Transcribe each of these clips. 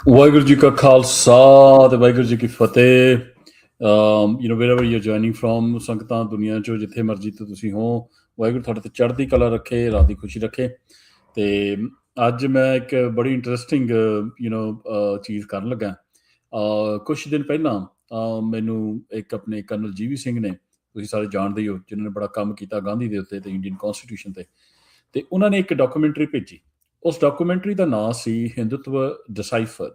ਵਾਹਿਗੁਰੂ ਜੀ ਕਾ ਖਾਲਸਾ ਤੇ ਵਾਹਿਗੁਰੂ ਜੀ ਕੀ ਫਤਿਹ। wherever you're joining from, ਸੰਗਤਾਂ ਦੁਨੀਆ 'ਚੋਂ ਜਿੱਥੇ ਮਰਜ਼ੀ ਤੋਂ ਤੁਸੀਂ ਹੋ, ਵਾਹਿਗੁਰੂ ਤੁਹਾਡੇ ਤੇ ਚੜ੍ਹਦੀ ਕਲਾ ਰੱਖੇ, ਰਾਤ ਦੀ ਖੁਸ਼ੀ ਰੱਖੇ। ਤੇ ਅੱਜ ਮੈਂ ਇੱਕ ਬੜੀ ਇੰਟਰਸਟਿੰਗ ਚੀਜ਼ ਕਰਨ ਲੱਗਾ। ਕੁਛ ਦਿਨ ਪਹਿਲਾਂ ਮੈਨੂੰ ਇੱਕ ਆਪਣੇ ਕਰਨਲ ਜੀਵੀ ਸਿੰਘ ਨੇ, ਤੁਸੀਂ ਸਾਰੇ ਜਾਣਦੇ ਹੀ ਹੋ, ਜਿਨ੍ਹਾਂ ਨੇ ਬੜਾ ਕੰਮ ਕੀਤਾ ਗਾਂਧੀ ਦੇ ਉੱਤੇ ਤੇ ਇੰਡੀਅਨ ਕੌਂਸਟੀਟਿਊਸ਼ਨ ਤੇ ਉਹਨਾਂ ਨੇ ਇੱਕ ਡਾਕੂਮੈਂਟਰੀ ਭੇਜੀ। ਉਸ ਡਾਕੂਮੈਂਟਰੀ ਦਾ ਨਾਂ ਸੀ ਹਿੰਦੁਤਵ ਡਿਸਾਈਫਰਡ।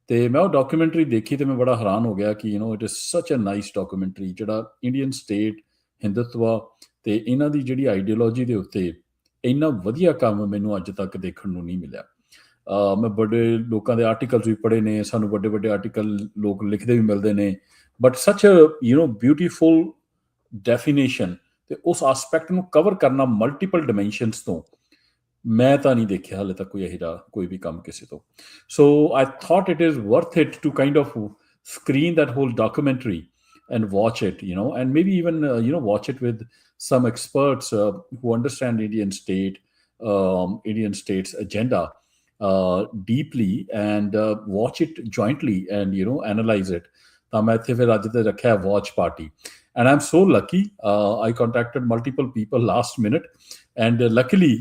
ਤੇ ਮੈਂ ਉਹ ਡਾਕੂਮੈਂਟਰੀ ਦੇਖੀ ਤੇ ਮੈਂ ਬੜਾ ਹੈਰਾਨ ਹੋ ਗਿਆ ਕਿ it is such a nice documentary, ਜਿਹੜਾ ਇੰਡੀਅਨ ਸਟੇਟ, ਹਿੰਦੁਤਵਾ ਤੇ ਇਹਨਾਂ ਦੀ ਜਿਹੜੀ ਆਈਡੀਓਲੋਜੀ ਦੇ ਉੱਤੇ ਇੰਨਾ ਵਧੀਆ ਕੰਮ ਮੈਨੂੰ ਅੱਜ ਤੱਕ ਦੇਖਣ ਨੂੰ ਨਹੀਂ ਮਿਲਿਆ। ਮੈਂ ਬੜੇ ਲੋਕਾਂ ਦੇ ਆਰਟੀਕਲਸ ਵੀ ਪੜ੍ਹੇ ਨੇ, ਸਾਨੂੰ ਵੱਡੇ ਵੱਡੇ ਆਰਟੀਕਲ ਲੋਕ ਲਿਖਦੇ ਵੀ ਮਿਲਦੇ ਨੇ, ਬਟ ਸੱਚ ਬਿਊਟੀਫੁਲ ਡੈਫੀਨੇਸ਼ਨ ਤੇ ਉਸ ਆਸਪੈਕਟ ਨੂੰ ਕਵਰ ਕਰਨਾ ਮਲਟੀਪਲ ਡਾਈਮੈਂਸ਼ਨਸ ਤੋਂ ਮੈਂ ਤਾਂ ਨਹੀਂ ਦੇਖਿਆ ਹਾਲੇ ਤੱਕ ਕੋਈ ਇਹੋ ਜਿਹਾ ਕੋਈ ਵੀ ਕੰਮ ਕਿਸੇ ਤੋਂ। So I thought it is worth it to kind of screen that whole documentary and watch it, and maybe even watch it with some experts who understand Indian state's agenda deeply, and watch it jointly and analyze it. ਤਾਂ ਮੈਂ ਇੱਥੇ ਫਿਰ ਅੱਜ ਤੇ ਰੱਖਿਆ watch party, and I'm so lucky. I contacted multiple people last minute, and luckily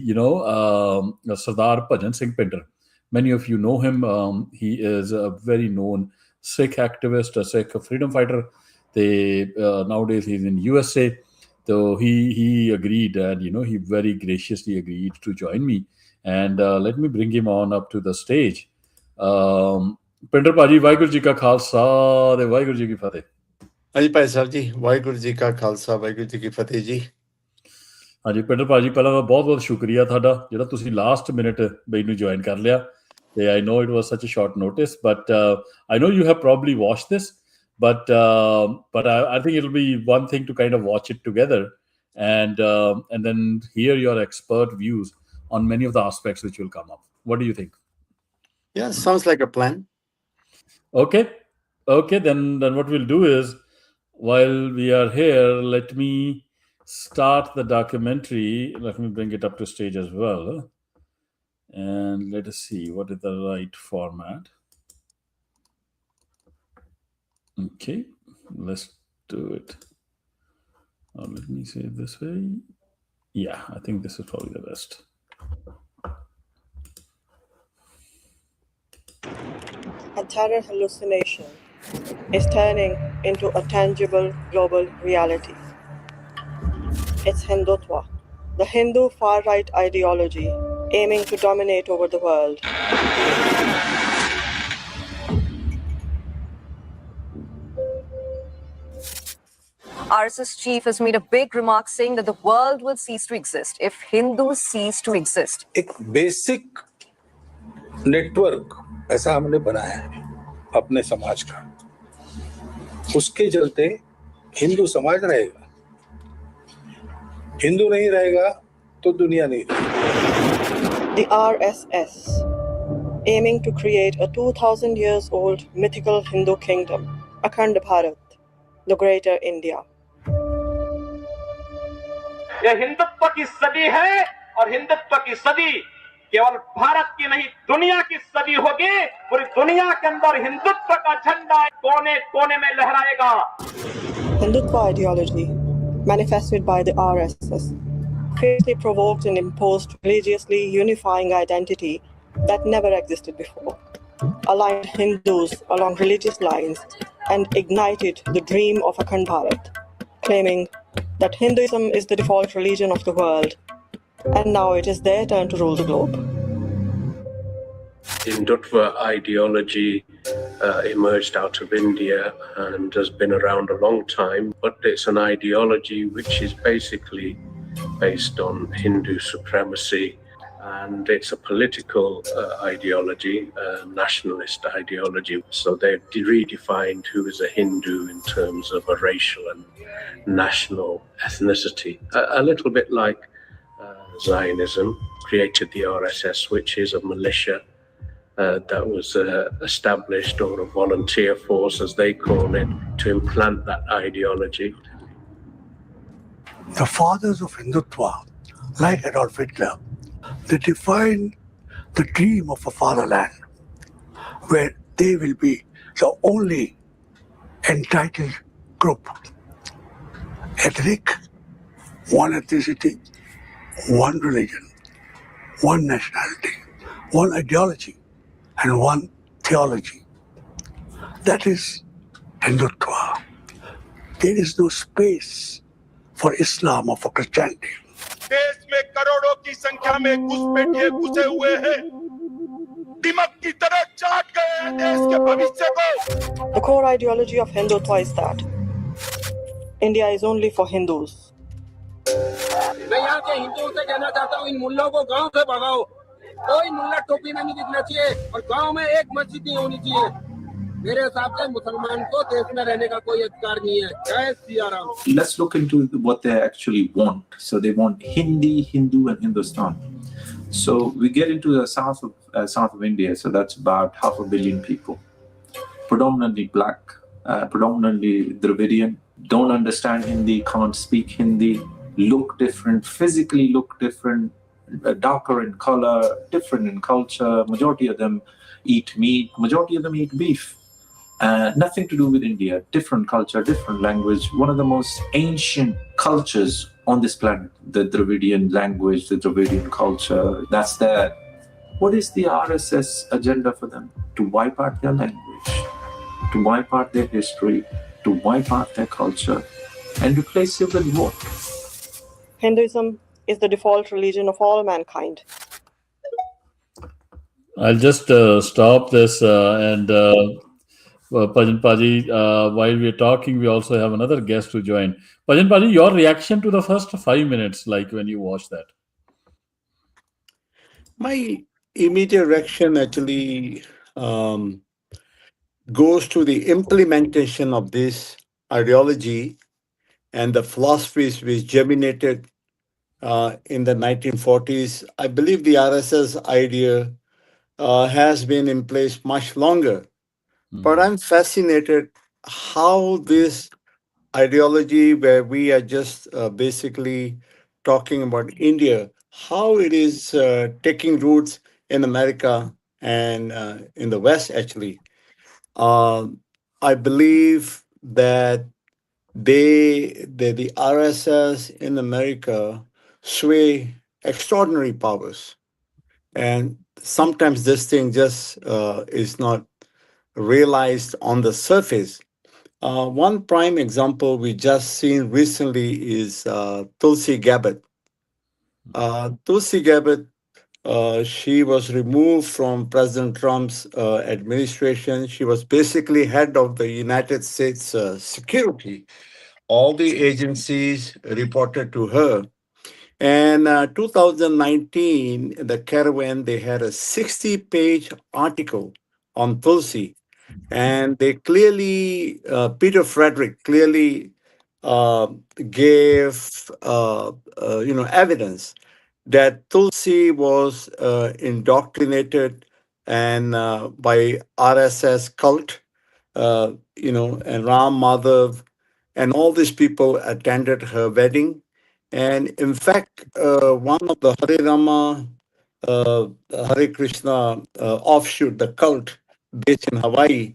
Sardar Bhajan Singh Pinder, many of you know him. He is a very known Sikh activist, a Sikh freedom fighter. Nowadays he's in USA. So he agreed, and he very graciously agreed to join me. And let me bring him on up to the stage. Pinder Paji, Vaheguru Ji ka Khalsa, te Vaheguru Ji ki Fateh. ਹਾਂਜੀ ਭਾਈ ਸਾਹਿਬ ਜੀ, ਵਾਹਿਗੁਰੂ ਜੀ ਕਾ ਖਾਲਸਾ, ਵਾਹਿਗੁਰੂ ਜੀ ਕੀ ਫਤਿਹ ਜੀ। ਹਾਂਜੀ ਪਿੰਡਰ ਭਾਜੀ, ਪਹਿਲਾਂ ਤਾਂ ਬਹੁਤ ਬਹੁਤ ਸ਼ੁਕਰੀਆ ਤੁਹਾਡਾ, ਜਿਹੜਾ ਤੁਸੀਂ ਲਾਸਟ ਮਿੰਟ ਮੈਨੂੰ ਜੁਆਇਨ ਕਰ ਲਿਆ। I know it was such a short notice, but I know you have probably watched this, but I think it'll be one thing to kind of watch it together, and then hear your expert views on many of the aspects which will come up. What do you think? Yeah, sounds like a plan. Okay, then what we'll do is, while we are here, let me start the documentary. Let me bring it up to stage as well. And let us see what is the right format. Okay, let's do it. Let me say it this way. Yeah, I think this is probably the best. A terror hallucination is turning into a tangible global reality. It's Hindutva, the Hindu far-right ideology aiming to dominate over the world. RSS chief has made a big remark saying that the world will cease to exist if Hindus cease to exist. एक basic network ऐसा हमने बनाया है अपने समाज का, उसके चलते हिंदू समाज रहेगा, हिंदू नहीं रहेगा तो दुनिया नहीं रहेगी। The RSS, aiming to create a 2000 years old mythical Hindu kingdom, Akhand Bharat, the greater India. ये हिंदुत्व की सदी है, और हिंदुत्व की सदी केवल भारत की नहीं, दुनिया की सदी होगी। पूरी दुनिया के अंदर हिंदुत्व का झंडा कोने कोने में लहराएगा। Hindutva ideology, manifested by the RSS, fiercely provoked and imposed religiously unifying identity that never existed before, aligned Hindus along religious lines, and ignited the dream of Akhand Bharat, claiming that Hinduism is the default religion of the world, and now it is their turn to rule the globe. Hindutva ideology emerged out of India and has been around a long time, but it's an ideology which is basically based on Hindu supremacy, and it's a political ideology, nationalist ideology. So they've redefined who is a Hindu in terms of a racial and national ethnicity, a little bit like Zionism created the RSS, which is a militia that was established, or a volunteer force as they call it, to implant that ideology. The fathers of Hindutva, like Adolf Hitler, they defined the dream of a fatherland where they will be the only entitled group. Ethnic, one ethnicity, one religion, one nationality, one ideology, and one theology. That is Hindutva. There is no space for Islam or for Christianity. देश में करोड़ों की संख्या में घुसपैठिए घुसे हुए हैं, दिमक की तरह चाट गए हैं देश के भविष्य को। The core ideology of Hindutva is that India is only for Hindus. मैं यहाँ के हिंदुओं से कहना चाहता हूँ, इन मुल्लों को गांव से भगाओ। कोई मुल्ला टोपी में नहीं दिखना चाहिए और गांव में एक मस्जिद नहीं होनी चाहिए। मेरे हिसाब से मुसलमान को देश में रहने का कोई अधिकार नहीं है। जय Siya Ram. Let's look into what they actually want. So they want Hindi, Hindu, and Hindustan. So we get into the south of India. So that's about 500 million people, predominantly black, predominantly Dravidian. Don't understand Hindi, can't speak Hindi, look different, physically look different, darker in color, different in culture. Majority of them eat meat, majority of them eat beef. Nothing to do with India, different culture, different language. One of the most ancient cultures on this planet, the Dravidian language, the Dravidian culture, that's there. What is the RSS agenda for them? To wipe out their language, to wipe out their history, to wipe out their culture, and replace it with what? Hinduism is the default religion of all mankind. I'll just stop this and Bhajan Paji, while we're talking, we also have another guest to join. Bhajan Paji, your reaction to the first 5 minutes, like when you watch that? My immediate reaction actually goes to the implementation of this ideology and the philosophies which germinated in the 1940s. I believe the RSS idea has been in place much longer. But I'm fascinated how this ideology, where we are just basically talking about India, how it is taking roots in America and in the West, actually. I believe that the RSS in America sway extraordinary powers. And sometimes this thing just is not realized on the surface. One prime example we just seen recently is Tulsi Gabbard. Tulsi Gabbard, she was removed from President Trump's administration. She was basically head of the United States security. All the agencies reported to her. And 2019, the Caravan, they had a 60-page article on Tulsi. And they clearly, Peter Frederick clearly gave, evidence that Tulsi was indoctrinated and by RSS cult, and Ram Madhav, and all these people attended her wedding. And in fact, one of the Hare Rama, Hare Krishna offshoot, the cult, based in Hawaii,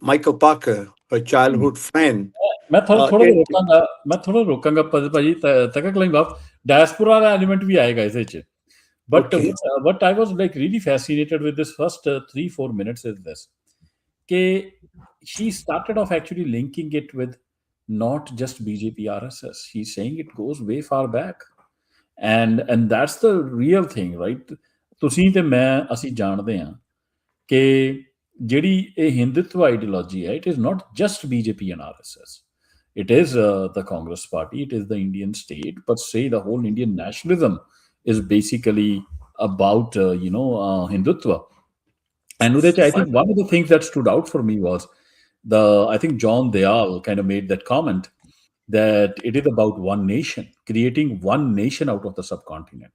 Michael Parker, her childhood friend. मैं थोड़ा रोकांगा भाजी तक line बाप diaspora वाला element भी आएगा इसे च but what I was like really fascinated with this first 3-4 minutes is this ke she started off actually linking it with not just BJP RSS. She's saying it goes way far back, and that's the real thing, right? ਤੁਸੀਂ ਤੇ ਮੈਂ ਅਸੀਂ ਜਾਣਦੇ ਹਾਂ ਕਿ ਜਿਹੜੀ ਇਹ Hindutva ideology ਹੈ, it is not just BJP and RSS. It is the Congress Party, it is the Indian state, but say the whole Indian nationalism is basically about, Hindutva. And with it, I think one of the things that stood out for me was I think John Dayal kind of made that comment that it is about one nation, creating one nation out of the subcontinent.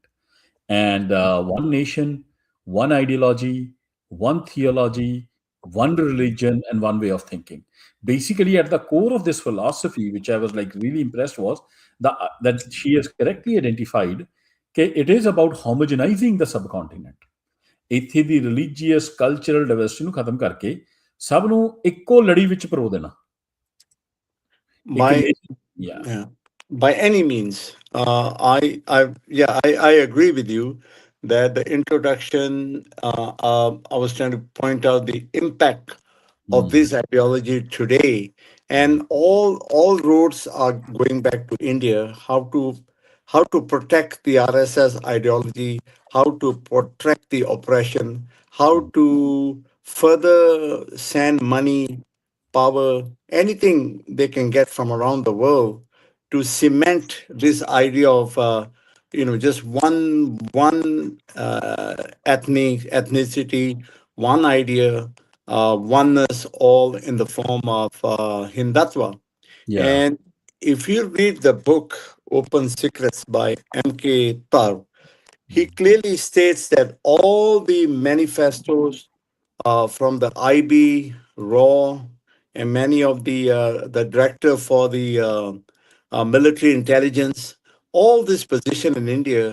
And one nation, one ideology, one theology, one religion, and one way of thinking. Basically, at the core of this philosophy, which I was like really impressed, was that she has correctly identified that it is about homogenizing the subcontinent. ਇੱਥੇ ਦੀ religious cultural diversity ਨੂੰ ਖਤਮ ਕਰਕੇ ਸਭ ਨੂੰ ਇੱਕੋ ਲੜੀ ਵਿੱਚ ਪਰੋ ਦੇਣਾ। By any means, I agree with you that the introduction. I was trying to point out the impact of this ideology today, and all roads are going back to India. How to protect the RSS ideology, how to protect the oppression, how to further send money, power, anything they can get from around the world to cement this idea of just one ethnicity, one idea, oneness, all in the form of Hindutva. And if you read the book Open Secrets by M.K. Tar, he clearly states that all the manifestos from the IB, RAW, and many of the director for the military intelligence, all this position in India,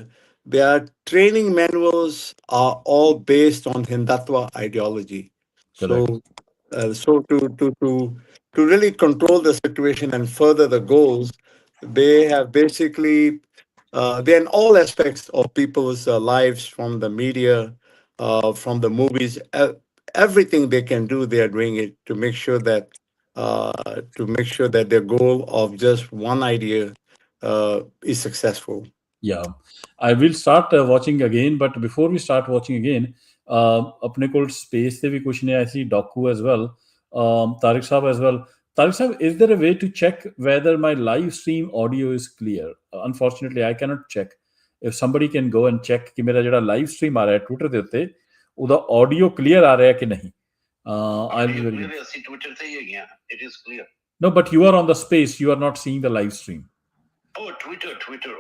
their training manuals are all based on Hindutva ideology. So to really control the situation and further the goals, they have basically they're in all aspects of people's lives, from the media, from the movies, everything they can do, they are doing it to make sure that their goal of just one idea is successful. Yeah, I will start watching again, but before we start watching again, अपने को space से भी कुछ नहीं आया सी docu as well. Tariq Sahab as well. Tariq Sahab, is there a way to check whether my live stream audio is clear? Unfortunately, I cannot check. If somebody can go and check कि मेरा जड़ा live stream आ रहा है Twitter दे उत्ते, उदा audio clear आ रहा है कि नहीं? I'll be very good. Twitter से ही गया. It is clear. No, but you are on the space. You are not seeing the live stream. Oh, Twitter.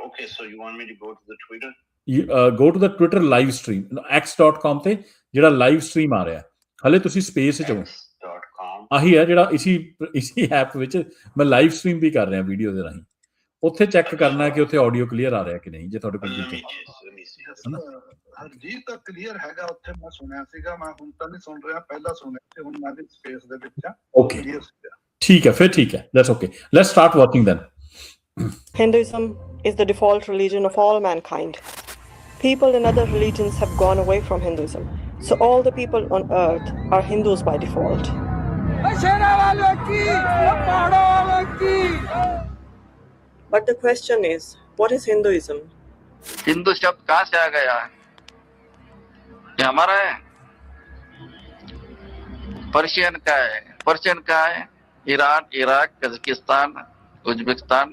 Okay, so you want me to go to the Twitter? You go to the Twitter live stream. x.com ਤੇ ਜਿਹੜਾ live stream ਆ ਰਿਹਾ ਹਲੇ ਤੁਸੀਂ space ਵਿੱਚ ਹੋ ਆਹੀ ਹੈ ਜਿਹੜਾ ਇਸੀ ਐਪ ਵਿੱਚ ਮੈਂ ਲਾਈਵ ਸਟ੍ਰੀਮ ਵੀ ਕਰ ਰਿਹਾ ਵੀਡੀਓ ਦੇ ਰਾਹੀਂ ਉੱਥੇ ਚੈੱਕ ਕਰਨਾ ਕਿ ਉੱਥੇ ਆਡੀਓ ਕਲੀਅਰ ਆ ਰਿਹਾ ਕਿ ਨਹੀਂ ਜੇ ਤੁਹਾਡੇ ਕੋਲ ਹਰਜੀਤ ਤਾਂ ਕਲੀਅਰ ਹੈਗਾ ਉੱਥੇ ਮੈਂ ਸੁਣਿਆ ਸੀਗਾ ਮੈਂ ਹੁਣ ਤਾਂ ਨਹੀਂ ਸੁਣ ਰਿਹਾ ਪਹਿਲਾਂ ਸੁਣਿਆ ਤੇ ਹੁਣ ਮੈਂ ਵੀ ਸਪੇਸ ਦੇ ਵਿੱਚ ਆ ਓਕੇ ਠੀਕ ਹੈ ਫਿਰ ਠੀਕ ਹੈ that's okay let's start watching then. Hinduism is the default religion of all mankind. People in other religions have gone away from Hinduism, so all the people on earth are Hindus by default. But the question is, what is Hinduism? Hindu शब्द कहाँ से आ गया है? ये हमारा है? Persian का है? ईरान, इराक, कजाकिस्तान, उज्बेकिस्तान,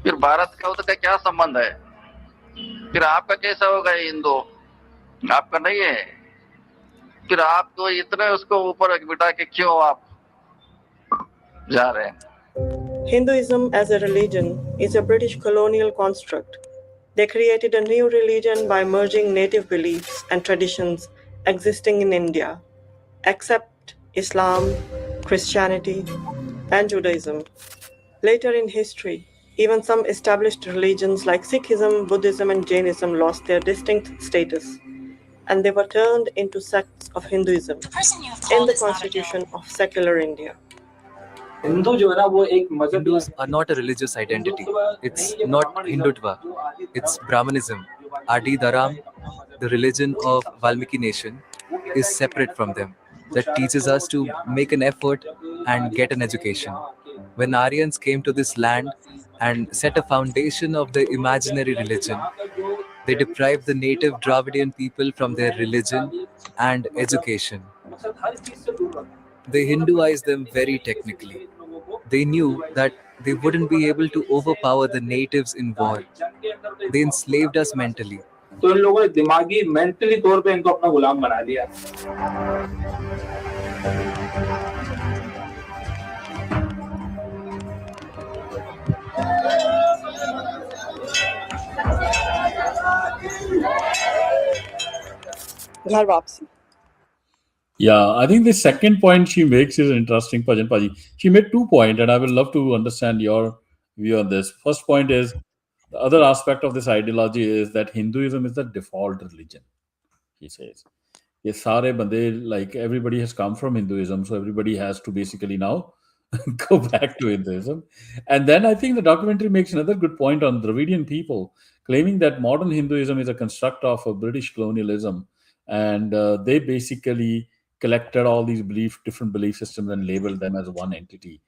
फिर भारत का उसका क्या संबंध है? फिर आपका कैसा होगा हिंदू? आपका नहीं है? फिर आप तो इतने उसको ऊपर बिठा के क्यों आप जा रहे हैं? Hinduism as a religion is a British colonial construct. They created a new religion by merging native beliefs and traditions existing in India, except Islam, Christianity, and Judaism. Later in history, even some established religions like Sikhism, Buddhism, and Jainism lost their distinct status, and they were turned into sects of Hinduism in the constitution of secular India. Hindus are not a religious identity. It's not Hindutva. It's Brahmanism. Adi Dharam, the religion of Valmiki nation, is separate from them. That teaches us to make an effort and get an education. When Aryans came to this land and set a foundation of the imaginary religion, they deprived the native Dravidian people from their religion and education. They Hinduized them very technically. They knew that they wouldn't be able to overpower the natives in war. They enslaved us mentally. तो इन लोगों ने दिमागी mentally तौर पे इनको अपना गुलाम बना लिया. घर वापसी. Yeah, I think the second point she makes is interesting, Bhajan Paji. She made 2 points, and I will love to understand your view on this. First point is, the other aspect of this ideology is that Hinduism is the default religion. he says. ये सारे बंदे, like everybody has come from Hinduism, so everybody has to basically now go back to Hinduism. And then I think the documentary makes another good point on Dravidian people, claiming that modern Hinduism is a construct of a British colonialism, and they basically collected all these different belief systems and labeled them as one entity.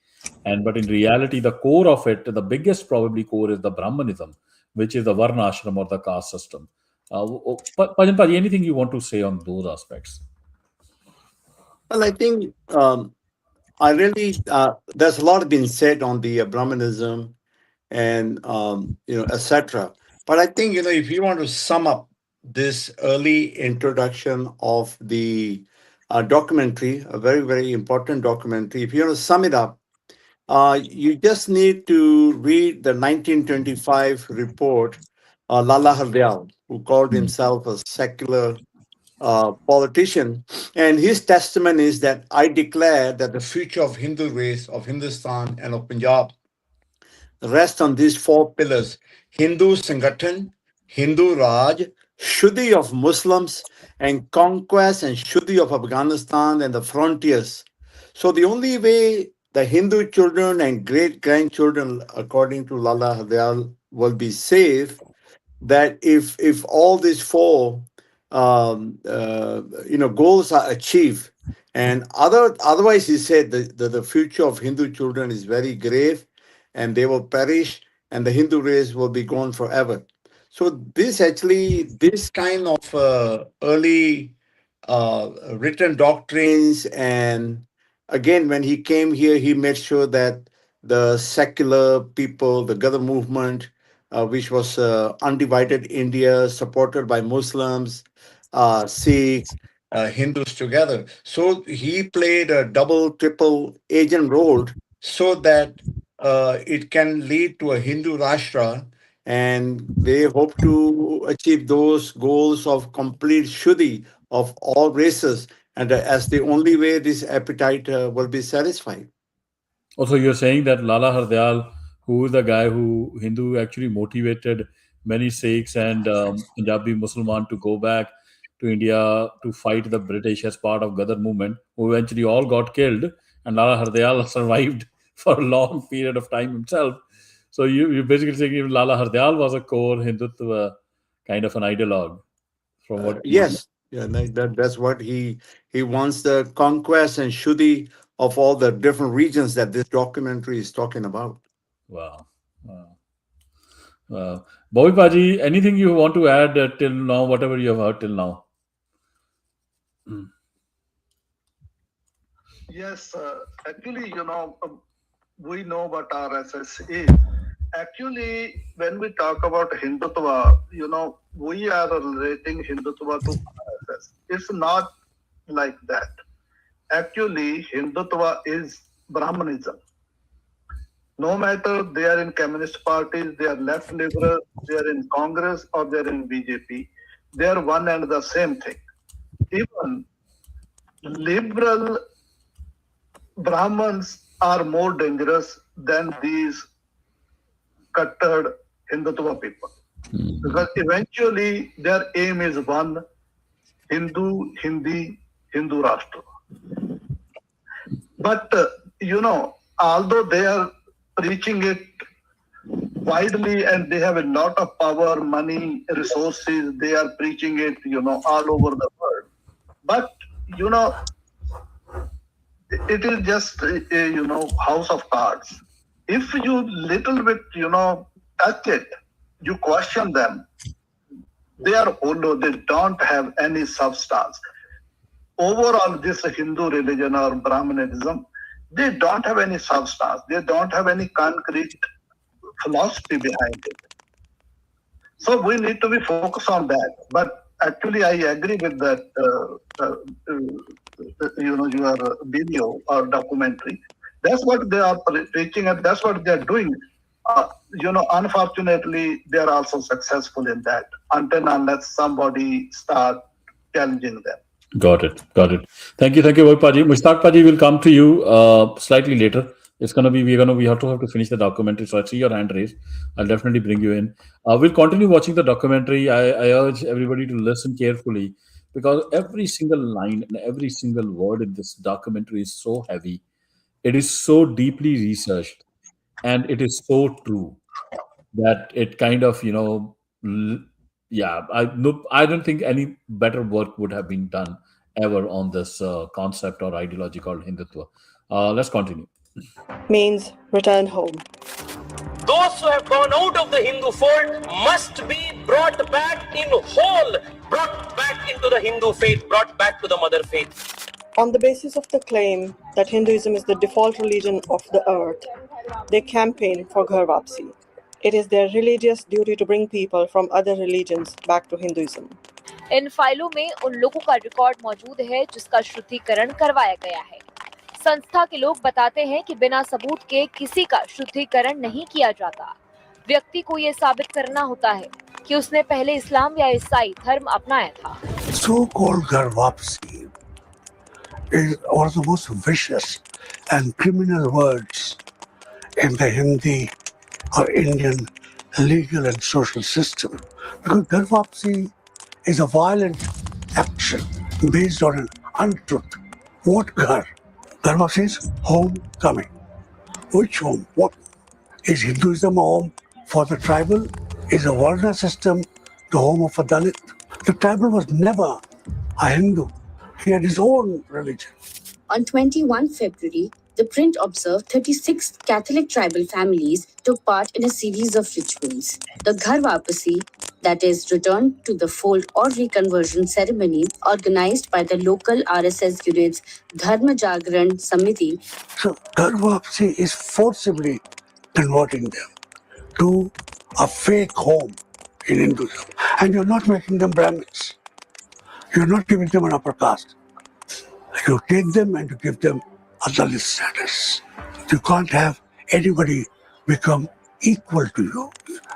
But in reality, the core of it, the biggest probably core, is the Brahmanism, which is the Varna ashram or the caste system. Bhajan Paji, anything you want to say on those aspects? Well, I think I really there's a lot been said on the Brahmanism and etc. But I think if you want to sum up this early introduction of the documentary, a very very important documentary, if you want to sum it up, you just need to read the 1925 report, Lala Hardayal, who called himself a secular politician, and his testament is that I declare that the future of Hindu race, of Hindustan, and of Punjab rests on these four pillars: Hindu Sangathan, Hindu Raj, Shuddhi of Muslims, and conquest and Shuddhi of Afghanistan and the frontiers. So the only way the Hindu children and great grandchildren, according to Lala Hardayal, will be safe, that if all these four goals are achieved, and otherwise he said the future of Hindu children is very grave, and they will perish, and the Hindu race will be gone forever. So this kind of early written doctrines, and again, when he came here, he made sure that the secular people, the Gadar movement, which was undivided India, supported by Muslims, Sikhs, Hindus together. So he played a double, triple agent role so that it can lead to a Hindu Rashtra, and they hope to achieve those goals of complete Shuddhi of all races, and as the only way this appetite will be satisfied. Also, you're saying that Lala Hardayal, who is the guy who actually motivated many Sikhs and Punjabi Musliman to go back to India to fight the British as part of Gadar movement, who eventually all got killed, and Lala Hardayal survived for a long period of time himself. So you're basically saying even Lala Hardayal was a core Hindutva kind of an ideologue from what Yes, yeah, that's what he wants, the conquest and Shuddhi of all the different regions that this documentary is talking about. Wow. Bobby Paji, anything you want to add till now, whatever you have heard till now? Yes, actually, we know what RSS is. Actually, when we talk about Hindutva, we are relating Hindutva to RSS. It's not like that. Actually, Hindutva is Brahmanism. No matter they are in communist parties, they are left liberal, they are in Congress, or they are in BJP, they are one and the same thing. Even liberal Brahmins are more dangerous than these cuttered Hindutva people. Because eventually their aim is one: Hindu, Hindi, Hindu Rashtra. But, although they are preaching it widely and they have a lot of power, money, resources, they are preaching it, all over the world. But, it is just a, house of cards. If you little bit, touch it, you question them, they are hollow, they don't have any substance. Overall, this Hindu religion or Brahmanism, they don't have any substance. They don't have any concrete philosophy behind it. So we need to be focused on that. But actually, I agree with that, your video or documentary. That's what they are preaching, and that's what they are doing. Unfortunately, they are also successful in that, unless somebody start challenging them. Got it. Thank you, Bobby Paji. Mushtaq Paji will come to you slightly later. It's gonna be we have to finish the documentary. So I see your hand raised. I'll definitely bring you in. We'll continue watching the documentary. I urge everybody to listen carefully, because every single line and every single word in this documentary is so heavy. It is so deeply researched, and it is so true that it kind of, yeah, I don't think any better work would have been done ever on this concept or ideology called Hindutva. Let's continue. Means return home. Those who have gone out of the Hindu fold must be brought back in whole, brought back into the Hindu faith, brought back to the mother faith. On the basis of the claim that Hinduism is the default religion of the earth, they campaign for Ghar Wapsi. It is their religious duty to bring people from other religions back to Hinduism. इन फाइलों में उन लोगों का record मौजूद है जिसका शुद्धिकरण करवाया गया है। संस्था के लोग बताते हैं कि बिना सबूत के किसी का शुद्धिकरण नहीं किया जाता। व्यक्ति को ये साबित करना होता है कि उसने पहले इस्लाम या ईसाई धर्म अपनाया था। So-called Ghar Wapsi is one of the most vicious and criminal words in the Hindi or Indian legal and social system, because Ghar Wapsi is a violent action based on an untruth. What Ghar? Ghar Wapsi is homecoming. Which home? What? Is Hinduism a home for the tribal? Is a Varna system the home of a Dalit? The tribal was never a Hindu. He had his own religion. On 21 February, the print observed 36 Catholic tribal families took part in a series of rituals. The Ghar Wapsi, that is, return to the fold or reconversion ceremony, organized by the local RSS units Dharma Jagran Samiti. So Ghar Wapsi is forcibly converting them to a fake home in Hinduism. And you're not making them Brahmins. You're not giving them an upper caste. You take them and you give them a Dalit status. You can't have anybody become equal to you.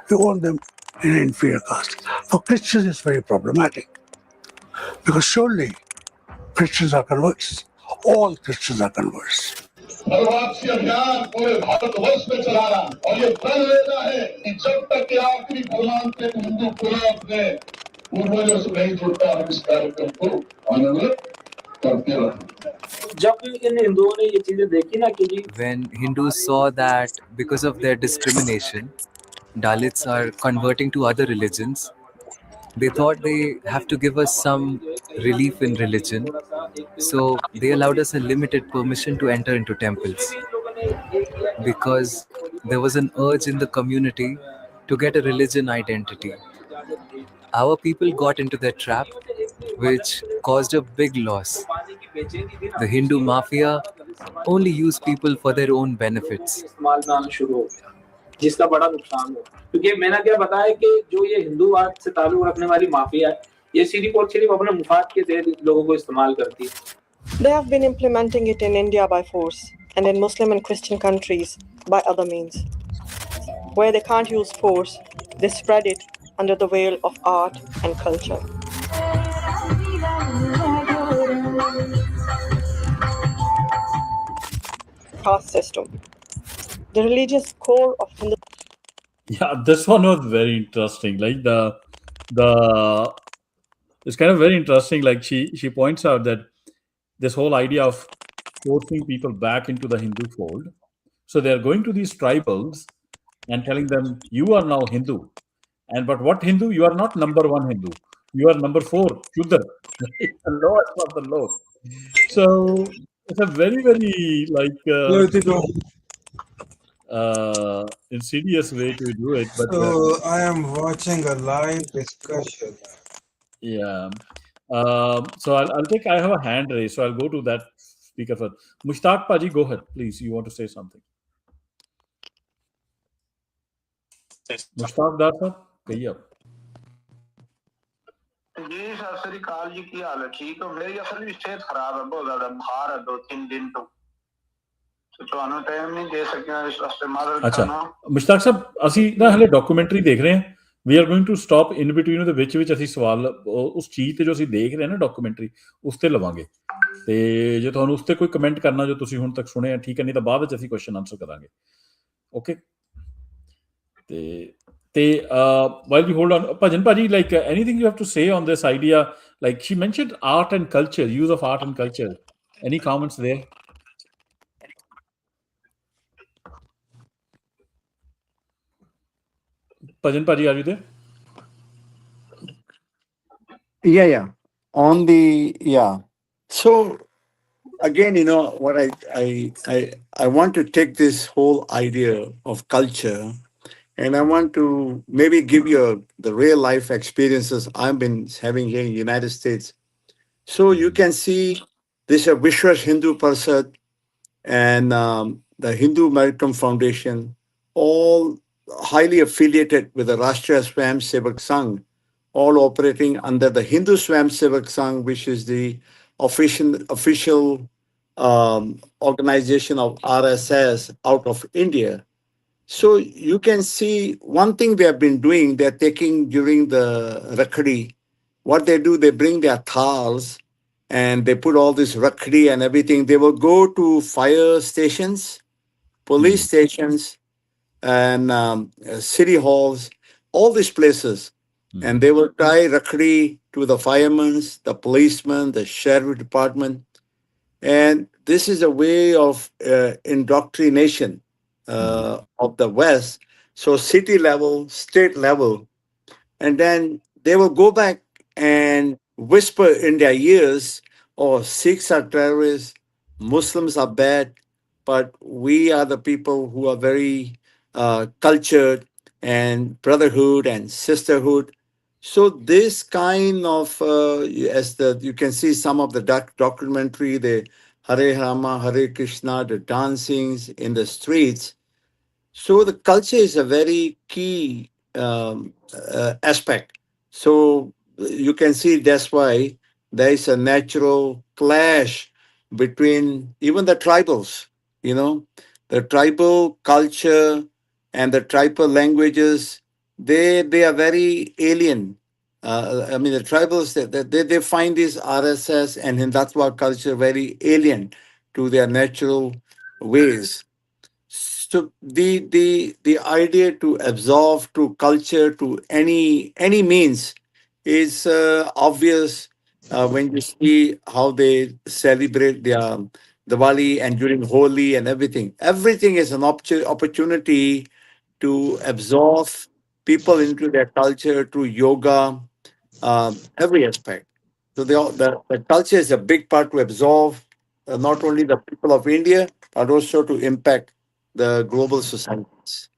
You want them in an inferior caste. For Christians, it's very problematic. Because surely Christians are converts. All Christians are converts. और वापसी अभियान पूरे भारतवर्ष में चला रहा और ये प्रण लेना है कि जब तक के आखिरी फरमान से हिंदू पूरा अपने पूर्वजों से नहीं जुड़ता, हम इस कार्यक्रम को आनंद करते रहें। जब इन हिंदुओं ने ये चीजें देखी ना कि When Hindus saw that because of their discrimination, Dalits are converting to other religions, they thought they have to give us some relief in religion. So they allowed us a limited permission to enter into temples, because there was an urge in the community to get a religion identity. Our people got into their trap, which caused a big loss. The Hindu mafia only used people for their own benefits. जिसका बड़ा नुकसान हो, क्योंकि मैंने क्या बताया कि जो ये हिंदूवाद से ताल्लुक रखने वाली माफिया है, ये सिर्फ और सिर्फ अपने मुफाद के तहत लोगों को इस्तेमाल करती है। They have been implementing it in India by force and in Muslim and Christian countries by other means. Where they can't use force, they spread it under the veil of art and culture. Caste system. The religious core of Hindu. Yeah, this one was very interesting. Like the it's kind of very interesting. Like she points out that this whole idea of forcing people back into the Hindu fold. So they are going to these tribals and telling them, you are now Hindu. But what Hindu? You are not number one Hindu. You are number 4, Shudra. The lowest of the low. So it's a very, very insidious way to do it. But so I am watching a live discussion. Yeah. So I have a hand raised, so I'll go to that speaker first. Mushtaq Paji, go ahead, please. You want to say something? Mushtaq Dar sir, कहिए आप। जी सत श्री अकाल जी, की हाल है? ठीक हो? मेरी असल में सेहत खराब है, बहुत ज्यादा बुखार है 2-3 दिन तो ਤੁਹਾਨੂੰ ਟਾਈਮ ਨਹੀਂ ਦੇ ਸਕਿਆ ਇਸ ਵਾਸਤੇ ਮਾਜ਼ਰਤ ਕਰਨਾ। ਮੁਸ਼ਤਾਕ ਸਾਹਿਬ, ਅਸੀਂ ਨਾ ਹਲੇ ਡਾਕੂਮੈਂਟਰੀ ਦੇਖ ਰਹੇ ਹਾਂ। We are going to stop in between ਦੇ ਵਿੱਚ ਅਸੀਂ ਸਵਾਲ ਉਸ ਚੀਜ਼ ਤੇ ਜੋ ਅਸੀਂ ਦੇਖ ਰਹੇ ਹਾਂ ਨਾ ਡਾਕੂਮੈਂਟਰੀ, ਉਸ ਤੇ ਲਵਾਂਗੇ। ਤੇ ਜੇ ਤੁਹਾਨੂੰ ਉਸ ਤੇ ਕੋਈ ਕਮੈਂਟ ਕਰਨਾ ਜੋ ਤੁਸੀਂ ਹੁਣ ਤੱਕ ਸੁਣਿਆ, ਠੀਕ ਹੈ, ਨਹੀਂ ਤਾਂ ਬਾਅਦ ਵਿੱਚ ਅਸੀਂ ਕੁਐਸਚਨ ਆਨਸਰ ਕਰਾਂਗੇ। ਓਕੇ। ਤੇ While we hold on, Bhajan Paji, like anything you have to say on this idea? Like she mentioned art and culture, use of art and culture. Any comments there? Bhajan Paji, are you there? Yeah. So again, what I want to take this whole idea of culture, and I want to maybe give you the real life experiences I've been having here in the United States. So you can see this Vishwas Hindu Parsad and the Hindu American Foundation, all highly affiliated with the Rashtriya Swayam Sevak Sangh, all operating under the Hindu Swayam Sevak Sangh, which is the official organization of RSS out of India. So you can see one thing they have been doing, they're taking during the Rakhadi, what they do, they bring their thals and they put all this Rakhadi and everything. They will go to fire stations, police stations, and city halls, all these places. And they will tie Rakhadi to the firemen, the policemen, the sheriff department. And this is a way of indoctrination of the West. So, city level, state level, and then they will go back and whisper in their ears, oh, Sikhs are terrorists, Muslims are bad, but we are the people who are very cultured and brotherhood and sisterhood. So this kind of, as you can see some of the documentary, the Hare Rama, Hare Krishna, the dancings in the streets. So the culture is a very key aspect. So you can see that's why there is a natural clash between even the tribals, the tribal culture and the tribal languages, they are very alien. I mean, the tribals, they find this RSS and Hindutva culture very alien to their natural ways. So the idea to absorb to culture to any means is obvious when you see how they celebrate their Diwali and during Holi and everything. Everything is an opportunity to absorb people into their culture through yoga, every aspect. So the culture is a big part to absorb not only the people of India, but also to impact the global societies.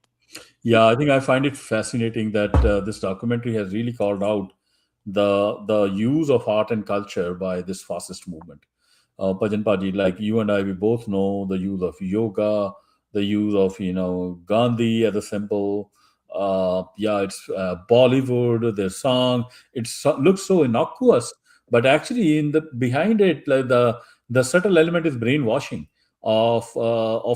Yeah, I think I find it fascinating that this documentary has really called out the use of art and culture by this fascist movement. Bhajan Paji, like you and I, we both know the use of yoga, the use of Gandhi as a symbol. Yeah, it's Bollywood, their song. Looks so innocuous, but actually, in the behind it, like the subtle element is brainwashing of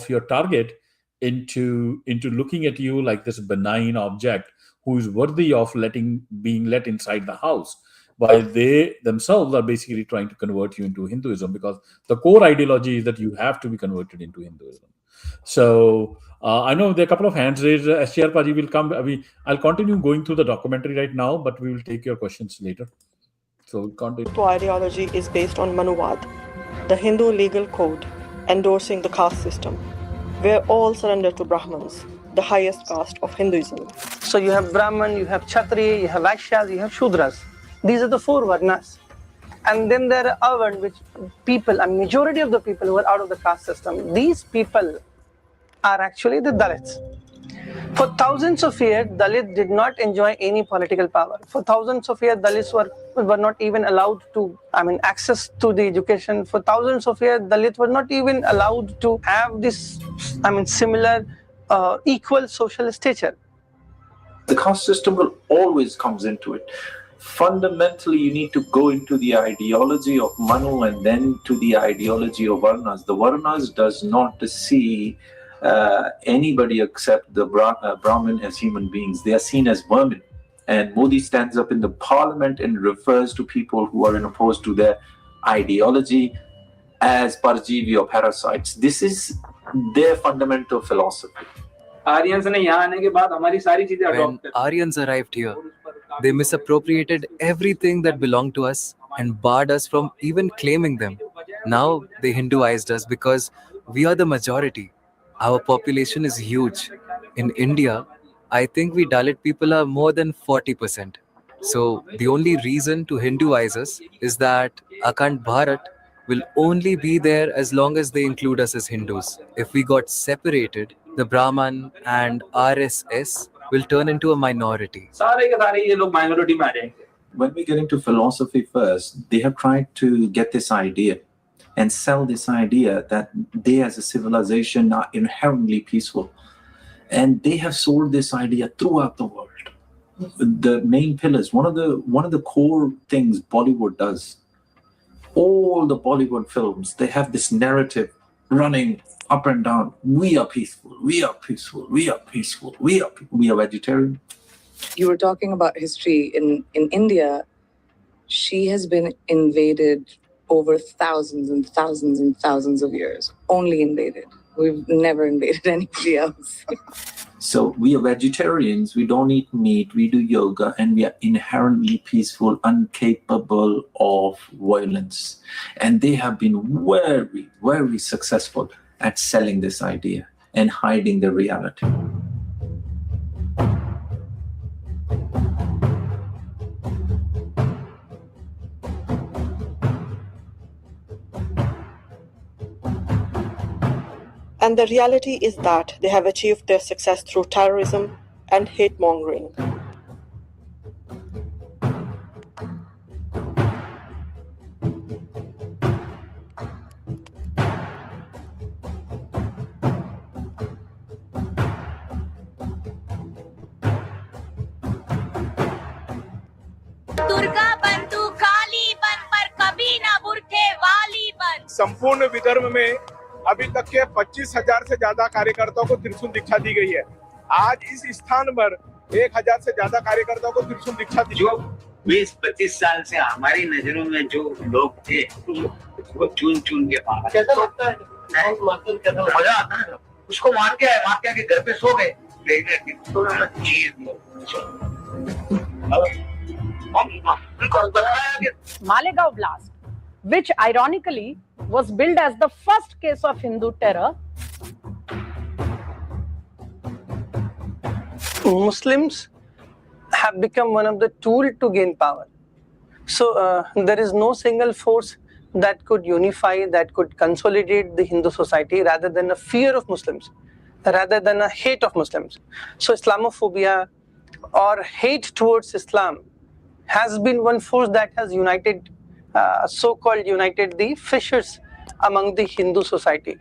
your target into looking at you like this benign object who is worthy of being let inside the house, while they themselves are basically trying to convert you into Hinduism, because the core ideology is that you have to be converted into Hinduism. So I know there are a couple of hands raised. SCR Paji will come. I'll continue going through the documentary right now, but we will take your questions later. So we'll continue. Hindutva ideology is based on Manuvad, the Hindu legal code endorsing the caste system, where all surrender to Brahmins, the highest caste of Hinduism. So you have Brahman, you have Kshatriya, you have Vaishyas, you have Shudras. These are the four Varnas. And then there are Avarn, which people, a majority of the people who are out of the caste system, these people are actually the Dalits. For thousands of years, Dalits did not enjoy any political power. For thousands of years, Dalits were not even allowed to, access to the education. For thousands of years, Dalits were not even allowed to have this, similar, equal social stature. The caste system will always comes into it. Fundamentally, you need to go into the ideology of Manu and then to the ideology of Varnas. The Varnas does not see anybody except the Brahmin as human beings. They are seen as vermin. And Modi stands up in the parliament and refers to people who are opposed to their ideology as Parjivi or parasites. This is their fundamental philosophy. Aryans ने यहाँ आने के बाद हमारी सारी चीजें When adopt कर Aryans arrived here, they misappropriated everything that belonged to us and barred us from even claiming them. Now they Hinduized us because we are the majority. Our population is huge. In India, I think we Dalit people are more than 40%. So the only reason to Hinduize us is that Akhand Bharat will only be there as long as they include us as Hindus. If we got separated, the Brahman and RSS will turn into a minority. सारे के सारे ये लोग minority में आ जाएंगे. When we get into philosophy first, they have tried to get this idea and sell this idea that they as a civilization are inherently peaceful. And they have sold this idea throughout the world. The main pillars, one of the core things Bollywood does, all the Bollywood films, they have this narrative running up and down. We are peaceful, we are peaceful, we are peaceful, we are vegetarian. You were talking about history in India. She has been invaded over thousands and thousands and thousands of years. Only invaded. We've never invaded anybody else. So we are vegetarians, we don't eat meat, we do yoga, and we are inherently peaceful, incapable of violence. And they have been very, very successful at selling this idea and hiding the reality. And the reality is that they have achieved their success through terrorism and hate mongering. Durga बन तू काली बन पर कभी ना बुरखे वाली बन. संपूर्ण विदर्भ में अभी तक के 25,000 से ज्यादा कार्यकर्ताओं को त्रिशूल दीक्षा दी गई है. आज इस स्थान पर 1,000 से ज्यादा कार्यकर्ताओं को त्रिशूल दीक्षा दी. जो 20-25 साल से हमारी नजरों में जो लोग थे वो चुन चुन के मारा. कैसा लगता है? मजा आता है. उसको मार के घर पे सो गए. Malegaon blast, which ironically was billed as the first case of Hindu terror. Muslims have become one of the tools to gain power. So there is no single force that could unify, that could consolidate the Hindu society rather than a fear of Muslims, rather than a hate of Muslims. So Islamophobia or hate towards Islam has been one force that has united, so-called united the fissures among the Hindu society.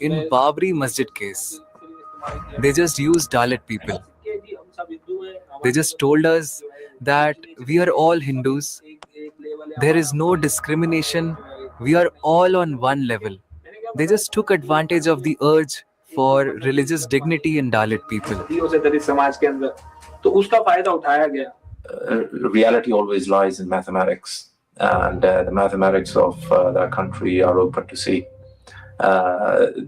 In Babri Masjid case, they just used Dalit people. They just told us that we are all Hindus. There is no discrimination. We are all on one level. They just took advantage of the urge for religious dignity in Dalit people. Reality always lies in mathematics, and the mathematics of that country are open to see.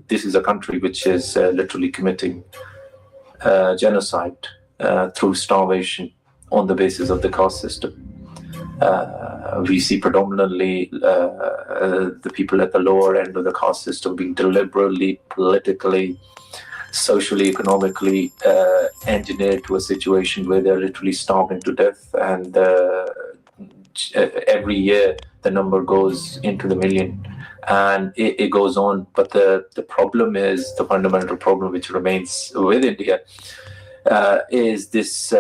This is a country which is literally committing genocide through starvation on the basis of the caste system. We see predominantly the people at the lower end of the caste system being deliberately, politically, socially, economically engineered to a situation where they're literally starving to death, and every year the number goes into the million, and it goes on. But the problem is, the fundamental problem which remains with India is this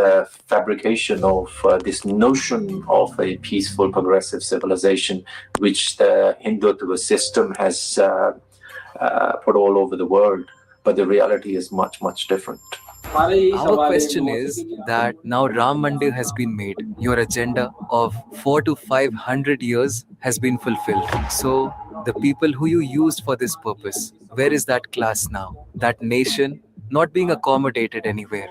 fabrication of this notion of a peaceful, progressive civilization, which the Hindutva system has put all over the world. But the reality is much, much different. Our question is that now Ram Mandir has been made. Your agenda of 400 to 500 years has been fulfilled. So the people who you used for this purpose, where is that class now? That nation not being accommodated anywhere.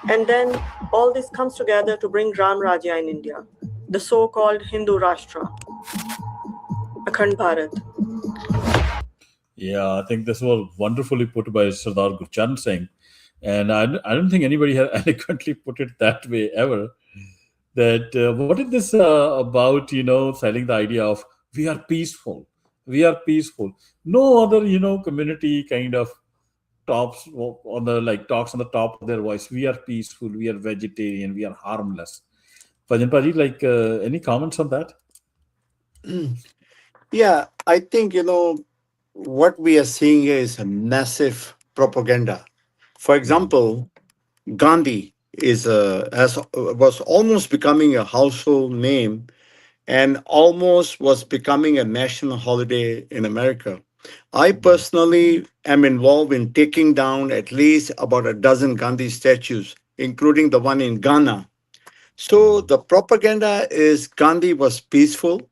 And then all this comes together to bring Ram Rajya in India, the so-called Hindu Rashtra, Akhand Bharat. Yeah, I think this was wonderfully put by Sardar Gurcharan Singh. And I don't think anybody has eloquently put it that way ever. That what is this about, selling the idea of we are peaceful. We are peaceful. No other, community kind of talks on the top of their voice. We are peaceful. We are vegetarian. We are harmless. Bhajan Paji, any comments on that? Yeah, I think, what we are seeing here is a massive propaganda. For example, Gandhi was almost becoming a household name and almost was becoming a national holiday in America. I personally am involved in taking down at least about a dozen Gandhi statues, including the one in Ghana. So the propaganda is Gandhi was peaceful.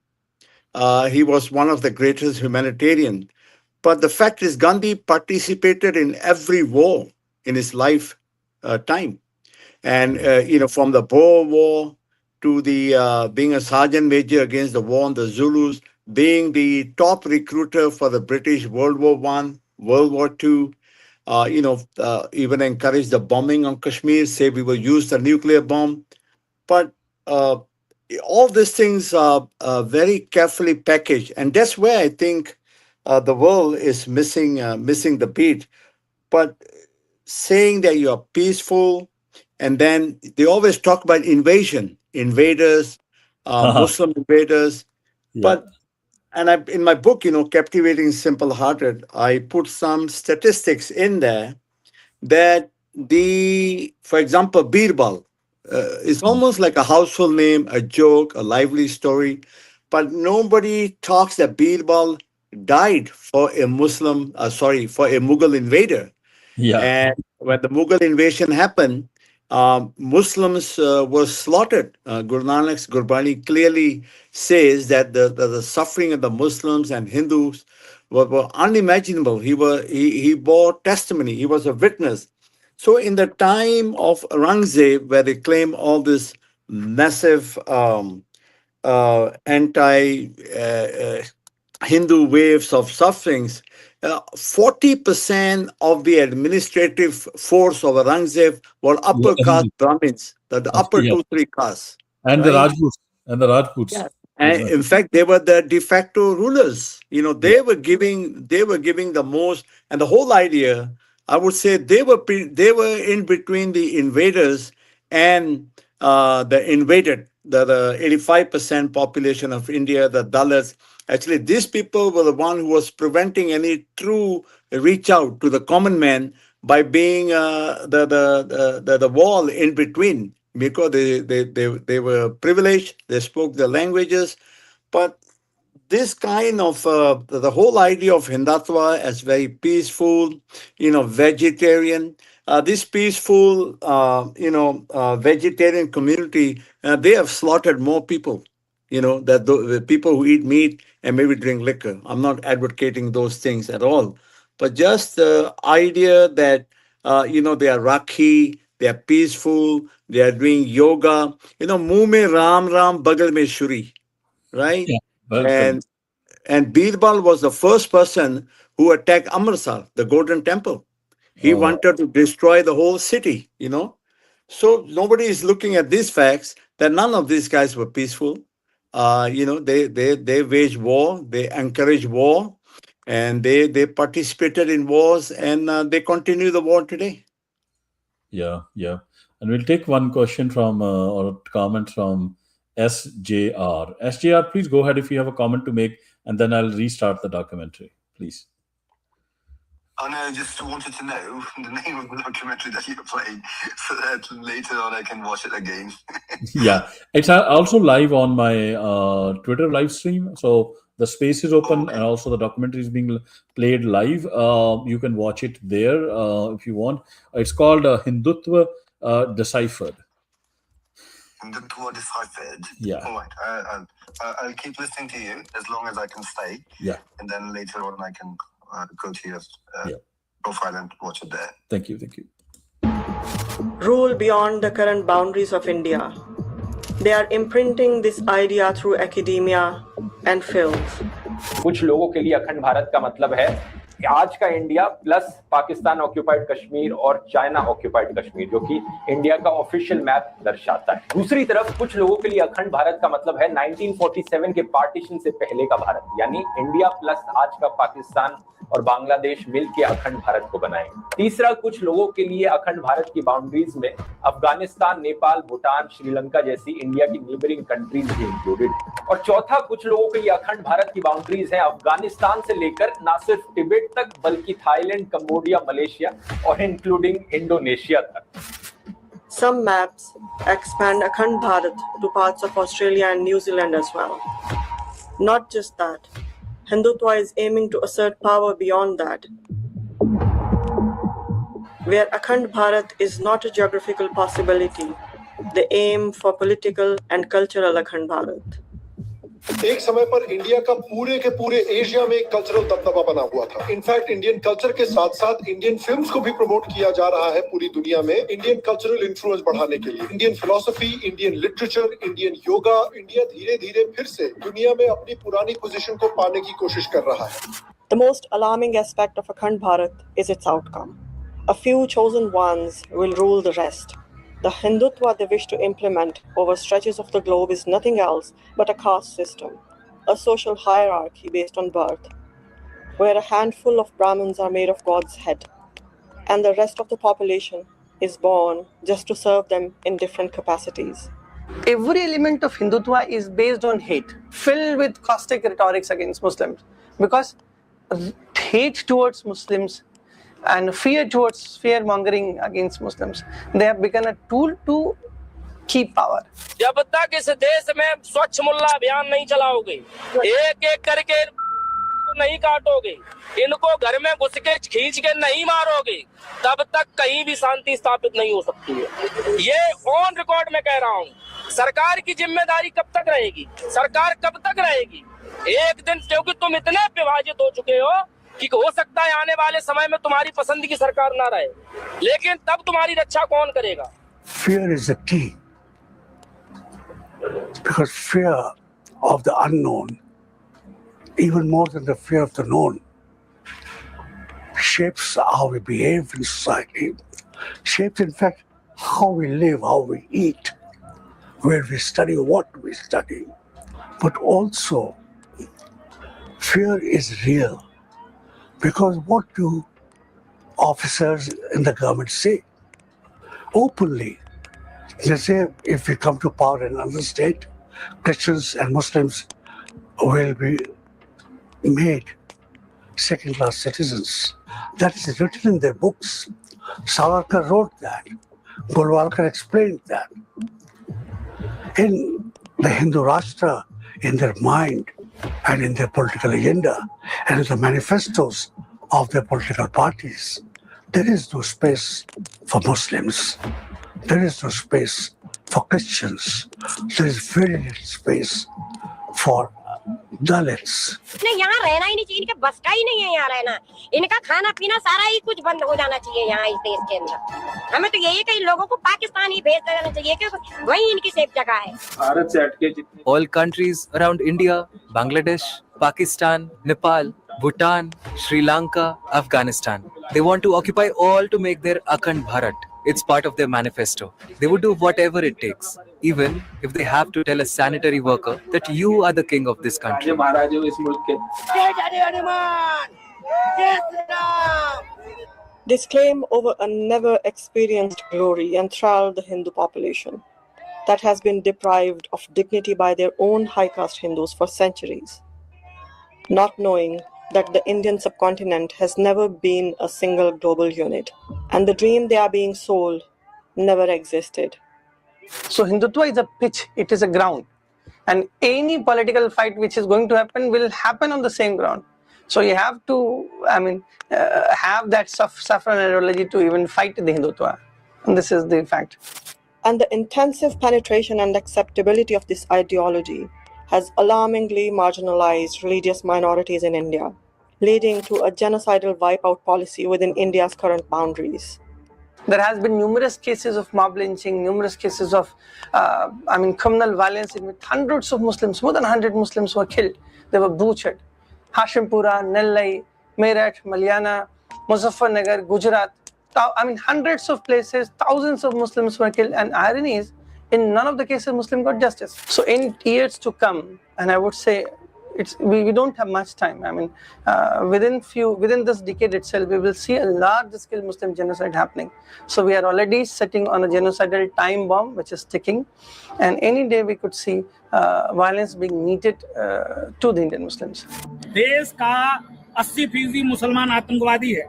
He was one of the greatest humanitarians. But the fact is, Gandhi participated in every war in his life time. And, from the Boer War to the being a sergeant major against the war on the Zulus, being the top recruiter for the British World War I, World War II, even encouraged the bombing on Kashmir, say we will use the nuclear bomb. But all these things are very carefully packaged. And that's where I think the world is missing the beat. But saying that you are peaceful, and then they always talk about invaders, Muslim invaders. But in my book, Captivating Simple Hearted, I put some statistics in there that for example, Birbal is almost like a household name, a joke, a lively story, but nobody talks that Birbal died for a Mughal invader. Yeah. And when the Mughal invasion happened, Muslims were slaughtered. Guru Nanak's Gurbani clearly says that the suffering of the Muslims and Hindus were unimaginable. He bore testimony. He was a witness. So in the time of Aurangzeb, where they claim all this massive anti-Hindu waves of sufferings, 40% of the administrative force of Aurangzeb were upper caste Brahmins, the upper 2-3 castes. And right? the Rajputs. Yeah. And in fact, they were the de facto rulers. They were giving the most, and the whole idea, I would say, they were in between the invaders and the invaded, the 85% population of India, the Dalits. Actually, these people were the one who was preventing any true reach out to the common man by being the wall in between, because they were privileged, they spoke the languages. But this kind of the whole idea of Hindutva as very peaceful, vegetarian, this peaceful, vegetarian community, they have slaughtered more people, that the people who eat meat and maybe drink liquor. I'm not advocating those things at all, but just the idea that, they are Rakhi, they are peaceful, they are doing yoga, Muh mein Ram Ram, Bagal mein Shuri, right? Yeah. Well, And Birbal was the first person who attacked Amritsar, the Golden Temple. He wanted to destroy the whole city, So nobody is looking at these facts that none of these guys were peaceful. They waged war, they encouraged war, and they participated in wars, and they continue the war today. Yeah. And we'll take one question from or comment from SJR. SJR, please go ahead if you have a comment to make, and then I'll restart the documentary, please. I just wanted to know the name of the documentary that you're playing, so that later on I can watch it again. Yeah, it's also live on my Twitter live stream. So the space is open, and also the documentary is being played live. You can watch it there if you want. It's called Hindutva Deciphered. Hindutva Deciphered. Yeah. All right. I'll keep listening to you as long as I can stay. Yeah. And then later on I can go to your profile and watch it there. Thank you. Rule beyond the current boundaries of India. They are imprinting this idea through academia and films. कुछ लोगों के लिए अखंड भारत का मतलब है आज का India plus Pakistan occupied Kashmir और चाइना ऑक्यूपाइड कश्मीर, जो कि इंडिया का ऑफिशियल मैप दर्शाता है। दूसरी तरफ कुछ लोगों के लिए अखंड भारत का मतलब है 1947 के पार्टीशन से पहले का भारत, यानी इंडिया प्लस आज का पाकिस्तान और बांग्लादेश मिलकर अखंड भारत को बनाएंगे। तीसरा, कुछ लोगों के लिए अखंड भारत की बाउंड्रीज में अफगानिस्तान, नेपाल, भूटान, श्रीलंका जैसी इंडिया की नेबरिंग कंट्रीज भी इंक्लूडेड। और चौथा, कुछ लोगों के लिए अखंड भारत की बाउंड्रीज है अफगानिस्तान से लेकर ना सिर्फ तिब्बत तक बल्कि थाईलैंड, कंबोडिया, मलेशिया और इंक्लूडिंग इंडोनेशिया तक। Some maps expand Akhand Bharat to parts of Australia and New Zealand as well. Not just that, Hindutva is aiming to assert power beyond that, where Akhand Bharat is not a geographical possibility, they aim for political and cultural Akhand Bharat. एक समय पर India का पूरे के पूरे Asia में एक cultural दबदबा बना हुआ था। इनफैक्ट इंडियन कल्चर के साथ साथ इंडियन फिल्म्स को भी प्रमोट किया जा रहा है पूरी दुनिया में इंडियन कल्चरल इन्फ्लुएंस बढ़ाने के लिए। Indian philosophy, Indian literature, Indian yoga, India धीरे धीरे फिर से दुनिया में अपनी पुरानी पोजीशन को पाने की कोशिश कर रहा है। The most alarming aspect of Akhand Bharat is its outcome. A few chosen ones will rule the rest. The Hindutva they wish to implement over stretches of the globe is nothing else but a caste system, a social hierarchy based on birth, where a handful of Brahmins are made of God's head, and the rest of the population is born just to serve them in different capacities. Every element of Hindutva is based on hate, filled with caustic rhetorics against Muslims, because hate towards Muslims and fear mongering against Muslims, they have become a tool to keep power. जब तक इस देश में स्वच्छ मुल्ला अभियान नहीं चलाओगे, एक एक करके नहीं काटोगे, इनको घर में घुस के खींच के नहीं मारोगे, तब तक कहीं भी शांति स्थापित नहीं हो सकती है। ये ऑन रिकॉर्ड में कह रहा हूँ। सरकार की जिम्मेदारी कब तक रहेगी? सरकार कब तक रहेगी? एक दिन, क्योंकि तुम इतने विभाजित हो चुके हो कि हो सकता है आने वाले समय में तुम्हारी पसंद की सरकार ना रहे, लेकिन तब तुम्हारी रक्षा कौन करेगा? Fear is the key, because fear of the unknown, even more than the fear of the known, shapes how we behave in society, shapes in fact how we live, how we eat, where we study, what we study. But also, fear is real. Because what do officers in the government say? Openly, they say if we come to power in another state, Christians and Muslims will be made second-class citizens. That is written in their books. Savarkar wrote that. Golwalkar explained that. In the Hindu Rashtra, in their mind, and in their political agenda, and in the manifestos of their political parties, there is no space for Muslims. There is no space for Christians. There is very little space for Dalits. नहीं, यहाँ रहना ही नहीं चाहिए, इनके बस का ही नहीं है यहाँ रहना। इनका खाना पीना सारा ही कुछ बंद हो जाना चाहिए यहाँ इस देश के अंदर। हमें तो यही कई लोगों को पाकिस्तान ही भेज देना चाहिए, क्योंकि वही इनकी सेफ जगह है। भारत से हटके जितने All countries around India, Bangladesh, Pakistan, Nepal, Bhutan, Sri Lanka, Afghanistan, they want to occupy all to make their Akhand Bharat. It's part of their manifesto. They would do whatever it takes, even if they have to tell a sanitary worker that you are the king of this country. This claim over a never experienced glory enthralled the Hindu population that has been deprived of dignity by their own high caste Hindus for centuries, not knowing that the Indian subcontinent has never been a single global unit, and the dream they are being sold never existed. So Hindutva is a pitch, it is a ground, and any political fight which is going to happen will happen on the same ground. So you have to, have that saffron ideology to even fight the Hindutva, and this is the fact. And the intensive penetration and acceptability of this ideology has alarmingly marginalized religious minorities in India, leading to a genocidal wipeout policy within India's current boundaries. There has been numerous cases of mob lynching, numerous cases of, criminal violence in which hundreds of Muslims, more than 100 Muslims were killed. They were butchered. Hashimpura, Nellai, Meerut, Malyana, Muzaffarnagar, Gujarat. I mean, hundreds of places, thousands of Muslims were killed. And irony is, in none of the cases, Muslim got justice. So in years to come, and I would say, we don't have much time. I mean, within this decade itself, we will see a large-scale Muslim genocide happening. So we are already sitting on a genocidal time bomb, which is ticking, and any day we could see violence being meted to the Indian Muslims. देश का 80% मुसलमान आतंकवादी है।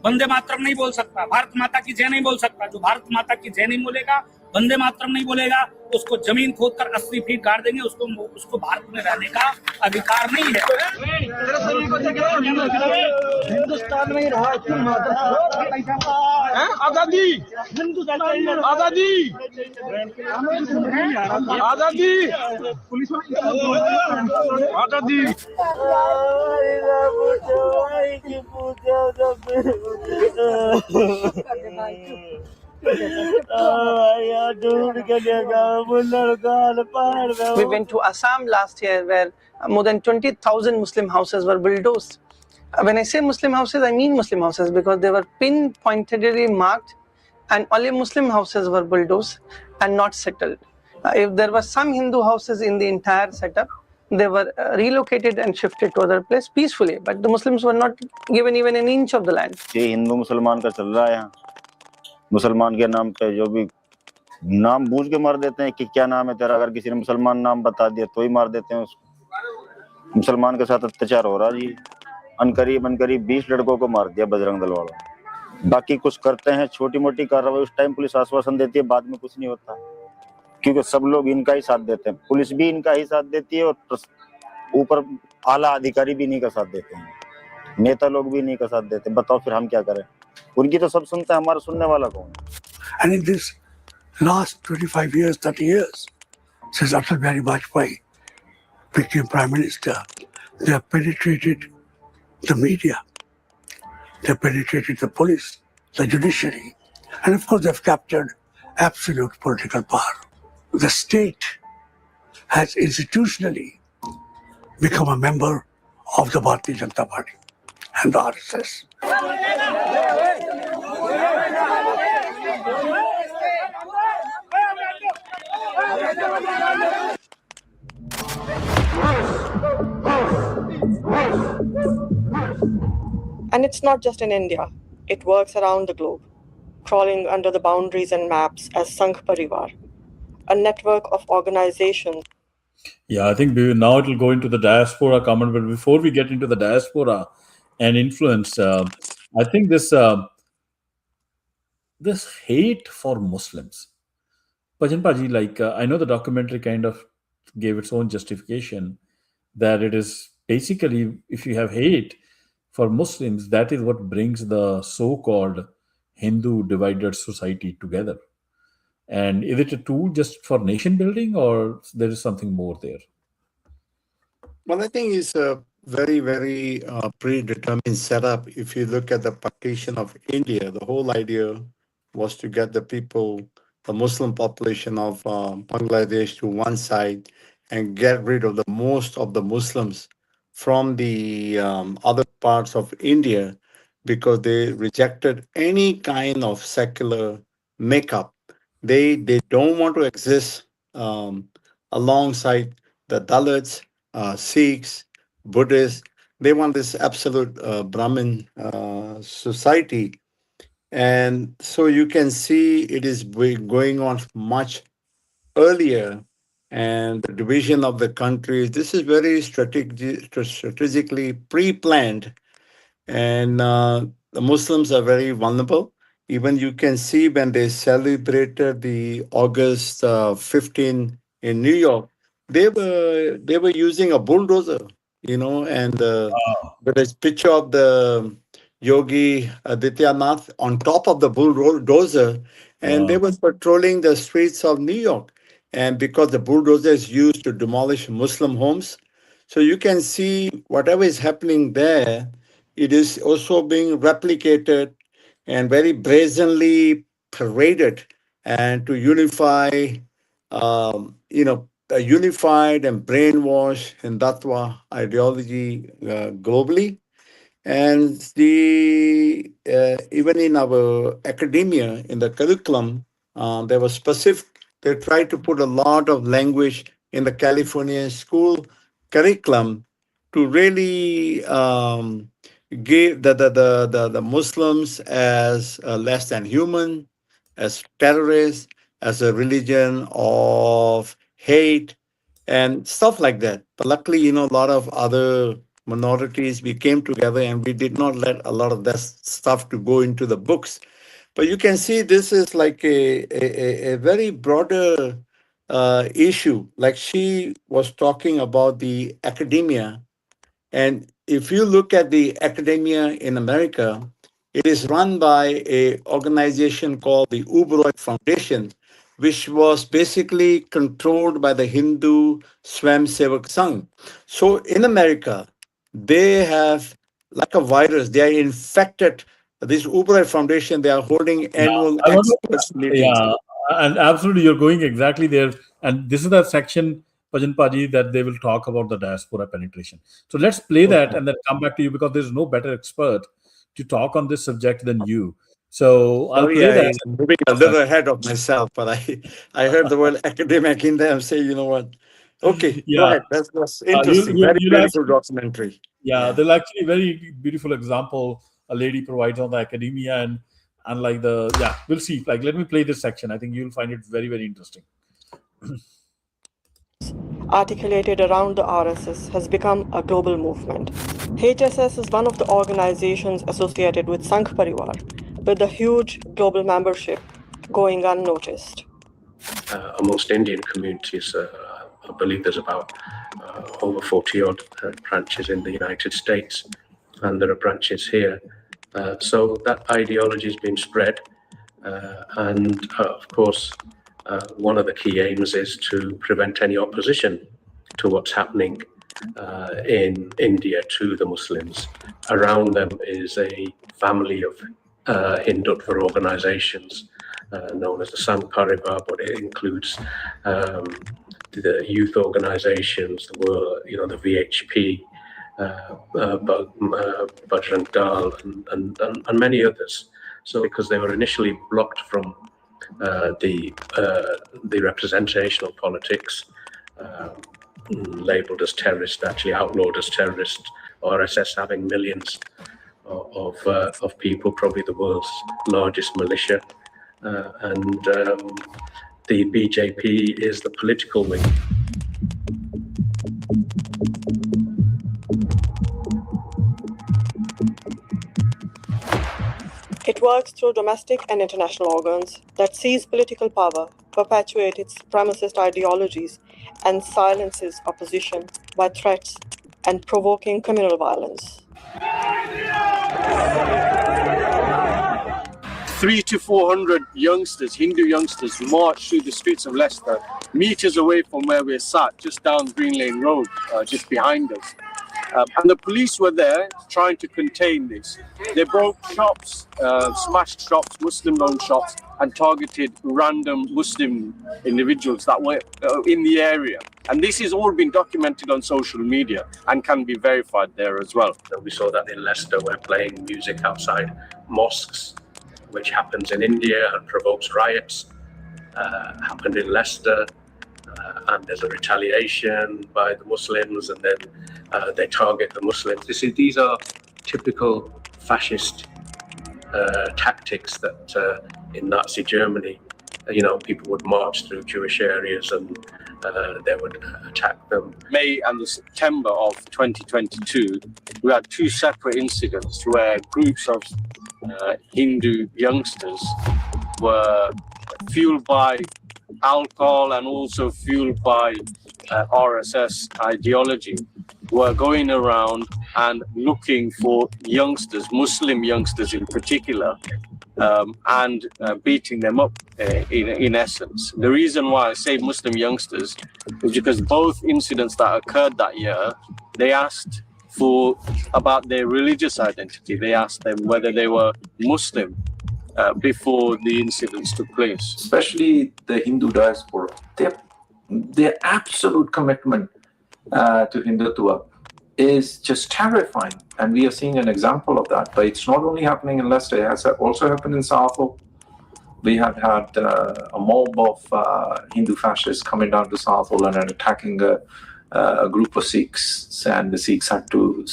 वंदे मातरम नहीं बोल सकता, भारत माता की जय नहीं बोल सकता। जो भारत माता की जय नहीं बोलेगा, वंदे मातरम नहीं बोलेगा, उसको जमीन खोदकर 80 फीट गाड़ देंगे। उसको भारत में रहने का अधिकार नहीं है। हिंदुस्तान में ही रहा आजादी, आजादी, आजादी, पुलिस आजादी। We went to Assam last year, where more than 20,000 Muslim houses were bulldozed. When I say Muslim houses, I mean Muslim houses, because they were pinpointedly marked, and only Muslim houses were bulldozed and not settled. If there were some Hindu houses in the entire setup, they were relocated and shifted to other place peacefully, but the Muslims were not given even an inch of the land. ये हिंदू मुसलमान का चल रहा है यहाँ। मुसलमान के नाम पे जो भी नाम बूझ के मार देते हैं कि क्या नाम है तेरा, अगर किसी ने मुसलमान नाम बता दिया तो ही मार देते हैं उसको। मुसलमान के साथ अत्याचार हो रहा जी। अनकरीब 20 लड़कों को मार दिया बजरंग दल वालों। बाकी कुछ करते हैं छोटी मोटी कार्रवाई, उस टाइम पुलिस आश्वासन देती है, बाद में कुछ नहीं होता, क्योंकि सब लोग इनका ही साथ देते हैं। पुलिस भी इनका ही साथ देती है और ऊपर आला अधिकारी भी इन्हीं का साथ देते हैं, नेता लोग भी इन्हीं का साथ देते हैं। बताओ फिर हम क्या करें? उनकी तो सब सुनते हैं, हमारा सुनने वाला कौन है? And in this last 25 years, 30 years, since Atal Bihari Vajpayee became Prime Minister, they have penetrated the media, they have penetrated the police, the judiciary, and of course they have captured absolute political power. The state has institutionally become a member of the Bharatiya Janata Party and the RSS. And it's not just in India. It works around the globe, crawling under the boundaries and maps as Sangh Parivar, a network of organizations. Yeah, I think now it will go into the diaspora comment, but before we get into the diaspora and influence, I think this hate for Muslims, Bhajan Paji, like I know the documentary kind of gave its own justification that it is basically, if you have hate for Muslims, that is what brings the so-called Hindu divided society together. And is it a tool just for nation building, or there is something more there? Well, I think it's a very, very predetermined setup. If you look at the partition of India, the whole idea was to get the people, the Muslim population of Bangladesh to one side and get rid of the most of the Muslims from the other parts of India, because they rejected any kind of secular makeup. They don't want to exist alongside the Dalits, Sikhs, Buddhists. They want this absolute Brahmin society. And so you can see it is going on much earlier. And the division of the countries, this is very strategically pre-planned. And the Muslims are very vulnerable. Even you can see when they celebrated the August 15 in New York, they were using a bulldozer, and with this picture of the Yogi Adityanath on top of the bulldozer, and they were patrolling the streets of New York. And because the bulldozer is used to demolish Muslim homes, so you can see whatever is happening there, it is also being replicated and very brazenly paraded, and to unify, a unified and brainwashed Hindutva ideology globally. And the even in our academia, in the curriculum, there was specific. They tried to put a lot of language in the California school curriculum to really give the Muslims as less than human, as terrorists, as a religion of hate, and stuff like that. But luckily, a lot of other minorities, we came together and we did not let a lot of that stuff to go into the books. But you can see this is like a very broader issue. Like she was talking about the academia. And if you look at the academia in America, it is run by an organization called the Uberoy Foundation, which was basically controlled by the Hindu Swamsevak Sangh. So in America, they have, like a virus, they are infected. This Uberoy Foundation, they are holding annual I want experts meetings. Yeah, and absolutely, you're going exactly there. And this is the section, Bhajan Paji, that they will talk about the diaspora penetration. So let's play that and then come back to you, because there's no better expert to talk on this subject than you. So I'll play that. I'm moving a little ahead of myself, but I heard the word academic in there. I'm saying, you know what? Okay, go Yeah. ahead. That's interesting. Very you'll beautiful actually- documentary. Yeah, there's actually a very beautiful example a lady provides on the academia and like we'll see. Like, let me play this section. I think you'll find it very, very interesting. Articulated around the RSS has become a global movement. HSS is one of the organizations associated with Sangh Parivar, with a huge global membership going unnoticed. Amongst Indian communities, I believe there's about over 40 odd branches in the United States, and there are branches here. So that ideology has been spread, and of course, one of the key aims is to prevent any opposition to what's happening in India to the Muslims. Around them is a family of Hindutva organizations known as the Sangh Parivar, but it includes the youth organizations, the VHP, Bajrang Dal, and many others. So because they were initially blocked from the representational politics, labeled as terrorist, actually outlawed as terrorist, RSS having millions of people, probably the world's largest militia, and the BJP is the political wing. It works through domestic and international organs that seize political power, perpetuate its supremacist ideologies, and silences opposition by threats and provoking communal violence. 300 to 400 youngsters, Hindu youngsters, marched through the streets of Leicester, meters away from where we're sat, just down Green Lane Road, just behind us. And the police were there trying to contain this. They broke shops, smashed shops, Muslim-owned shops, and targeted random Muslim individuals that were in the area. And this has all been documented on social media and can be verified there as well. We saw that in Leicester, where playing music outside mosques, which happens in India and provokes riots, happened in Leicester, and there's a retaliation by the Muslims, and then they target the Muslims. These are typical fascist tactics that in Nazi Germany, people would march through Jewish areas and they would attack them. May and September of 2022, we had two separate incidents where groups of Hindu youngsters were fueled by alcohol and also fueled by RSS ideology, were going around and looking for youngsters, Muslim youngsters in particular, and beating them up in essence. The reason why I say Muslim youngsters is because both incidents that occurred that year, they asked about their religious identity. They asked them whether they were Muslim before the incidents took place. Especially the Hindu diaspora, their absolute commitment to Hindutva is just terrifying. And we are seeing an example of that. But it's not only happening in Leicester, it has also happened in Southall. We had a mob of Hindu fascists coming down to Southall and attacking a group of Sikhs, and the Sikhs had to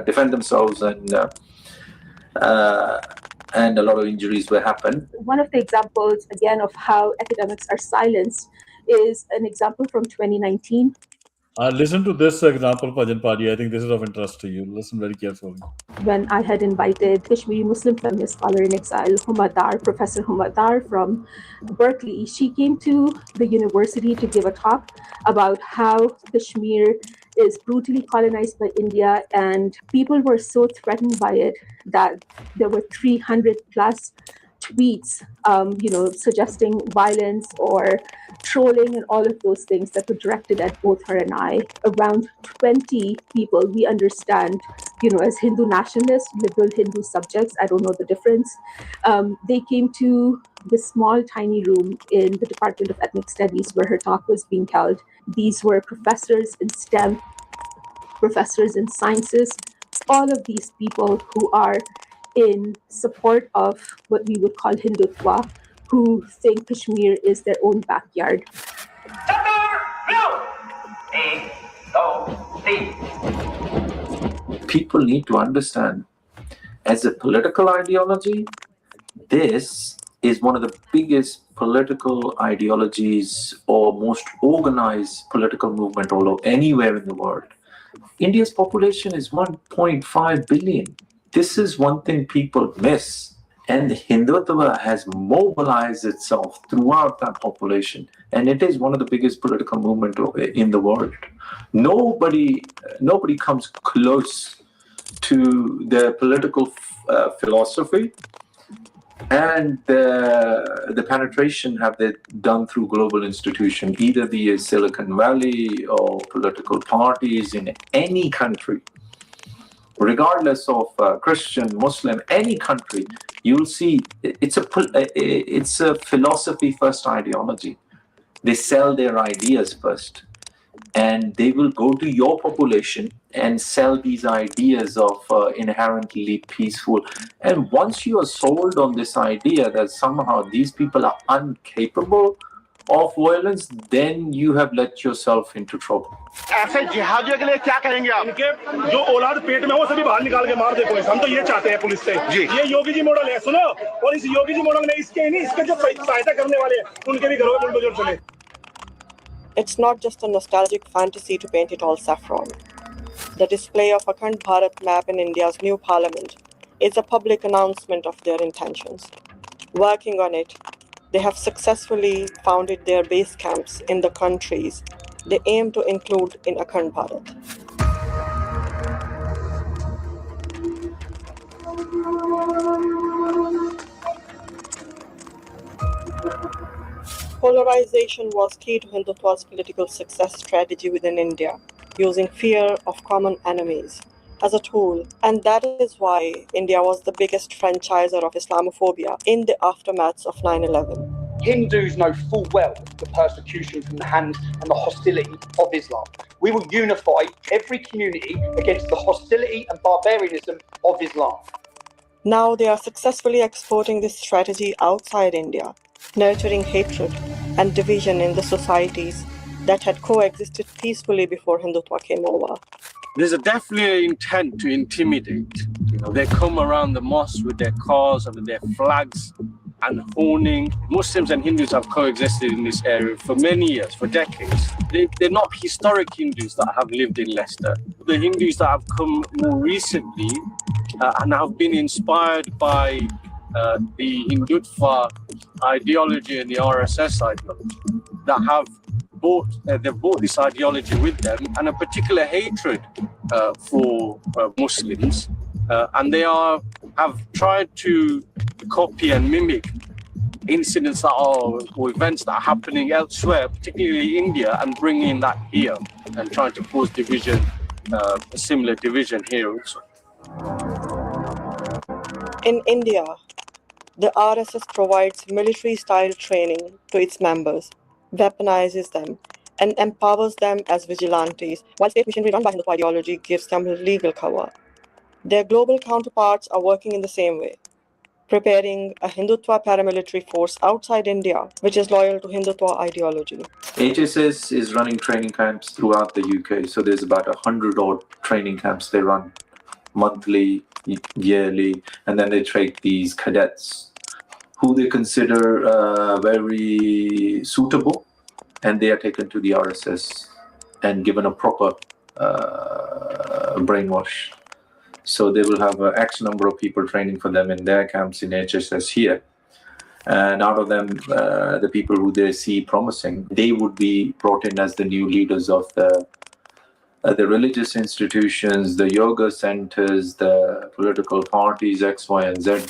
defend themselves, and a lot of injuries were happened. One of the examples, again, of how academics are silenced is an example from 2019. Listen to this example, Bhajan Paji. I think this is of interest to you. Listen very carefully. When I had invited Kashmiri Muslim feminist scholar in exile, Professor Huma Dar from Berkeley, she came to the university to give a talk about how Kashmir is brutally colonized by India, and people were so threatened by it that there were 300 plus tweets, suggesting violence or trolling and all of those things that were directed at both her and I. Around 20 people we understand, as Hindu nationalists, liberal Hindu subjects, I don't know the difference. They came to this small, tiny room in the Department of Ethnic Studies where her talk was being held. These were professors in STEM, professors in sciences, all of these people who are in support of what we would call Hindutva, who think Kashmir is their own backyard. People need to understand, as a political ideology, this is one of the biggest political ideologies or most organized political movement anywhere in the world. India's population is 1.5 billion. This is one thing people miss. And Hindutva has mobilized itself throughout that population. And it is one of the biggest political movements in the world. Nobody comes close to their political philosophy and the penetration have they done through global institutions, either the Silicon Valley or political parties in any country. Regardless of Christian, Muslim, any country, you'll see it's a philosophy-first ideology. They sell their ideas first, and they will go to your population and sell these ideas of inherently peaceful. And once you are sold on this idea that somehow these people are incapable of violence, then you have let yourself into trouble. ऐसे जिहादियों के लिए क्या कहेंगे आप? इनके जो औलाद पेट में वो सभी बाहर निकाल के मार दे पुलिस। हम तो ये चाहते हैं पुलिस से। ये योगी जी मॉडल है, सुनो। और इस योगी जी मॉडल में इसके जो सहायता करने वाले हैं, उनके भी घरों में बुलडोजर चले। It's not just a nostalgic fantasy to paint it all saffron. The display of Akhand Bharat map in India's new parliament is a public announcement of their intentions. Working on it, they have successfully founded their base camps in the countries they aim to include in Akhand Bharat. Polarization was key to Hindutva's political success strategy within India, using fear of common enemies as a tool, and that is why India was the biggest franchiser of Islamophobia in the aftermaths of 9/11. Hindus know full well the persecution from the hands and the hostility of Islam. We will unify every community against the hostility and barbarianism of Islam. Now they are successfully exporting this strategy outside India, nurturing hatred and division in the societies that had coexisted peacefully before Hindutva came over. There's definitely an intent to intimidate. They come around the mosque with their cars and with their flags and honing. Muslims and Hindus have coexisted in this area for many years, for decades. They're not historic Hindus that have lived in Leicester. The Hindus that have come more recently and have been inspired by the Hindutva ideology and the RSS ideology, that have they've brought this ideology with them and a particular hatred for Muslims, and they have tried to copy and mimic incidents that are or events that are happening elsewhere, particularly India, and bringing that here and trying to cause division, a similar division here also. In India, the RSS provides military-style training to its members, weaponizes them, and empowers them as vigilantes, while state machinery run by Hindutva ideology gives them legal cover. Their global counterparts are working in the same way, preparing a Hindutva paramilitary force outside India, which is loyal to Hindutva ideology. HSS is running training camps throughout the UK. So there's about 100 odd training camps they run monthly, yearly, and then they take these cadets who they consider very suitable, and they are taken to the RSS and given a proper brainwash. So they will have X number of people training for them in their camps in HSS here. And out of them, the people who they see promising, they would be brought in as the new leaders of the religious institutions, the yoga centers, the political parties, X, Y, and Z.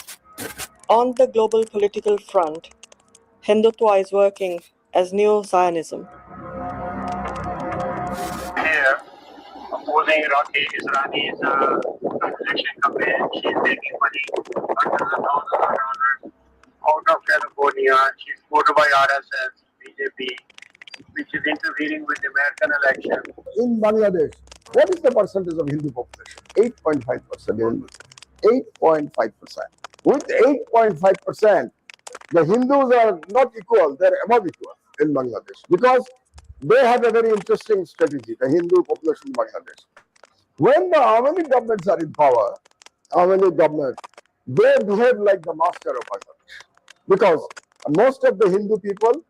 On the global political front, Hindutva is working as Neo-Zionism. Here, opposing Iraqi Israelis election campaign, she's making money, hundreds of thousands of dollars out of California. She's voted by RSS, BJP, which is interfering with the American election. In Bangladesh, what is the percentage of Hindu population? 8.5%. 8.5%. With 8.5%, the Hindus are not equal, they're above equal in Bangladesh because they have a very interesting strategy, the Hindu population in Bangladesh. When the Awami governments are in power, Awami government, they behave like the master of Bangladesh because most of the Hindu people,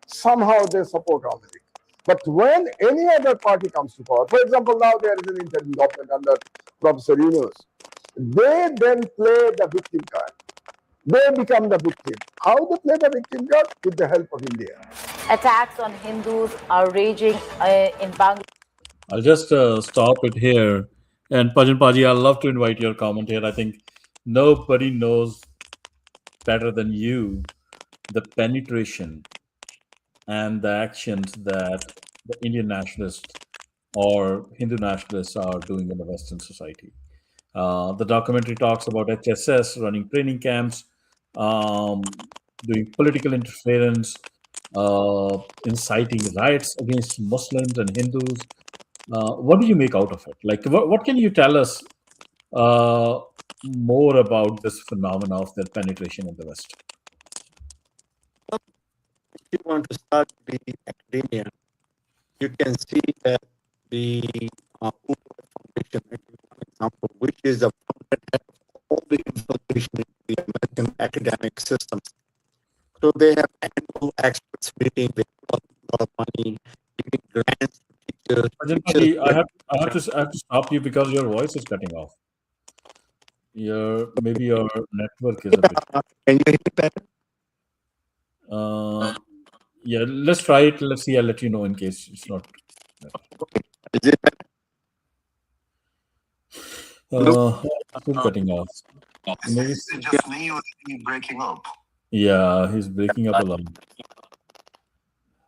somehow they support Awami. But when any other party comes to power, for example, now there is an interim government under Professor Yunus, they then play the victim card. They become the victim. How they play the victim card? With the help of India. Attacks on Hindus are raging in Bangladesh. I'll just stop it here. And Pajan Paji, I'd love to invite your comment here. I think nobody knows better than you the penetration and the actions that the Indian nationalists or Hindu nationalists are doing in the Western society. The documentary talks about HSS running training camps, doing political interference, inciting riots against Muslims and Hindus. What do you make out of it? Like, what can you tell us more about this phenomena of their penetration in the West? If you want to start the academia, you can see that the Foundation, for example, which is the founder of all the infiltration into the American academic system. So they have annual experts meeting, they put a lot of money, giving grants to teachers. Pajan Paji, I have to stop you because your voice is cutting off. Maybe your network is a bit. Can you hear me better? Yeah, let's try it. Let's see. I'll let you know in case it's not. Okay. Is it better? Still cutting off. Maybe. Is it just me or is he breaking up? Yeah, he's breaking up a lot.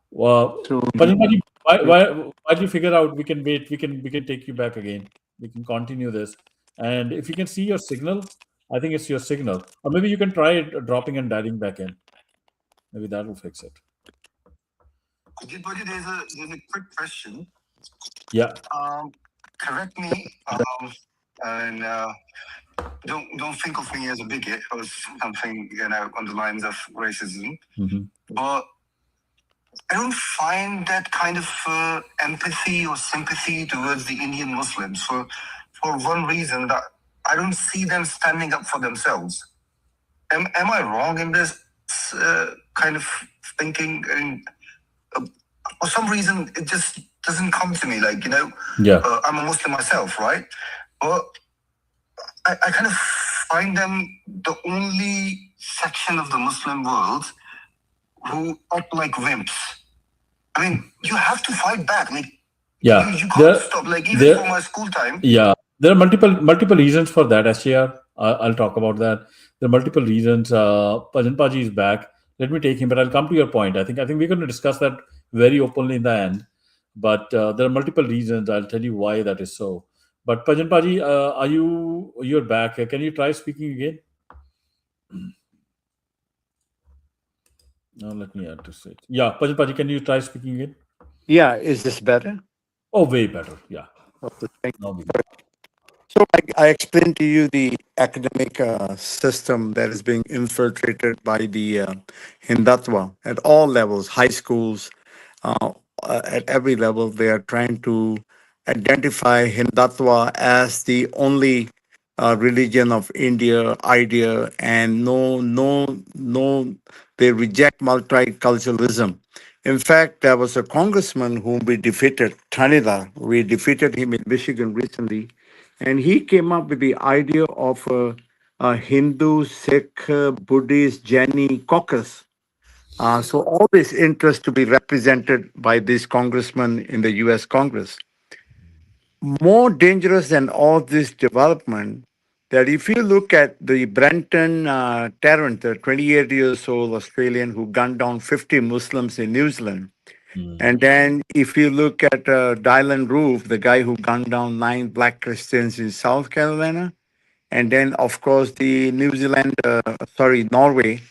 Well, Pajan Paji, why do you figure out we can wait? We can take you back again. We can continue this, and if you can see your signal, I think it's your signal, or maybe you can try it dropping and dialing back in. Maybe that will fix it. But there's a quick question. Yeah. Correct me, and don't think of me as a bigot or something, on the lines of racism. Mm-hmm. But I don't find that kind of empathy or sympathy towards the Indian Muslims for one reason, that I don't see them standing up for themselves. Am I wrong in this kind of thinking? And for some reason, it just doesn't come to me. Like, Yeah. I'm a Muslim myself, right? But I kind of find them the only section of the Muslim world who act like wimps. I mean, you have to fight back. Like, Yeah. you can't stop. Like, even for my school time. Yeah, there are multiple reasons for that, SJR. I'll talk about that. There are multiple reasons. Pajan Paji is back. Let me take him, but I'll come to your point. I think we're going to discuss that very openly in the end. But there are multiple reasons. I'll tell you why that is so. But Pajan Paji, you're back. Can you try speaking again? Now let me add to it. Yeah, Pajan Paji, can you try speaking again? Yeah, is this better? Oh, way better. Yeah. Okay, thank you. Now we So I explained to you the academic system that is being infiltrated by the Hindutva at all levels, high schools, at every level. They are trying to identify Hindutva as the only religion of India, idea, and no, they reject multiculturalism. In fact, there was a congressman whom we defeated, Thanida. We defeated him in Michigan recently, and he came up with the idea of a Hindu, Sikh, Buddhist, Jaini caucus. So all this interest to be represented by this congressman in the U.S. Congress. More dangerous than all this development, that if you look at the Brenton Tarrant, the 28 years old Australian who gunned down 50 Muslims in New Zealand, and then if you look at Dylan Roof, the guy who gunned down 9 black Christians in South Carolina, and then of course the Norway,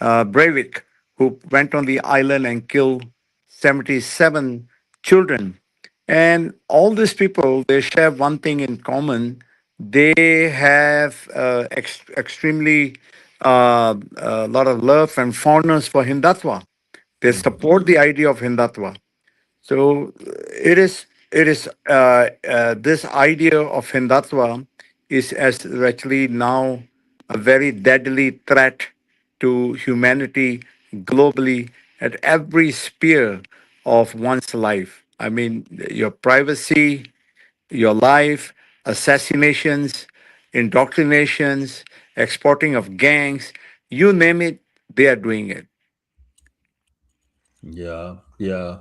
Breivik, who went on the island and killed 77 children. And all these people, they share one thing in common. They have extremely a lot of love and fondness for Hindutva. They support the idea of Hindutva. So it is this idea of Hindutva is actually now a very deadly threat to humanity globally at every sphere of one's life. I mean, your privacy, your life, assassinations, indoctrinations, exporting of gangs, you name it, they are doing it. Yeah, yeah.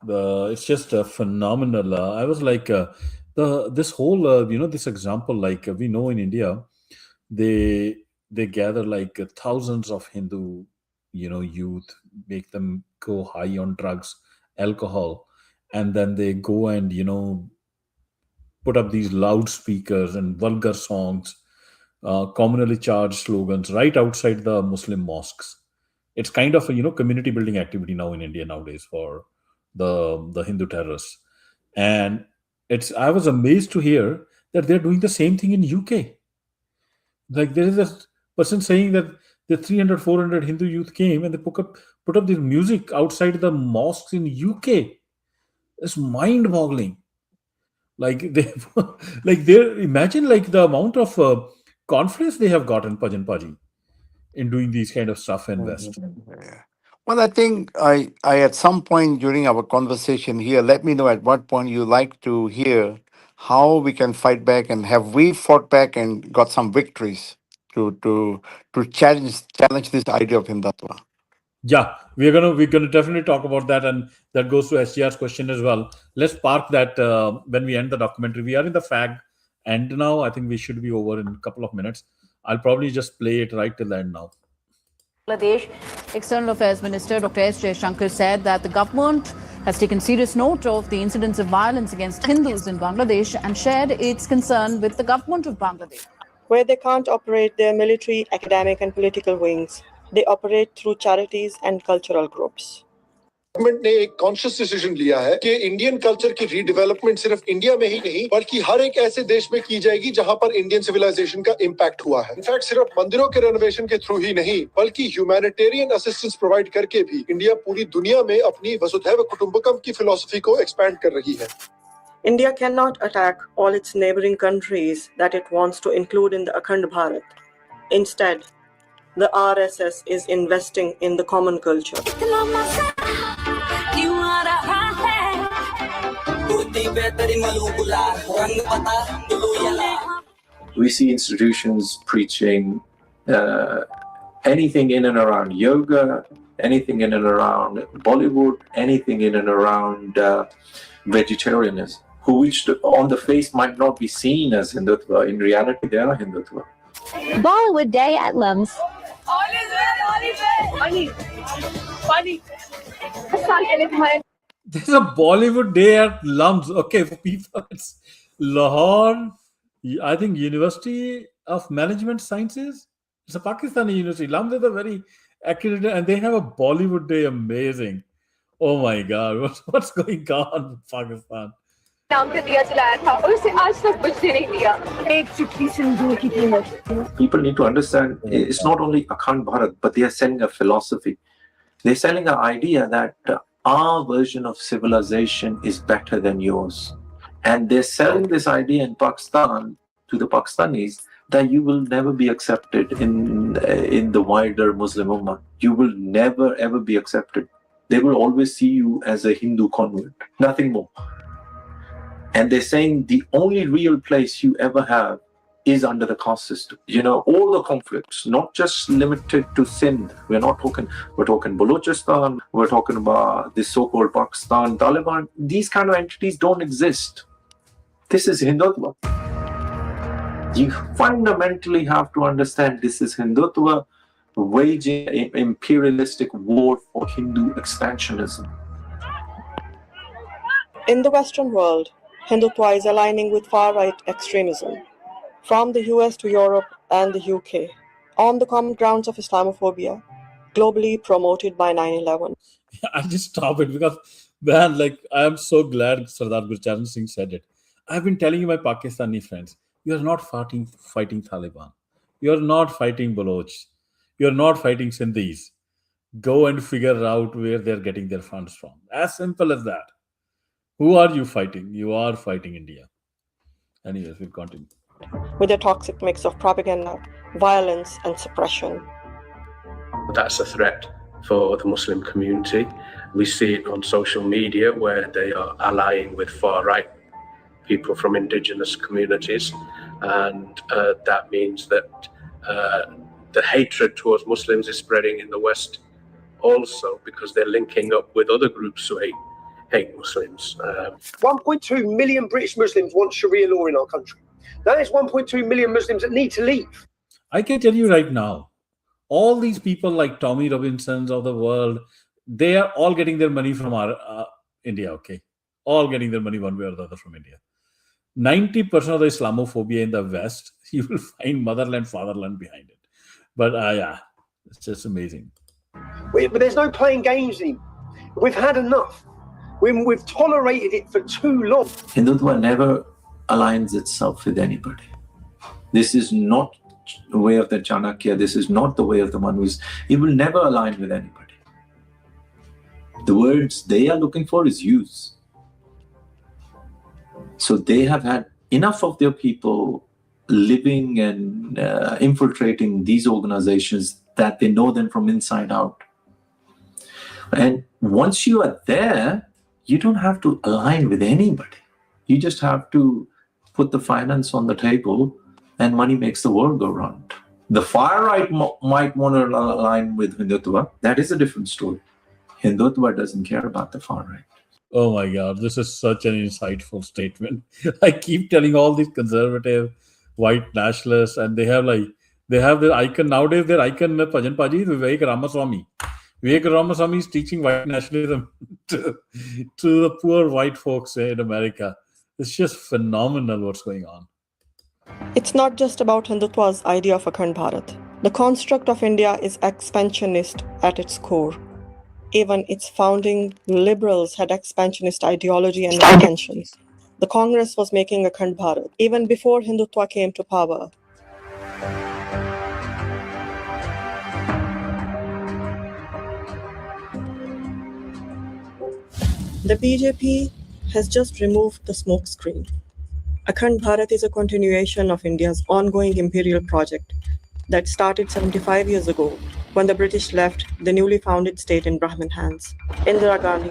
It's just phenomenal. I was like, this whole this example, like we know in India, they gather like thousands of Hindu youth, make them go high on drugs, alcohol, and then they go and put up these loudspeakers and vulgar songs, commonly charged slogans right outside the Muslim mosques. It's kind of a community building activity now in India nowadays for the Hindu terrorists. And I was amazed to hear that they're doing the same thing in UK. Like there is a person saying that the 300 400 Hindu youth came and they put up this music outside the mosques in UK. It's mind boggling. Like they like they imagine like the amount of confidence they have gotten, Pajan Paji, in doing these kind of stuff in West. Yeah. Well, I think I at some point during our conversation here, let me know at what point you like to hear how we can fight back, and have we fought back and got some victories to challenge this idea of Hindutva. Yeah, we're gonna definitely talk about that, and that goes to SGR's question as well. Let's park that when we end the documentary. We are in the fag end now. I think we should be over in a couple of minutes. I'll probably just play it right till the end now. Bangladesh External Affairs Minister Dr. S. Jaishankar said that the government has taken serious note of the incidents of violence against Hindus in Bangladesh and shared its concern with the government of Bangladesh. Where they can't operate their military, academic, and political wings, they operate through charities and cultural groups. Government ने एक conscious decision लिया है कि Indian culture की redevelopment सिर्फ India में ही नहीं बल्कि हर एक ऐसे देश में की जाएगी जहां पर इंडियन सिविलाइजेशन का इंपैक्ट हुआ है। इनफैक्ट सिर्फ मंदिरों के रेनोवेशन के थ्रू ही नहीं बल्कि ह्यूमैनिटेरियन असिस्टेंस प्रोवाइड करके भी इंडिया पूरी दुनिया में अपनी वसुधैव कुटुंबकम की फिलॉसफी को एक्सपैंड कर रही है। India cannot attack all its neighboring countries that it wants to include in the Akhand Bharat. Instead, the RSS is investing in the common culture. We see institutions preaching anything in and around yoga, anything in and around Bollywood, anything in and around vegetarianism, which on the face might not be seen as Hindutva. In reality, they are Hindutva. Bollywood Day at Lums. There's a Bollywood day at Lums. Okay, for people, it's Lahore, I think University of Management Sciences. It's a Pakistani university. Lums is a very accredited, and they have a Bollywood day. Amazing. Oh my God, what's going on with Pakistan? नाम पे दिया जलाया था और उसे आज तक बुझने नहीं दिया एक चुटकी सिंदूर की कीमत People need to understand it's not only Akhand Bharat, but they are selling a philosophy. They're selling an idea that our version of civilization is better than yours. And they're selling this idea in Pakistan to the Pakistanis that you will never be accepted in the wider Muslim Ummah. You will never ever be accepted. They will always see you as a Hindu convert, nothing more. And they're saying the only real place you ever have is under the caste system. You know, all the conflicts, not just limited to Sindh. We're talking Balochistan, we're talking about this so-called Pakistan, Taliban. These kind of entities don't exist. This is Hindutva. You fundamentally have to understand this is Hindutva waging an imperialistic war for Hindu expansionism. In the Western world, Hindutva is aligning with far-right extremism, from the US to Europe and the UK, on the common grounds of Islamophobia, globally promoted by 9/11. I just stop it because, man, like, I am so glad Sardar Gurcharan Singh said it. I've been telling you, my Pakistani friends, you are not fighting Taliban. You are not fighting Baloch. You are not fighting Sindhis. Go and figure out where they're getting their funds from. As simple as that. Who are you fighting? You are fighting India. Anyways, we'll continue. With a toxic mix of propaganda, violence, and suppression. That's a threat for the Muslim community. We see it on social media where they are allying with far-right people from indigenous communities. And that means that the hatred towards Muslims is spreading in the West also because they're linking up with other groups who hate Muslims. 1.2 million British Muslims want Sharia law in our country. That is 1.2 million Muslims that need to leave. I can tell you right now, all these people like Tommy Robinsons of the world, they are all getting their money from our India, okay? All getting their money one way or the other from India. 90% of the Islamophobia in the West, you will find motherland, fatherland behind it. But yeah, it's just amazing. But there's no playing games anymore. We've had enough. We've tolerated it for too long. Hindutva never aligns itself with anybody. This is not the way of the Chanakya. This is not the way of the Manus. It will never align with anybody. The words they are looking for is use. So they have had enough of their people living and infiltrating these organizations that they know them from inside out. And once you are there, you don't have to align with anybody. You just have to put the finance on the table and money makes the world go round. The far right might want to align with Hindutva. That is a different story. Hindutva doesn't care about the far right. Oh my God, this is such an insightful statement. I keep telling all these conservative white nationalists, and they have their icon nowadays. Their icon, Bhajan Paji, Vivek Ramaswamy. Vivek Ramaswamy is teaching white nationalism to the poor white folks in America. It's just phenomenal what's going on. It's not just about Hindutva's idea of Akhand Bharat. The construct of India is expansionist at its core. Even its founding liberals had expansionist ideology and intentions. The Congress was making Akhand Bharat even before Hindutva came to power. The BJP has just removed the smokescreen. Akhand Bharat is a continuation of India's ongoing imperial project that started 75 years ago when the British left the newly founded state in Brahmin hands. Indira Gandhi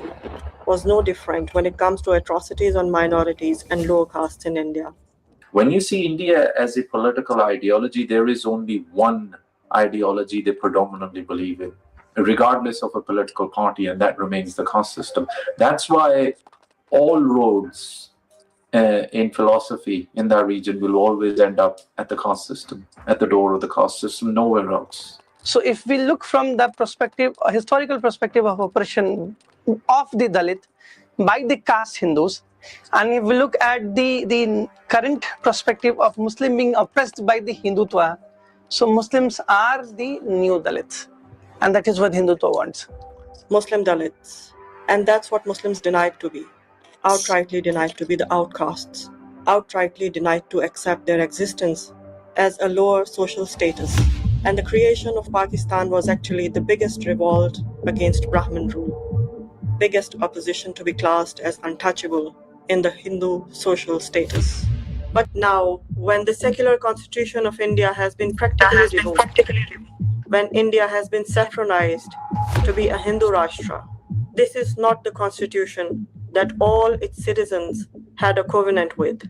was no different when it comes to atrocities on minorities and lower castes in India. When you see India as a political ideology, there is only one ideology they predominantly believe in, regardless of a political party, and that remains the caste system. That's why all roads in philosophy in that region will always end up at the caste system, at the door of the caste system, nowhere else. So if we look from the perspective, a historical perspective of oppression of the Dalit by the caste Hindus, and if we look at the current perspective of Muslim being oppressed by the Hindutva, so Muslims are the new Dalits, and that is what Hindutva wants. Muslim Dalits And that's what Muslims denied to be. Outrightly denied to be the outcasts. Outrightly denied to accept their existence as a lower social status. And the creation of Pakistan was actually the biggest revolt against Brahmin rule, biggest opposition to be classed as untouchable in the Hindu social status. But now, when the secular constitution of India has been practically revoked, when India has been saffronized to be a Hindu Rashtra, this is not the constitution that all its citizens had a covenant with.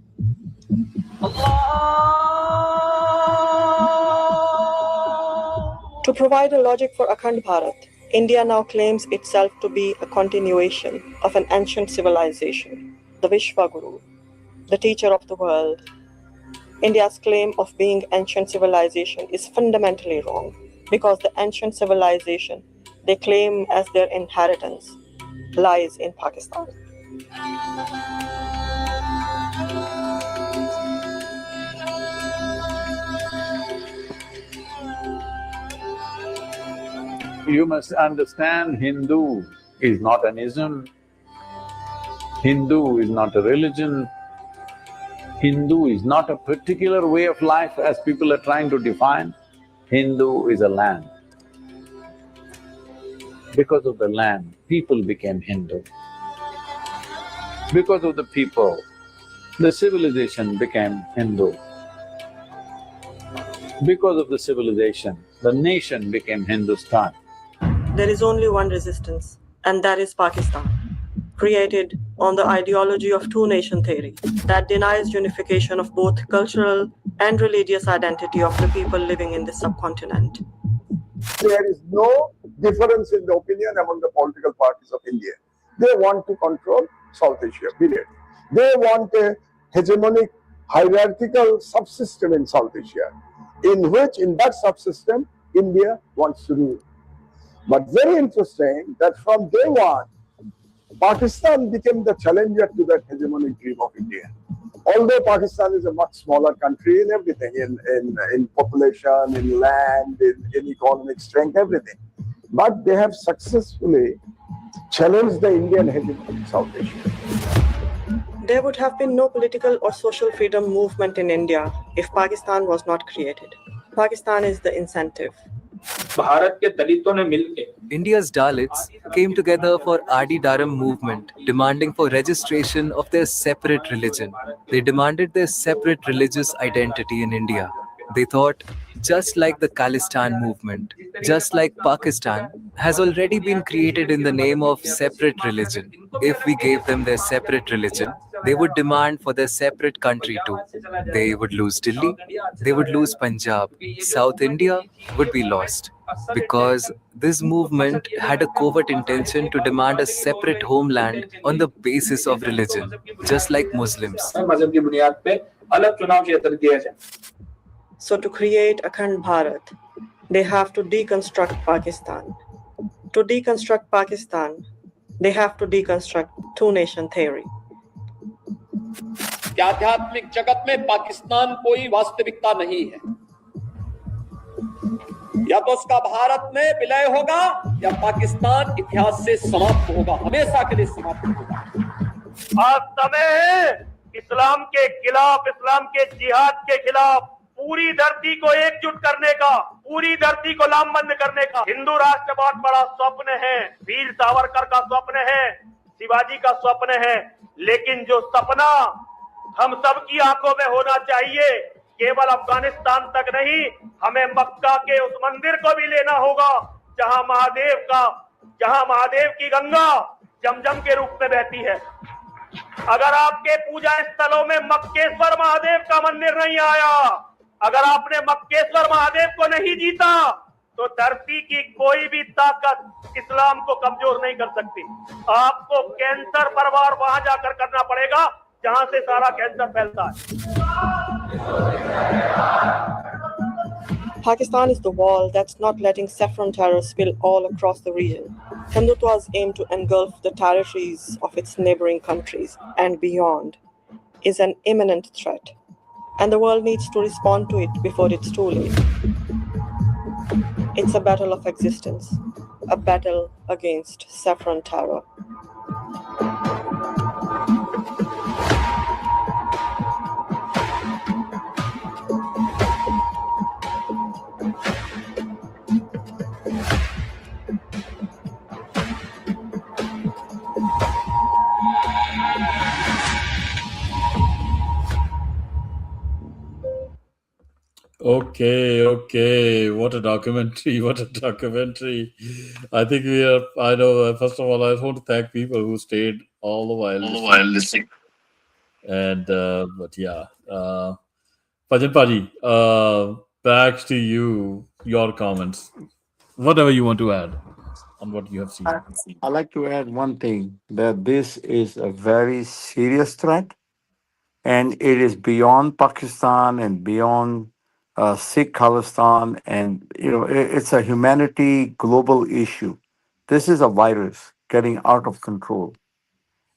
To provide a logic for Akhand Bharat, India now claims itself to be a continuation of an ancient civilization, the Vishwaguru, the teacher of the world. India's claim of being ancient civilization is fundamentally wrong because the ancient civilization they claim as their inheritance lies in Pakistan. You must understand, Hindu is not an ism, Hindu is not a religion, Hindu is not a particular way of life as people are trying to define. Hindu is a land. Because of the land, people became Hindu. Because of the people, the civilization became Hindu. Because of the civilization, the nation became Hindustan. There is only one resistance, and that is Pakistan, created on the ideology of two-nation theory that denies unification of both cultural and religious identity of the people living in the subcontinent. There is no difference in the opinion among the political parties of India. They want to control South Asia, period. They want a hegemonic, hierarchical subsystem in South Asia, in that subsystem, India wants to rule. But very interesting that from day one, Pakistan became the challenger to that hegemonic dream of India. Although Pakistan is a much smaller country in everything, in population, in land, in economic strength, everything. But they have successfully challenged the Indian hegemony in South Asia. There would have been no political or social freedom movement in India if Pakistan was not created. Pakistan is the incentive. India's Dalits came together for Adi Dharam movement, demanding for registration of their separate religion. They demanded their separate religious identity in India. They thought, just like the Khalistan movement, just like Pakistan has already been created in the name of separate religion, if we gave them their separate religion, they would demand for their separate country too. They would lose Delhi, they would lose Punjab, South India would be lost. Because this movement had a covert intention to demand a separate homeland on the basis of religion, just like Muslims. So to create Akhand Bharat, they have to deconstruct Pakistan. To deconstruct Pakistan, they have to deconstruct two-nation theory. आध्यात्मिक जगत में पाकिस्तान कोई वास्तविकता नहीं है। या तो उसका भारत में विलय होगा या पाकिस्तान इतिहास से समाप्त होगा, हमेशा के लिए समाप्त होगा। आज समय है इस्लाम के खिलाफ, इस्लाम के जिहाद के खिलाफ पूरी धरती को एकजुट करने का, पूरी धरती को लामबंद करने का। हिंदू राष्ट्र बहुत बड़ा स्वप्न है, वीर सावरकर का स्वप्न है, शिवाजी का स्वप्न है, लेकिन जो सपना हम सबकी आंखों में होना चाहिए, केवल अफगानिस्तान तक नहीं, हमें मक्का के उस मंदिर को भी लेना होगा जहां महादेव की गंगा जमजम के रूप में बहती है। अगर आपके पूजा स्थलों में मक्केश्वर महादेव का मंदिर नहीं आया, अगर आपने मक्केश्वर महादेव को नहीं जीता, तो धरती की कोई भी ताकत इस्लाम को कमजोर नहीं कर सकती। आपको कैंसर परवार वहां जाकर करना पड़ेगा जहां से सारा कैंसर फैलता है। Pakistan is the wall that's not letting saffron terror spill all across the region. Hindutvas aim to engulf the territories of its neighboring countries and beyond is an imminent threat, and the world needs to respond to it before it's too late. It's a battle of existence, a battle against saffron terror. Okay. What a documentary. What a documentary. I think I know, first of all, I want to thank people who stayed all the while listening. And, but yeah. Bhajan Paji, back to you, your comments. Whatever you want to add on what you have seen. I'd like to add one thing that this is a very serious threat and it is beyond Pakistan and beyond Sikh Khalistan, and it's a humanity global issue. This is a virus getting out of control,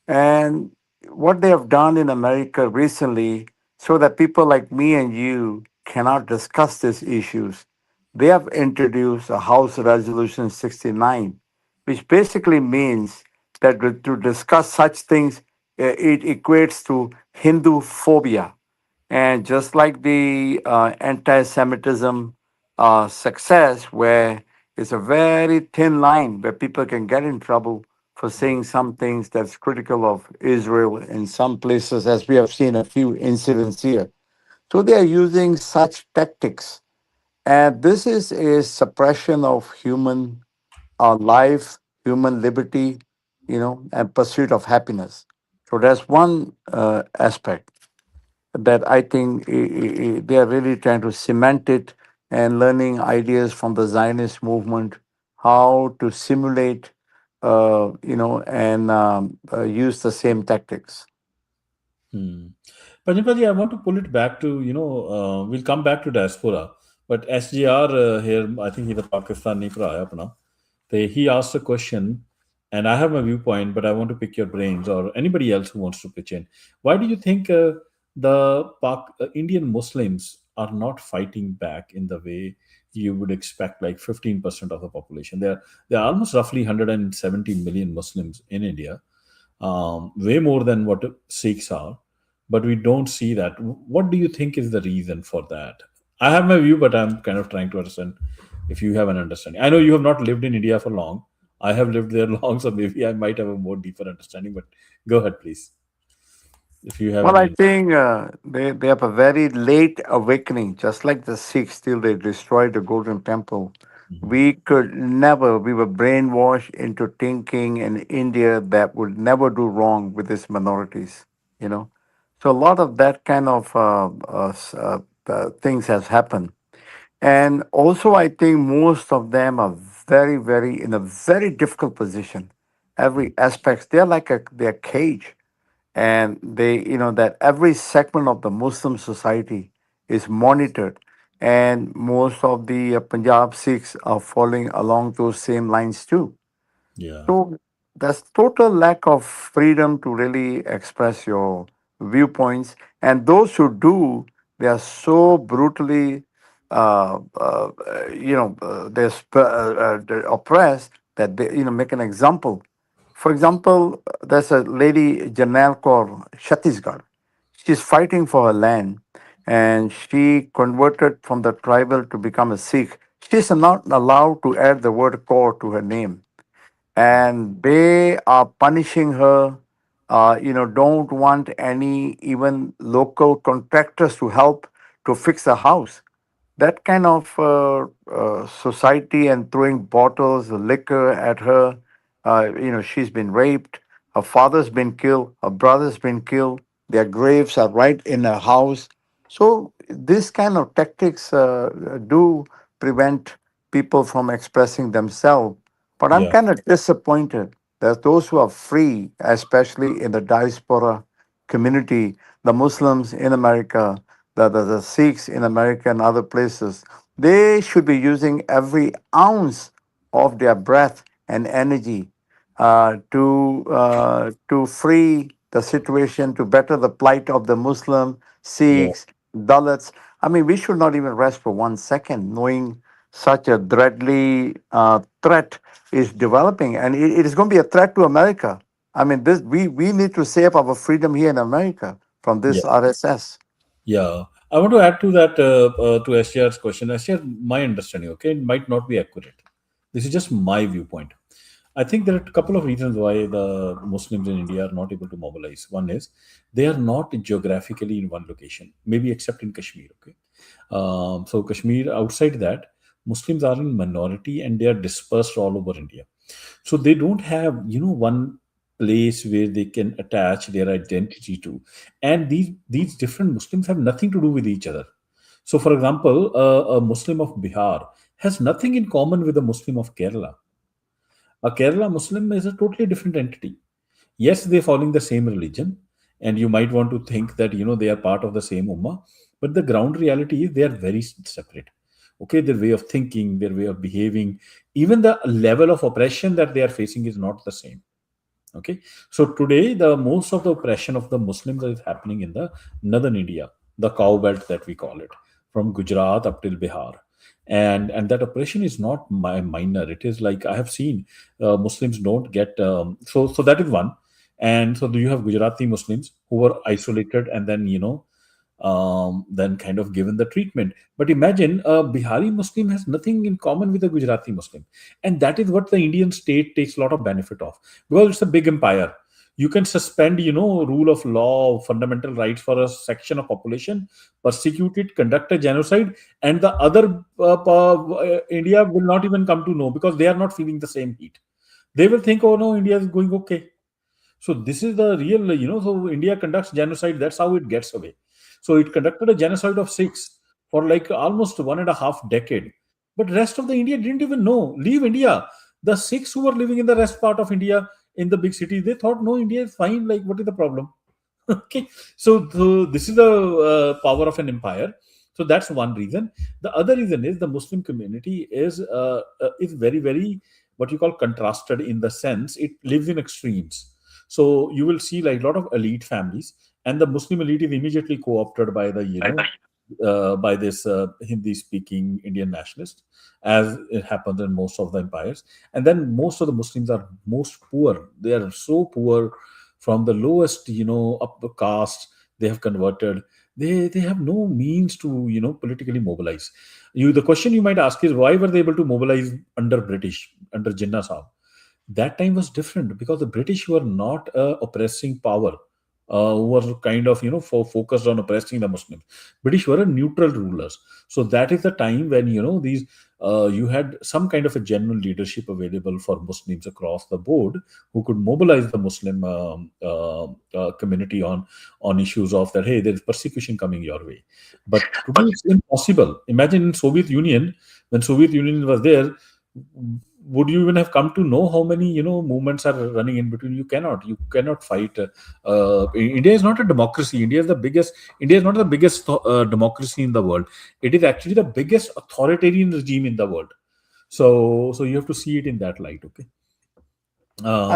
and what they have done in America recently, so that people like me and you cannot discuss these issues, they have introduced a House Resolution 69, which basically means that to discuss such things, it equates to Hindu phobia. And just like the anti Semitism success, where it's a very thin line where people can get in trouble for saying some things that's critical of Israel in some places, as we have seen a few incidents here. So they are using such tactics. And this is a suppression of human life, human liberty, and pursuit of happiness. So that's one aspect that I think they are really trying to cement it and learning ideas from the Zionist movement, how to simulate, and use the same tactics. Panjapaji, I want to pull it back to, we'll come back to diaspora, but SGR here, I think he's a Pakistani praya apna. He asked a question, and I have my viewpoint, but I want to pick your brains or anybody else who wants to pitch in. Why do you think the Indian Muslims are not fighting back in the way you would expect, like 15% of the population? There are almost roughly 170 million Muslims in India, way more than what Sikhs are, but we don't see that. What do you think is the reason for that? I have my view, but I'm kind of trying to understand if you have an understanding. I know you have not lived in India for long. I have lived there long, so maybe I might have a more deeper understanding, but go ahead, please. If you have Well, I any. think they have a very late awakening, just like the Sikhs till they destroyed the Golden Temple. We were brainwashed into thinking in India that would never do wrong with its minorities, you know. So a lot of that kind of things has happened. And also, I think most of them are very, very in a very difficult position. Every aspect, they're caged, and that every segment of the Muslim society is monitored, and most of the Punjab Sikhs are following along those same lines too. Yeah. So there's total lack of freedom to really express your viewpoints, and those who do, they are so brutally, they're oppressed that they make an example. For example, there's a lady, Janelle Kaur, Chhattisgarh. She's fighting for her land, and she converted from the tribal to become a Sikh. She's not allowed to add the word Kaur to her name, and they are punishing her. Don't want any even local contractors to help to fix the house. That kind of society, and throwing bottles of liquor at her. She's been raped. Her father's been killed. Her brother's been killed. Their graves are right in her house. So this kind of tactics do prevent people from expressing themselves. But I'm Yeah. kind of disappointed that those who are free, especially in the diaspora community, the Muslims in America, the Sikhs in America and other places, they should be using every ounce of their breath and energy to free the situation, to better the plight of the Muslim, Yeah. Sikhs, Dalits. I mean, we should not even rest for 1 second, knowing such a deadly threat is developing, and it is going to be a threat to America. I mean, this we need to save our freedom here in America from this RSS. Yeah, I want to add to that to SR's question. SR, my understanding, okay, it might not be accurate. This is just my viewpoint. I think there are a couple of reasons why the Muslims in India are not able to mobilize. One is they are not geographically in one location, maybe except in Kashmir. Okay, so Kashmir, outside that, Muslims are in minority and they are dispersed all over India. So they don't have one place where they can attach their identity to, and these different Muslims have nothing to do with each other. So, for example, a Muslim of Bihar has nothing in common with a Muslim of Kerala. A Kerala Muslim is a totally different entity. Yes, they're following the same religion, and you might want to think that they are part of the same ummah, but the ground reality is they are very separate. Okay, their way of thinking, their way of behaving, even the level of oppression that they are facing is not the same. Okay, so today the most of the oppression of the Muslims is happening in the northern India, the cow belt that we call it, from Gujarat up till Bihar, and that oppression is not minor. It is like I have seen Muslims don't get so that is one. And so do you have Gujarati Muslims who were isolated and then kind of given the treatment. But imagine a Bihari Muslim has nothing in common with a Gujarati Muslim. And that is what the Indian state takes a lot of benefit of, because it's a big empire. You can suspend, rule of law, fundamental rights for a section of population, persecute it, conduct a genocide, and the other India will not even come to know, because they are not feeling the same heat. They will think, oh no, India is going okay. So this is the real, so India conducts genocide. That's how it gets away. So it conducted a genocide of Sikhs for like almost 1.5 decade. But rest of the India didn't even know. Leave India. The Sikhs who were living in the rest part of India in the big cities, they thought, no, India is fine. Like, what is the problem? Okay. So this is the power of an empire. So that's one reason. The other reason is the Muslim community is very, very what you call contrasted, in the sense it lives in extremes. So you will see like a lot of elite families, and the Muslim elite is immediately co-opted by the by this Hindi-speaking Indian nationalist, as it happens in most of the empires. And then most of the Muslims are most poor. They are so poor, from the lowest, upper caste. They have converted. They have no means to politically mobilize. The question you might ask is, why were they able to mobilize under British, under Jinnah Sahib? That time was different because the British were not a oppressing power, who were kind of focused on oppressing the Muslims. British were a neutral rulers. So that is the time when these you had some kind of a genuine leadership available for Muslims across the board, who could mobilize the Muslim community on issues of that, hey, there is persecution coming your way. But today it's impossible. Imagine in Soviet Union, when Soviet Union was there, would you even have come to know how many movements are running in between? You cannot fight. India is not a democracy. India is not the biggest democracy in the world. It is actually the biggest authoritarian regime in the world. So you have to see it in that light. Okay. Go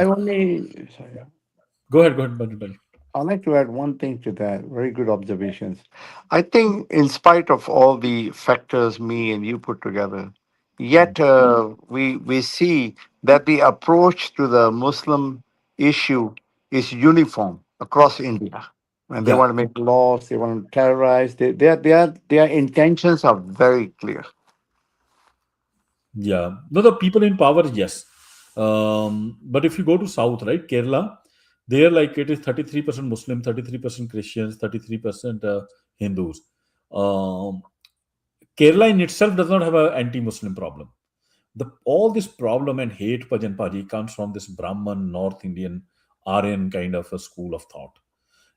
ahead, Bajaj. I'd like to add one thing to that. Very good observations. I think, in spite of all the factors me and you put together, yet we see that the approach to the Muslim issue is uniform across India. When they want to make laws, they want to terrorize. Their intentions are very clear. Yeah, no, the people in power, yes. But if you go to South, right, Kerala, there like it is 33% Muslim, 33% Christians, 33% Hindus. Kerala in itself does not have an anti-Muslim problem. All this problem and hate, Pajan Paji, comes from this Brahman, North Indian, Aryan kind of a school of thought.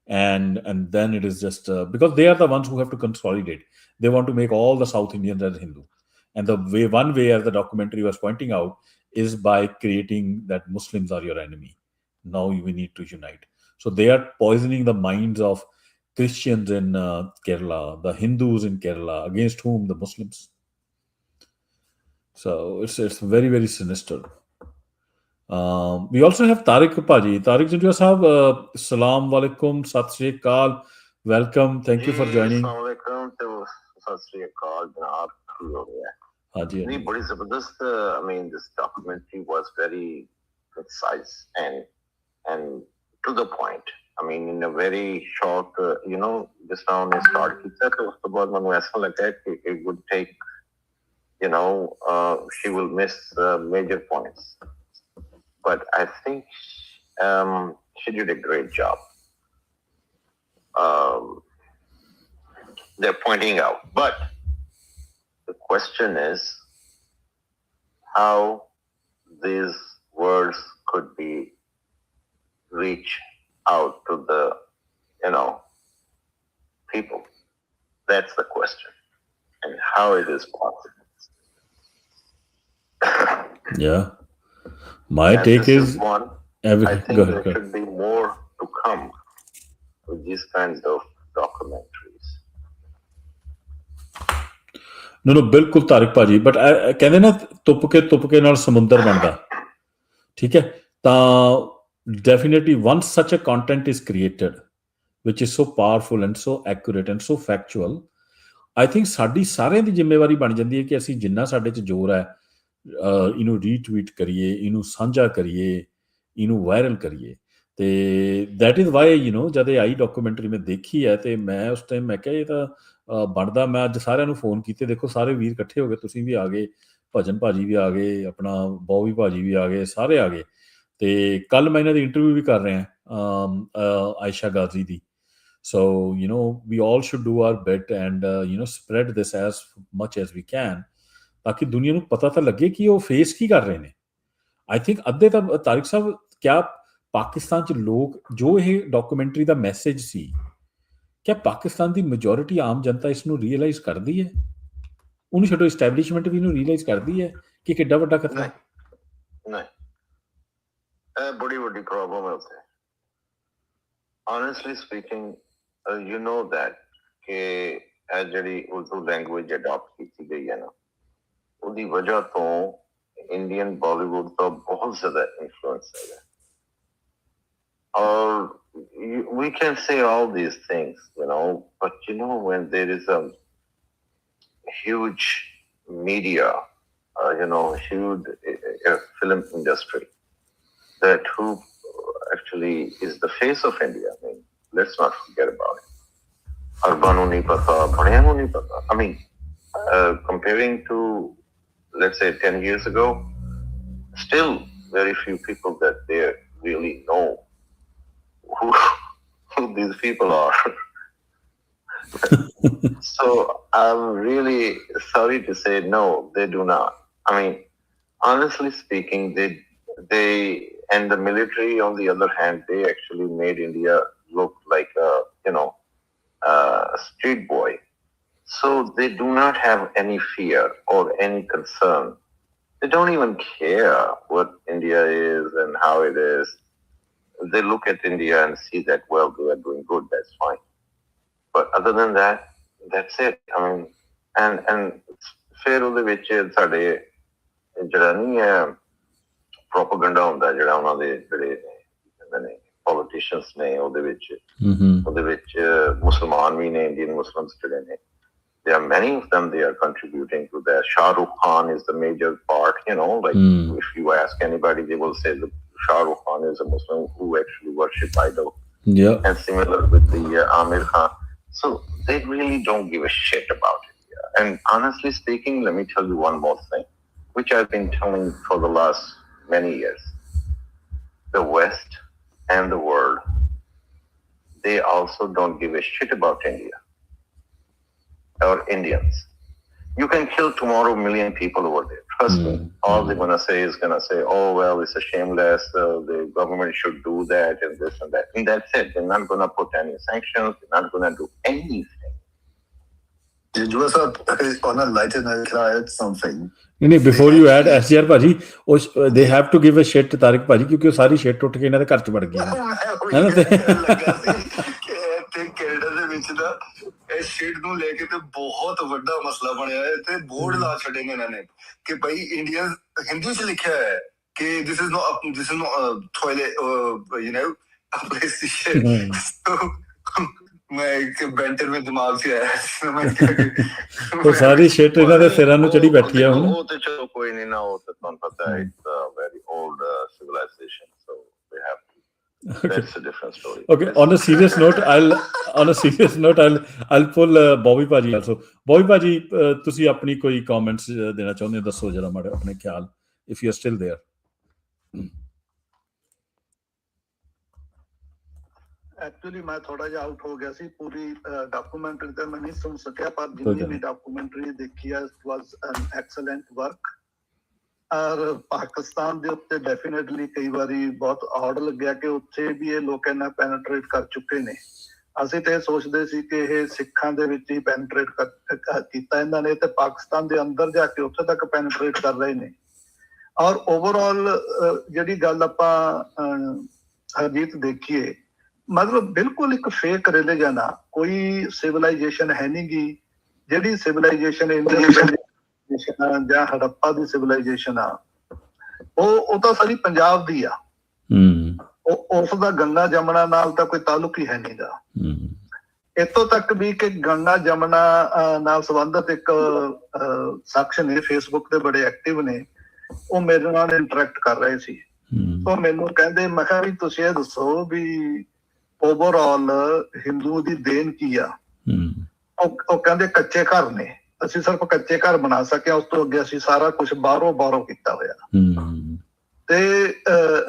And then it is just because they are the ones who have to consolidate. They want to make all the South Indians as Hindu. And one way, as the documentary was pointing out, is by creating that Muslims are your enemy. Now we need to unite. So they are poisoning the minds of Christians in Kerala, the Hindus in Kerala, against whom? The Muslims. So it's very, very sinister. We also have Tariq Paji. Tariq Jinjua Sahab, Assalamu alaikum, Sat Shri Akal. Welcome. Thank you for joining. हाँ जी, हाँ नहीं जी। बड़ी जबरदस्त I mean this documentary was very concise and to the point. I mean in a very short you know जिस तरह उन्हें start किया तो उसके बाद मैंने ऐसा लगा कि it would take you know she will miss major points, but I think she did a great job. They're pointing out, but the question is how these words could be reach out to the people. That's the question, and how it is possible. Yeah, my And take this is one. I think go there ahead. should be more to come with these kinds of documentaries. No, ਬਿਲਕੁਲ ਤਾਰਿਕ ਭਾਜੀ, but ਕਹਿੰਦੇ ਨਾ ਤੁੱਪ ਕੇ ਨਾਲ ਸਮੁੰਦਰ ਬਣਦਾ, ਠੀਕ ਹੈ, ਤਾਂ definitely once such a content is created which is so powerful and so accurate and so factual, I think ਸਾਡੀ ਸਾਰਿਆਂ ਦੀ ਜ਼ਿੰਮੇਵਾਰੀ ਬਣ ਜਾਂਦੀ ਹੈ ਕਿ ਅਸੀਂ ਜਿੰਨਾ ਸਾਡੇ 'ਚ ਜ਼ੋਰ ਹੈ ਇਹਨੂੰ ਰੀਟਵੀਟ ਕਰੀਏ, ਇਹਨੂੰ ਸਾਂਝਾ ਕਰੀਏ, ਇਹਨੂੰ ਵਾਇਰਲ ਕਰੀਏ। ਤੇ ਦੈਟ ਇਜ਼ ਵਾਈ ਜਦ ਇਹ ਆਈ ਡਾਕੂਮੈਂਟਰੀ ਮੈਂ ਦੇਖੀ ਹੈ ਤੇ ਮੈਂ ਉਸ ਟਾਈਮ ਮੈਂ ਕਿਹਾ ਇਹ ਤਾਂ ਬਣਦਾ। ਮੈਂ ਅੱਜ ਸਾਰਿਆਂ ਨੂੰ ਫੋਨ ਕੀਤੇ, ਦੇਖੋ ਸਾਰੇ ਵੀਰ ਇਕੱਠੇ ਹੋ ਗਏ, ਤੁਸੀਂ ਵੀ ਆ ਗਏ, ਭਜਨ ਭਾਜੀ ਵੀ ਆ ਗਏ, ਆਪਣਾ ਬੌਬੀ ਭਾਜੀ ਵੀ ਆ ਗਏ, ਸਾਰੇ ਆ ਗਏ। ਤੇ ਕੱਲ ਮੈਂ ਇਹਨਾਂ ਦੀ ਇੰਟਰਵਿਊ ਵੀ ਕਰ ਰਿਹਾ ਆਇਸ਼ਾ ਗਾਜ਼ੀ ਦੀ। So, we all should do our bit and, spread this as much as we can, ताकि दुनिया ਨੂੰ ਪਤਾ ਤਾਂ ਲੱਗੇ ਕਿ ਉਹ ਫੇਸ ਕੀ ਕਰ ਰਹੇ ਨੇ। ਆਈ ਥਿੰਕ ਅੱਧੇ ਤਾਂ ਤਾਰਿਕ ਸਾਹਿਬ, ਕਿਆ ਪਾਕਿਸਤਾਨ 'ਚ ਲੋਕ ਜੋ ਇਹ ਡਾਕੂਮੈਂਟਰੀ ਦਾ ਮੈਸੇਜ ਸੀ, ਕਿਆ ਪਾਕਿਸਤਾਨ ਦੀ ਮੈਜੋਰਿਟੀ ਆਮ ਜਨਤਾ ਇਸ ਨੂੰ ਰੀਅਲਾਈਜ਼ ਕਰਦੀ ਹੈ? ਉਹਨੂੰ ਛੱਡੋ, ਇਸਟੈਬਲਿਸ਼ਮੈਂਟ ਵੀ ਇਹਨੂੰ ਰੀਅਲਾਈਜ਼ ਕਰਦੀ ਹੈ ਕਿ ਕਿੱਡਾ ਵੱਡਾ ਖਤਰਾ? ਨਹੀਂ, ਇਹ ਬੜੀ ਵੱਡੀ ਪ੍ਰੋਬਲਮ ਹੈ ਉੱਥੇ। Honestly speaking, you know that ਕਿ ਇਹ ਜਿਹੜੀ ਉਰਦੂ ਲੈਂਗੁਏਜ ਅਡਾਪਟ ਕੀਤੀ ਗਈ ਹੈ ਨਾ, ਉਹਦੀ ਵਜ੍ਹਾ ਤੋਂ ਇੰਡੀਅਨ ਬਾਲੀਵੁੱਡ ਦਾ ਬਹੁਤ ਜ਼ਿਆਦਾ ਇਨਫਲੂਐਂਸ ਹੈਗਾ। ਔਰ we can say all these things, but when there is a huge media, huge film industry that who actually is the face of India. I mean, let's not forget about it. Arban ਨੂੰ ਨਹੀਂ ਪਤਾ, ਬੜਿਆਂ ਨੂੰ ਨਹੀਂ ਪਤਾ। I mean, comparing to, let's say, 10 years ago, still very few people that they really know who these people are. So I'm really sorry to say no, they do not. I mean, honestly speaking, they and the military, on the other hand, they actually made India look like a street boy. So they do not have any fear or any concern. They don't even care what India is and how it is. They look at India and see that, well, they are doing good, that's fine. But other than that, that's it. I mean, and ਫਿਰ ਉਹਦੇ ਵਿੱਚ ਸਾਡੇ ਜਿਹੜਾ ਨਹੀਂ ਹੈ propaganda ਹੁੰਦਾ, ਜਿਹੜਾ ਉਹਨਾਂ ਦੇ ਜਿਹੜੇ ਕਹਿੰਦੇ ਨੇ ਪੋਲੀਟੀਸ਼ੀਅਨਸ ਨੇ, ਉਹਦੇ ਵਿੱਚ ਮੁਸਲਮਾਨ ਵੀ ਨੇ, ਇੰਡੀਅਨ ਮੁਸਲਿਮਸ ਜਿਹੜੇ ਨੇ, there are many of them, they are contributing to that. Shah Rukh Khan is the major part, if you ask anybody, they will say that Shah Rukh Khan is a Muslim who actually worship idol. Yeah. And similar with the Amir Khan. So they really don't give a shit about India. And honestly speaking, let me tell you one more thing, which I've been telling for the last many years. The West and the world, they also don't give a shit about India or Indians. You can kill tomorrow 1 million people over there. Trust me. All they're going to say, oh, well, it's a shameless, the government should do that and this and that. And that's it. They're not going to put any sanctions. They're not going to do anything. On a lighter note, can I add something? Before you add, SGR ਭਾਜੀ, they have to give a shit to ਤਾਰਿਕ ਭਾਜੀ, ਕਿਉਂਕਿ ਉਹ ਸਾਰੀ shit ਉੱਠ ਕੇ ਇਹਨਾਂ ਦੇ ਘਰ ਚ ਵੜ ਗਈ ਹੈ ਨਾ। ਕੈਨੇਡਾ ਦੇ ਵਿੱਚ ਨਾ ਇਹ ਸ਼ਿਟ ਨੂੰ ਲੈ ਕੇ ਤੇ ਬਹੁਤ ਵੱਡਾ ਮਸਲਾ ਬਣਿਆ ਹੈ ਤੇ ਬੋਰਡ ਲਾ ਛੱਡੇ ਨੇ ਇਹਨਾਂ ਨੇ ਕਿ ਭਾਈ ਇੰਡੀਆ ਹਿੰਦੀ ਚ ਲਿਖਿਆ ਹੈ ਕਿ this is not toilet, a place to shit. So मैं एक बेंटर में दिमाग से आया तो मैं क्या ਉਹ ਸਾਰੀ ਸ਼ਿਟ ਇਹਨਾਂ ਦੇ ਸਿਰਾਂ ਨੂੰ ਚੜੀ ਬੈਠੀ ਆ ਹੁਣ। ਉਹ ਤੇ ਚਲੋ ਕੋਈ ਨਹੀਂ ਨਾ, ਉਹ ਤੇ ਤੁਹਾਨੂੰ ਪਤਾ ਹੈ it's a very old civilisation, so they have that's a different story. Okay, on a serious note, I'll pull Bobby Paji also. Bobby Paji, ਤੁਸੀਂ ਆਪਣੀ ਕੋਈ comments ਦੇਣਾ ਚਾਹੁੰਦੇ ਹੋ? ਦੱਸੋ ਜਰਾ ਮਾੜੇ ਆਪਣੇ ਖਿਆਲ, if you are still there. Actually ਮੈਂ ਥੋੜਾ ਜਿਹਾ ਆਊਟ ਹੋ ਗਿਆ ਸੀ, ਪੂਰੀ ਡਾਕੂਮੈਂਟਰੀ ਤੇ ਮੈਂ ਨਹੀਂ ਸੁਣ ਸਕਿਆ, ਪਰ ਜਿੰਨੀ ਵੀ ਡਾਕੂਮੈਂਟਰੀ ਦੇਖੀ ਹੈ it was N excellent work. ਔਰ ਪਾਕਿਸਤਾਨ ਦੇ ਉੱਤੇ ਡੈਫੀਨੇਟਲੀ ਕਈ ਵਾਰੀ ਬਹੁਤ ਔੜ ਲੱਗਿਆ ਕਿ ਉੱਥੇ ਵੀ ਇਹ ਲੋਕ ਇੰਨਾ ਪੈਨੇਟਰੇਟ ਕਰ ਚੁੱਕੇ ਨੇ। ਅਸੀਂ ਤੇ ਸੋਚਦੇ ਸੀ ਕਿ ਇਹ ਸਿੱਖਾਂ ਦੇ ਵਿੱਚ ਹੀ ਪੈਨੇਟਰੇਟ ਕੀਤਾ ਇਹਨਾਂ ਨੇ, ਤੇ ਪਾਕਿਸਤਾਨ ਦੇ ਅੰਦਰ ਜਾ ਕੇ ਉੱਥੇ ਤੱਕ ਪੈਨੇਟਰੇਟ ਕਰ ਰਹੇ ਨੇ। ਔਰ ਓਵਰਆਲ ਜਿਹੜੀ ਗੱਲ ਆਪਾਂ ਹਰਜੀਤ ਦੇਖੀਏ, ਮਤਲਬ ਬਿਲਕੁਲ ਇੱਕ ਫੇਕ ਰਿਲੀਜਨ ਆ, ਕੋਈ ਸਿਵਲਾਈਜੇਸ਼ਨ ਹੈ ਨੀ ਗੀ। ਜਿਹੜੀ ਸਿਵਲਾਈਜੇਸ਼ਨ ਜਾਂ ਹੜੱਪਾ ਦੀ ਸਿਵਲਾਈਜੇਸ਼ਨ ਆ, ਉਹ ਤਾਂ ਸਾਰੀ ਪੰਜਾਬ ਦੀ ਆ। ਉਸ ਦਾ ਗੰਗਾ ਜਮਨਾ ਨਾਲ ਤਾਂ ਕੋਈ ਤਾਲੁਕ ਹੀ ਹੈ ਨੀ ਗਾ। ਇੱਥੋਂ ਤੱਕ ਵੀ ਕਿ ਗੰਗਾ ਜਮਨਾ ਨਾਲ ਸੰਬੰਧਿਤ ਇੱਕ ਸ਼ਖਸ ਨੇ, ਫੇਸਬੁੱਕ ਤੇ ਬੜੇ ਐਕਟਿਵ ਨੇ, ਉਹ ਮੇਰੇ ਨਾਲ ਇੰਟਰੈਕਟ ਕਰ ਰਹੇ ਸੀ। ਉਹ ਮੈਨੂੰ ਕਹਿੰਦੇ, ਮੈਂ ਕਿਹਾ ਵੀ ਤੁਸੀਂ ਇਹ ਦੱਸੋ ਵੀ ਓਵਰਆਲ ਹਿੰਦੂ ਦੀ ਦੇਣ ਕੀ ਆ? ਉਹ ਕਹਿੰਦੇ ਕੱਚੇ ਘਰ ਨੇ, ਅਸੀਂ ਸਿਰਫ ਕੱਚੇ ਘਰ ਬਣਾ ਸਕੇ, ਉਸ ਤੋਂ ਅੱਗੇ ਅਸੀਂ ਸਾਰਾ ਕੁਝ ਬਾਹਰੋਂ ਕੀਤਾ ਹੋਇਆ। ਤੇ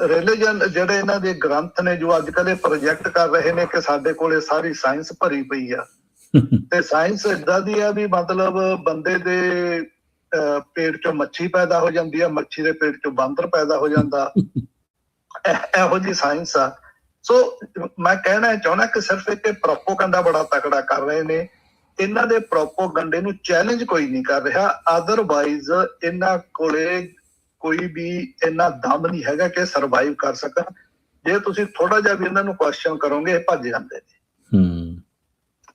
ਰਿਲੀਜਨ ਜਿਹੜੇ ਇਹਨਾਂ ਦੇ ਗ੍ਰੰਥ ਨੇ, ਜੋ ਅੱਜ ਕੱਲ ਇਹ ਪ੍ਰੋਜੈਕਟ ਕਰ ਰਹੇ ਨੇ ਕਿ ਸਾਡੇ ਕੋਲੇ ਸਾਰੀ ਸਾਇੰਸ ਭਰੀ ਪਈ ਆ, ਤੇ ਸਾਇੰਸ ਏਦਾਂ ਦੀ ਆ ਵੀ ਮਤਲਬ ਬੰਦੇ ਦੇ ਪੇਟ ਚੋਂ ਮੱਛੀ ਪੈਦਾ ਹੋ ਜਾਂਦੀ ਆ, ਮੱਛੀ ਦੇ ਪੇਟ ਚੋਂ ਬਾਂਦਰ ਪੈਦਾ ਹੋ ਜਾਂਦਾ, ਇਹੋ ਜਿਹੀ ਸਾਇੰਸ ਆ। ਸੋ ਮੈਂ ਕਹਿਣਾ ਚਾਹੁੰਦਾ ਕਿ ਸਿਰਫ ਇੱਕ ਪ੍ਰੋਪੋਗੰਡਾ ਬੜਾ ਤਕੜਾ ਕਰ ਰਹੇ ਨੇ। ਇਹਨਾਂ ਦੇ ਪ੍ਰੋਪੋਗੰਡੇ ਨੂੰ ਚੈਲੰਜ ਕੋਈ ਨਹੀਂ ਕਰ ਰਿਹਾ, ਅਦਰਵਾਈਜ਼ ਇਹਨਾਂ ਕੋਲੇ ਕੋਈ ਵੀ ਇੰਨਾ ਦਮ ਨਹੀਂ ਹੈਗਾ ਕਿ ਸਰਵਾਈਵ ਕਰ ਸਕਣ। ਜੇ ਤੁਸੀਂ ਥੋੜਾ ਜਿਹਾ ਵੀ ਇਹਨਾਂ ਨੂੰ ਕੁਐਸਚਨ ਕਰੋਗੇ, ਇਹ ਭੱਜ ਜਾਂਦੇ ਨੇ।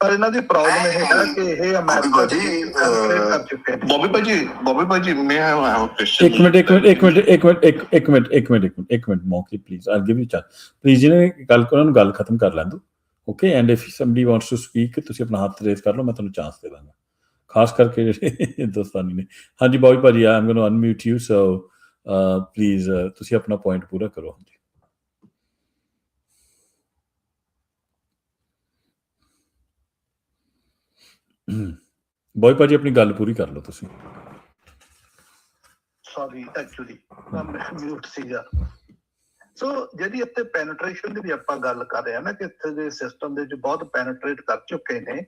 ਪਰ ਇਹਨਾਂ ਦੀ ਪ੍ਰੋਬਲਮ ਇਹ ਹੈ ਕਿ ਇਹ ਅਮਰੀਕਾ ਦੀ ਕਰ ਚੁੱਕੇ ਨੇ। बॉबी भाजी may I have a question? ਇੱਕ ਮਿੰਟ ਮੌਕੇ please, I'll give you a chance please। ਜਿਹਨੇ ਉਹਨਾਂ ਨੂੰ ਗੱਲ ਖਤਮ ਕਰ ਲੈਣ ਦਿਓ, okay? And if somebody wants to speak, ਤੁਸੀਂ ਆਪਣਾ ਹੱਥ ਰੇਜ਼ ਕਰ ਲਓ, ਮੈਂ ਤੁਹਾਨੂੰ ਚਾਂਸ ਦੇ ਦਾਂਗਾ, ਖਾਸ ਕਰਕੇ ਜਿਹੜੇ ਹਿੰਦੁਸਤਾਨੀ ਨੇ। ਹਾਂਜੀ ਬॉबी ਭਾਜੀ, I am going to unmute you, so please ਤੁਸੀਂ ਆਪਣਾ ਪੁਆਇੰਟ ਪੂਰਾ ਕਰੋ। ਹਾਂਜੀ ਬॉबी ਭਾਜੀ, ਆਪਣੀ ਗੱਲ ਪੂਰੀ ਕਰ ਲਓ ਤੁਸੀਂ। ਸੌਰੀ, ਐਕਚੁਅਲੀ ਮੈਂ ਮਿਊਟ ਸੀਗਾ। ਸੋ ਜਿਹੜੀ ਇੱਥੇ ਪੈਨੇਟ੍ਰੇਸ਼ਨ ਦੀ ਵੀ ਆਪਾਂ ਗੱਲ ਕਰ ਰਹੇ ਹਾਂ ਨਾ, ਕਿ ਇੱਥੇ ਦੇ ਸਿਸਟਮ ਦੇ ਵਿੱਚ ਬਹੁਤ ਪੈਨੇਟ੍ਰੇਟ ਕਰ ਚੁੱਕੇ ਨੇ।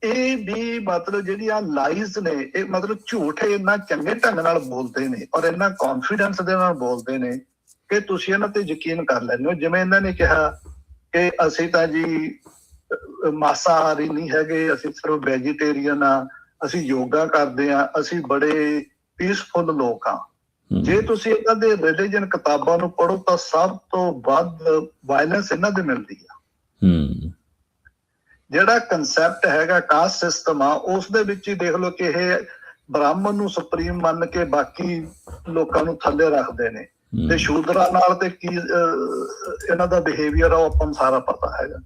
ਇਹ ਵੀ ਮਤਲਬ ਜਿਹੜੀਆਂ ਲਾਈਜ਼ ਨੇ, ਇਹ ਮਤਲਬ ਝੂਠ ਇੰਨਾ ਚੰਗੇ ਢੰਗ ਨਾਲ ਬੋਲਦੇ ਨੇ ਔਰ ਇੰਨਾ ਕੌਨਫੀਡੈਂਸ ਦੇ ਨਾਲ ਬੋਲਦੇ ਨੇ ਕਿ ਤੁਸੀਂ ਇਹਨਾਂ ਤੇ ਯਕੀਨ ਕਰ ਲੈਂਦੇ ਹੋ। ਜਿਵੇਂ ਇਹਨਾਂ ਨੇ ਕਿਹਾ ਕਿ ਅਸੀਂ ਤਾਂ ਜੀ ਮਾਸਾਹਾਰੀ ਨਹੀਂ ਹੈਗੇ, ਅਸੀਂ ਸਿਰਫ ਵੈਜੀਟੇਰੀਅਨ ਆ, ਅਸੀਂ ਯੋਗਾ ਕਰਦੇ ਆ, ਅਸੀਂ ਬੜੇ ਪੀਸਫੁਲ ਲੋਕ ਆ। ਜੇ ਤੁਸੀਂ ਇਹਨਾਂ ਦੇ ਰਿਲੀਜਨ ਕਿਤਾਬਾਂ ਨੂੰ ਪੜ੍ਹੋ ਤਾਂ ਸਭ ਤੋਂ ਵੱਧ ਵਾਇਲੈਂਸ ਇਹਨਾਂ ਦੇ ਮਿਲਦੀ ਆ। ਜਿਹੜਾ ਕੰਸੈਪਟ ਹੈਗਾ ਕਾਸਟ ਸਿਸਟਮ ਆ, ਉਸ ਦੇ ਵਿੱਚ ਹੀ ਦੇਖ ਲਓ ਕਿ ਇਹ ਬ੍ਰਾਹਮਣ ਨੂੰ ਸੁਪਰੀਮ ਮੰਨ ਕੇ ਬਾਕੀ ਲੋਕਾਂ ਨੂੰ ਥੱਲੇ ਰੱਖਦੇ ਨੇ, ਤੇ ਸ਼ੂਦਰਾਂ ਨਾਲ ਤੇ ਕੀ ਇਹਨਾਂ ਦਾ ਬਿਹੇਵੀਅਰ ਆ, ਉਹ ਆਪਾਂ ਨੂੰ ਸਾਰਾ ਪਤਾ ਹੈਗਾ।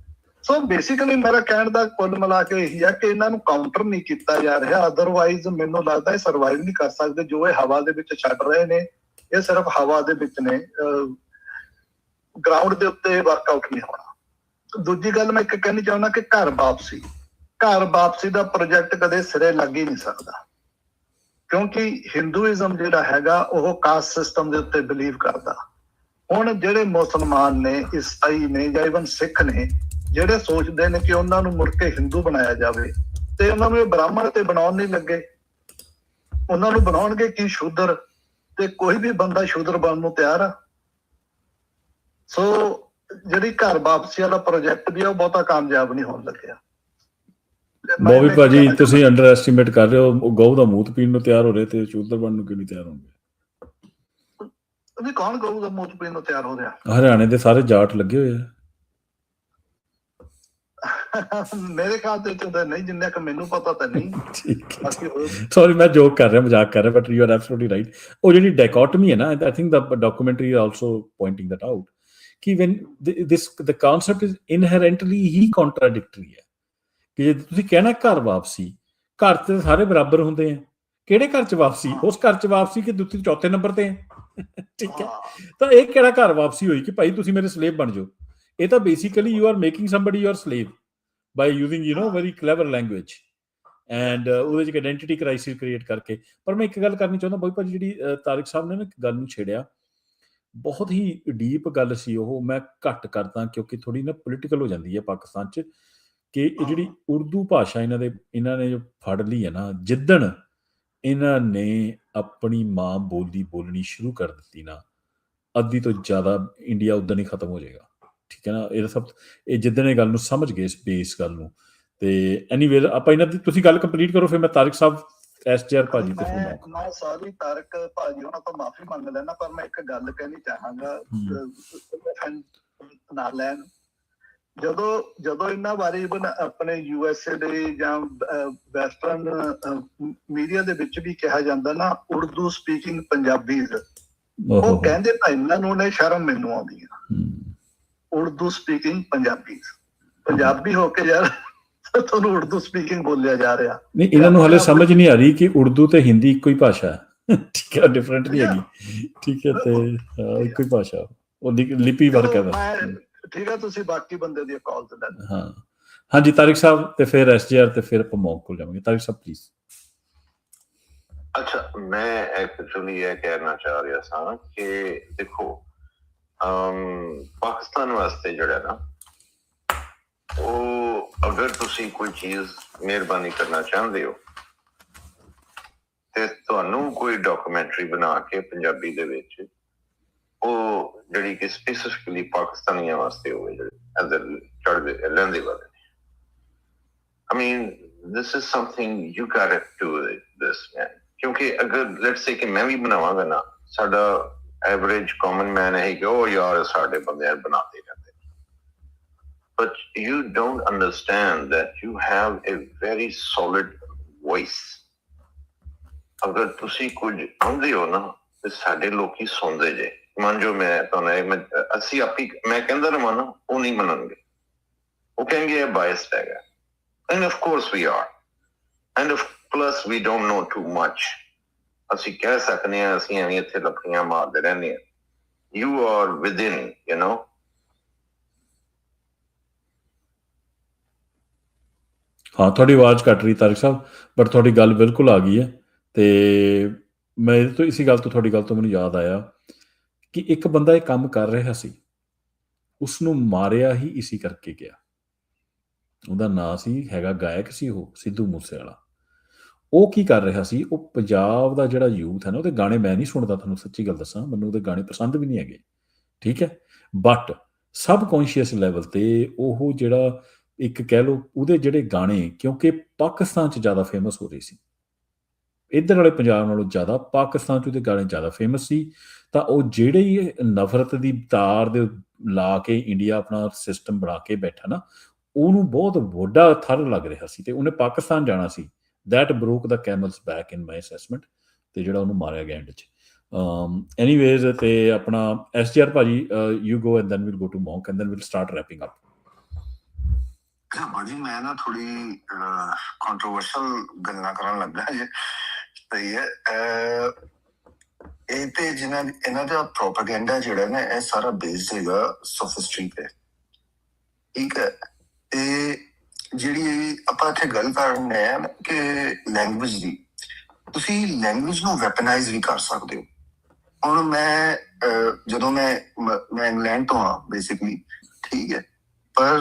ਸੋ ਬੇਸਿਕਲੀ ਮੇਰਾ ਕਹਿਣ ਦਾ ਕੁੱਲ ਮਿਲਾ ਕੇ ਇਹੀ ਆ ਕਿ ਇਹਨਾਂ ਨੂੰ ਕਾਊਂਟਰ ਨਹੀਂ ਕੀਤਾ ਜਾ ਰਿਹਾ, ਅਦਰਵਾਈਜ਼ ਮੈਨੂੰ ਲੱਗਦਾ ਇਹ ਸਰਵਾਈਵ ਨਹੀਂ ਕਰ ਸਕਦੇ। ਜੋ ਇਹ ਹਵਾ ਦੇ ਵਿੱਚ ਛੱਡ ਰਹੇ ਨੇ, ਇਹ ਸਿਰਫ ਹਵਾ ਦੇ ਵਿੱਚ ਨੇ, ਗਰਾਊਂਡ ਦੇ ਉੱਤੇ ਵਰਕਆਊਟ ਨਹੀਂ ਹੋਣਾ। ਦੂਜੀ ਗੱਲ ਮੈਂ ਇੱਕ ਕਹਿਣੀ ਚਾਹੁੰਦਾ ਕਿ ਘਰ ਵਾਪਸੀ ਦਾ ਪ੍ਰੋਜੈਕਟ ਕਦੇ ਸਿਰੇ ਲੱਗ ਹੀ ਨਹੀਂ ਸਕਦਾ, ਕਿਉਂਕਿ ਹਿੰਦੂਇਜ਼ਮ ਜਿਹੜਾ ਹੈਗਾ ਉਹ ਕਾਸਟ ਸਿਸਟਮ ਦੇ ਉੱਤੇ ਬਿਲੀਵ ਕਰਦਾ। ਹੁਣ ਜਿਹੜੇ ਮੁਸਲਮਾਨ ਨੇ, ਈਸਾਈ ਨੇ, ਜਾਂ ਇਵਨ ਸਿੱਖ ਨੇ, ਜਿਹੜੇ ਸੋਚਦੇ ਨੇ ਕਿ ਉਹਨਾਂ ਨੂੰ ਮੁੜ ਕੇ ਹਿੰਦੂ ਬਣਾਇਆ ਜਾਵੇ, ਤੇ ਉਹਨਾਂ ਨੂੰ ਇਹ ਬ੍ਰਾਹਮਣ ਤੇ ਬਣਾਉਣ ਨਹੀਂ ਲੱਗੇ, ਉਹਨਾਂ ਨੂੰ ਬਣਾਉਣਗੇ ਕੀ ਸ਼ੂਦਰ, ਤੇ ਕੋਈ ਵੀ ਬੰਦਾ ਸ਼ੂਦਰ ਬਣਨ ਨੂੰ ਤਿਆਰ ਆ। ਸੋ ਜਿਹੜੀ ਘਰ ਵਾਪਸੀ ਵਾਲਾ ਪ੍ਰੋਜੈਕਟ ਵੀ ਆ, ਉਹ ਬਹੁਤਾ ਕਾਮਯਾਬ ਨਹੀਂ ਹੋਣ ਲੱਗਿਆ। ਬॉबी ਭਾਜੀ, ਤੁਸੀਂ ਅੰਡਰ ਐਸਟੀਮੇਟ ਕਰ ਰਹੇ ਹੋ, ਗਊ ਦਾ ਮੂਤ ਪੀਣ ਨੂੰ ਤਿਆਰ ਹੋ ਰਹੇ ਤੇ ਸ਼ੂਦਰ ਬਣਨ ਨੂੰ ਕਿਉਂ ਨਹੀਂ ਤਿਆਰ ਹੋਣਗੇ? ਵੀ ਕੌਣ ਗਊ ਦਾ ਮੂਤ ਪੀਣ ਨੂੰ ਤਿਆਰ ਹੋ ਰਿਹਾ? ਹਰਿਆਣੇ ਦੇ ਸਾਰੇ ਜਾਟ ਲੱਗੇ ਹੋਏ ਆ। ਮੇਰੇ ਖਿਆਲ ਤੇ ਨਹੀਂ, ਜਿੰਨਾ ਕਿ ਮੈਨੂੰ ਪਤਾ ਤਾਂ ਨਹੀਂ। ਸੌਰੀ, ਮੈਂ ਜੋਕ ਕਰ ਰਿਹਾ, ਮਜ਼ਾਕ ਕਰ ਰਿਹਾ, but you are absolutely right. ਉਹ ਜਿਹੜੀ ਡਾਇਕੋਟਮੀ ਹੈ ਨਾ, I think the documentary also pointing that out ਕਿ the concept is inherently ਹੀ contradictory ਹੈ ਕਿ ਜੇ ਤੁਸੀਂ ਕਹਿਣਾ ਘਰ ਵਾਪਸੀ, ਘਰ 'ਚ ਸਾਰੇ ਬਰਾਬਰ ਹੁੰਦੇ ਆ, ਕਿਹੜੇ ਘਰ 'ਚ ਵਾਪਸੀ? ਉਸ ਘਰ 'ਚ ਵਾਪਸੀ ਕਿ ਤੁਸੀਂ ਚੌਥੇ ਨੰਬਰ ਤੇ ਹੈ। ਠੀਕ ਹੈ, ਤਾਂ ਇਹ ਕਿਹੜਾ ਘਰ ਵਾਪਸੀ ਹੋਈ ਕਿ ਭਾਈ ਤੁਸੀਂ ਮੇਰੇ ਸਲੇਵ ਬਣ ਜਾਓ? ਇਹ ਤਾਂ basically you are making somebody your slave by using very clever language and ਉਹਦੇ 'ਚ ਇੱਕ ਆਇਡੈਂਟੀਟੀ ਕ੍ਰਾਈਸਿਸ ਕ੍ਰੀਏਟ ਕਰਕੇ। ਪਰ ਮੈਂ ਇੱਕ ਗੱਲ ਕਰਨੀ ਚਾਹੁੰਦਾ ਬਾਈ ਭਾਜੀ, ਜਿਹੜੀ ਤਾਰਿਕ ਸਾਹਿਬ ਨੇ ਨਾ ਇੱਕ ਗੱਲ ਨੂੰ ਛੇੜਿਆ, ਬਹੁਤ ਹੀ ਡੀਪ ਗੱਲ ਸੀ ਉਹ। ਮੈਂ ਘੱਟ ਕਰਦਾ ਕਿਉਂਕਿ ਥੋੜੀ ਨਾ ਪੋਲੀਟੀਕਲ ਹੋ ਜਾਂਦੀ ਹੈ ਪਾਕਿਸਤਾਨ 'ਚ, ਕਿ ਇਹ ਜਿਹੜੀ ਉਰਦੂ ਭਾਸ਼ਾ ਇਹਨਾਂ ਨੇ ਜੋ ਫੜ ਲਈ ਹੈ ਨਾ, ਜਿੱਦਣ ਇਹਨਾਂ ਨੇ ਆਪਣੀ ਮਾਂ ਬੋਲੀ ਬੋਲਣੀ ਸ਼ੁਰੂ ਕਰ ਦਿੱਤੀ ਨਾ, ਅੱਧੀ ਤੋਂ ਜ਼ਿਆਦਾ ਇੰਡੀਆ ਉਦਣ ਹੀ ਖਤਮ ਹੋ ਜਾਏਗਾ। ਠੀਕ ਹੈ ਨਾ, ਇਹ ਜਿੱਦਣ ਇਹ ਗੱਲ ਨੂੰ ਸਮਝ ਗਏ, ਇਸ ਬੇਸ ਗੱਲ ਨੂੰ। ਤੇ ਐਨੀਵੇਜ਼ ਆਪਾਂ ਇਹਨਾਂ ਦੀ ਤੁਸੀਂ ਗੱਲ ਕੰਪਲੀਟ ਕਰੋ, ਫਿਰ ਮੈਂ ਤਾਰਿਕ ਸਾਹਿਬ, SJR ਭਾਜੀ ਤੇ ਫਿਰ ਮੈਂ ਸਾਰੀ ਤਾਰਿਕ ਭਾਜੀ ਉਹਨਾਂ ਤੋਂ ਮਾਫੀ ਮੰਗ ਲੈਣਾ, ਪਰ ਮੈਂ ਇੱਕ ਗੱਲ ਕਹਿਣੀ ਚਾਹਾਂਗਾ ਨਾ ਲੈਣ। ਜਦੋਂ ਇਹਨਾਂ ਬਾਰੇ ਆਪਣੇ USA ਦੇ ਜਾਂ ਵੈਸਟਰਨ ਮੀਡੀਆ ਦੇ ਵਿੱਚ ਵੀ ਕਿਹਾ ਜਾਂਦਾ ਨਾ ਉਰਦੂ ਸਪੀਕਿੰਗ ਪੰਜਾਬੀਜ਼, ਉਹ ਕਹਿੰਦੇ ਤਾਂ ਇਹਨਾਂ ਨੂੰ ਨੇ, ਸ਼ਰਮ ਮੈਨੂੰ ਆਉਂਦੀ ਆ। ਉਰਦੂ ਸਪੀਕਿੰਗ ਪੰਜਾਬੀਜ਼, ਪੰਜਾਬੀ ਹੋ ਕੇ ਯਾਰ ਤੁਹਾਨੂੰ ਉਰਦੂ ਸਪੀਕਿੰਗ ਬੋਲਿਆ ਜਾ ਰਿਹਾ। ਨਹੀਂ, ਇਹਨਾਂ ਨੂੰ ਹਲੇ ਸਮਝ ਨਹੀਂ ਆ ਰਹੀ ਕਿ ਉਰਦੂ ਤੇ ਹਿੰਦੀ ਇੱਕੋ ਹੀ ਭਾਸ਼ਾ ਹੈ। ਠੀਕ ਹੈ, ਡਿਫਰੈਂਟ ਨਹੀਂ ਹੈਗੀ। ਠੀਕ ਹੈ, ਤੇ ਇੱਕੋ ਹੀ ਭਾਸ਼ਾ, ਉਹ ਲਿਪੀ ਵਰਕ ਹੈ। ਠੀਕ ਹੈ, ਤੁਸੀਂ ਬਾਕੀ ਬੰਦੇ ਦੀ ਕਾਲ ਤੇ ਲੈ ਲਓ। ਹਾਂ, ਹਾਂਜੀ ਤਾਰਿਕ ਸਾਹਿਬ ਤੇ ਫਿਰ SJR ਤੇ ਫਿਰ ਆਪਾਂ ਮੌਕ ਕੋਲ ਜਾਵਾਂਗੇ। ਤਾਰਿਕ ਸਾਹਿਬ ਪਲੀਜ਼। ਅੱਛਾ, ਮੈਂ ਐਕਚੁਅਲੀ ਇਹ ਕਹਿਣਾ ਚਾਹ ਰਿਹਾ ਸਾਂ ਕਿ ਦੇਖੋ, ਪਾਕਿਸਤਾਨ ਵਾਸਤੇ ਜਿਹੜਾ ਨਾ, ਉਹ ਅਗਰ ਤੁਸੀਂ ਕੋਈ ਚੀਜ਼ ਮਿਹਰਬਾਨੀ ਕਰਨਾ ਚਾਹੁੰਦੇ ਹੋ ਤੇ ਤੁਹਾਨੂੰ ਕੋਈ ਡਾਕੂਮੈਂਟਰੀ ਬਣਾ ਕੇ ਪੰਜਾਬੀ ਦੇ ਵਿੱਚ, ਉਹ ਜਿਹੜੀ ਕਿ ਸਪੈਸੀਫਿਕਲੀ ਪਾਕਿਸਤਾਨੀਆਂ ਵਾਸਤੇ ਹੋਵੇ, ਜਿਹੜੇ ਚੜ੍ਹਦੇ ਲਹਿੰਦੇ ਵਾਲੇ ਨੇ। I mean, this is something you gotta do this, man. ਕਿਉਂਕਿ ਅਗਰ ਲੈਟਸ ਸੇ ਕਿ ਮੈਂ ਵੀ ਬਣਾਵਾਂਗਾ ਨਾ, ਸਾਡਾ ਐਵਰੇਜ ਕਾਮਨ ਮੈਨ ਹੈ ਕਿ ਉਹ ਯਾਰ ਸਾਡੇ ਬੰਦੇ ਬਣਾਉਂਦੇ ਰਹਿੰਦੇ। But you don't understand that you have a very solid voice. ਅਗਰ ਤੁਸੀਂ ਕੁਝ ਆਉਂਦੇ ਹੋ ਨਾ ਤੇ ਸਾਡੇ ਲੋਕੀ ਸੁਣਦੇ ਜੇ। ਮੰਨ ਜੋ ਮੈਂ ਤੁਹਾਨੂੰ ਅਸੀਂ ਆਪੀ ਮੈਂ ਕਹਿੰਦਾ ਰਹਾਂ ਨਾ, ਉਹ ਨਹੀਂ ਮੰਨਣਗੇ, ਉਹ ਕਹਿਣਗੇ ਇਹ ਬਾਇਸਡ ਹੈਗਾ। And of course we are. And plus we don't know too much. ਅਸੀਂ ਕਹਿ ਸਕਦੇ ਹਾਂ ਅਸੀਂ ਐਵੇਂ ਇੱਥੇ ਲੱਕੜੀਆਂ ਮਾਰਦੇ ਰਹਿੰਦੇ ਹਾਂ। You are within, you know. ਹਾਂ, ਤੁਹਾਡੀ ਆਵਾਜ਼ ਕੱਟ ਰਹੀ ਤਾਰਿਕ ਸਾਹਿਬ, ਬਟ ਤੁਹਾਡੀ ਗੱਲ ਬਿਲਕੁਲ ਆ ਗਈ ਹੈ। ਤੇ ਮੈਂ ਇਹਦੇ ਤੋਂ ਇਸੀ ਗੱਲ ਤੋਂ ਤੁਹਾਡੀ ਗੱਲ ਤੋਂ ਮੈਨੂੰ ਯਾਦ ਆਇਆ ਕਿ ਇੱਕ ਬੰਦਾ ਇਹ ਕੰਮ ਕਰ ਰਿਹਾ ਸੀ, ਉਸਨੂੰ ਮਾਰਿਆ ਹੀ ਇਸੀ ਕਰਕੇ ਗਿਆ। ਉਹਦਾ ਨਾਂ ਸੀ, ਹੈਗਾ ਗਾਇਕ ਸੀ ਉਹ, ਸਿੱਧੂ ਮੂਸੇਵਾਲਾ। ਉਹ ਕੀ ਕਰ ਰਿਹਾ ਸੀ, ਉਹ ਪੰਜਾਬ ਦਾ ਜਿਹੜਾ ਯੂਥ ਹੈ ਨਾ, ਉਹਦੇ ਗਾਣੇ ਮੈਂ ਨਹੀਂ ਸੁਣਦਾ, ਤੁਹਾਨੂੰ ਸੱਚੀ ਗੱਲ ਦੱਸਾਂ, ਮੈਨੂੰ ਉਹਦੇ ਗਾਣੇ ਪਸੰਦ ਵੀ ਨਹੀਂ ਹੈਗੇ। ਠੀਕ ਹੈ, ਬਟ ਸਬਕੌਂਸ਼ੀਅਸ ਲੈਵਲ ਤੇ ਉਹ ਜਿਹੜਾ ਇੱਕ ਕਹਿ ਲਓ ਉਹਦੇ ਜਿਹੜੇ ਗਾਣੇ, ਕਿਉਂਕਿ ਪਾਕਿਸਤਾਨ 'ਚ ਜ਼ਿਆਦਾ ਫੇਮਸ ਹੋ ਰਹੇ ਸੀ, ਇੱਧਰ ਵਾਲੇ ਪੰਜਾਬ ਨਾਲੋਂ ਜ਼ਿਆਦਾ ਪਾਕਿਸਤਾਨ 'ਚ ਉਹਦੇ ਗਾਣੇ ਜ਼ਿਆਦਾ ਫੇਮਸ ਸੀ। ਤਾਂ ਉਹ ਜਿਹੜੇ ਹੀ ਨਫ਼ਰਤ ਦੀ ਤਾਰ ਦੇ ਲਾ ਕੇ ਇੰਡੀਆ ਆਪਣਾ ਸਿਸਟਮ ਬਣਾ ਕੇ ਬੈਠਾ ਨਾ, ਉਹਨੂੰ ਬਹੁਤ ਵੱਡਾ ਥਰ ਲੱਗ ਰਿਹਾ ਸੀ ਤੇ ਉਹਨੇ ਪਾਕਿਸਤਾਨ ਜਾਣਾ ਸੀ। That broke the camel's back in my assessment, ਤੇ ਜਿਹੜਾ ਉਹਨੂੰ ਮਾਰਿਆ ਗਿਆ ਐਂਡ 'ਚ। ਐਨੀਵੇਜ਼, ਤੇ ਆਪਣਾ SJR ਭਾਜੀ, you go and then will go to monk and then will start wrapping up. ਭਾਜੀ ਮੈਂ ਨਾ ਥੋੜੀ ਕੰਟਰੋਵਰਸ਼ਲ ਗੱਲਾਂ ਕਰਨ ਲੱਗਾ ਜੇ। ਸਹੀ ਹੈ, ਇਹ ਤੇ ਇਹਨਾਂ ਦਾ ਪ੍ਰੋਪੇਗੈਂਡਾ ਜਿਹੜਾ ਨਾ, ਇਹ ਸਾਰਾ ਬੇਸਡ ਹੈਗਾ ਸੋਫਿਸਟਰੀ ਤੇ। ਠੀਕ ਹੈ, ਤੇ ਜਿਹੜੀ ਆਪਾਂ ਇੱਥੇ ਗੱਲ ਕਰ ਰਹੇ ਹਾਂ ਕਿ ਲੈਂਗੁਏਜ ਦੀ, ਤੁਸੀਂ ਲੈਂਗੁਏਜ ਨੂੰ ਵੈਪਨਾਈਜ਼ ਵੀ ਕਰ ਸਕਦੇ ਹੋ। ਹੁਣ ਮੈਂ ਜਦੋਂ ਮੈਂ ਇੰਗਲੈਂਡ ਤੋਂ ਹਾਂ ਬੇਸਿਕਲੀ, ਠੀਕ ਹੈ, ਪਰ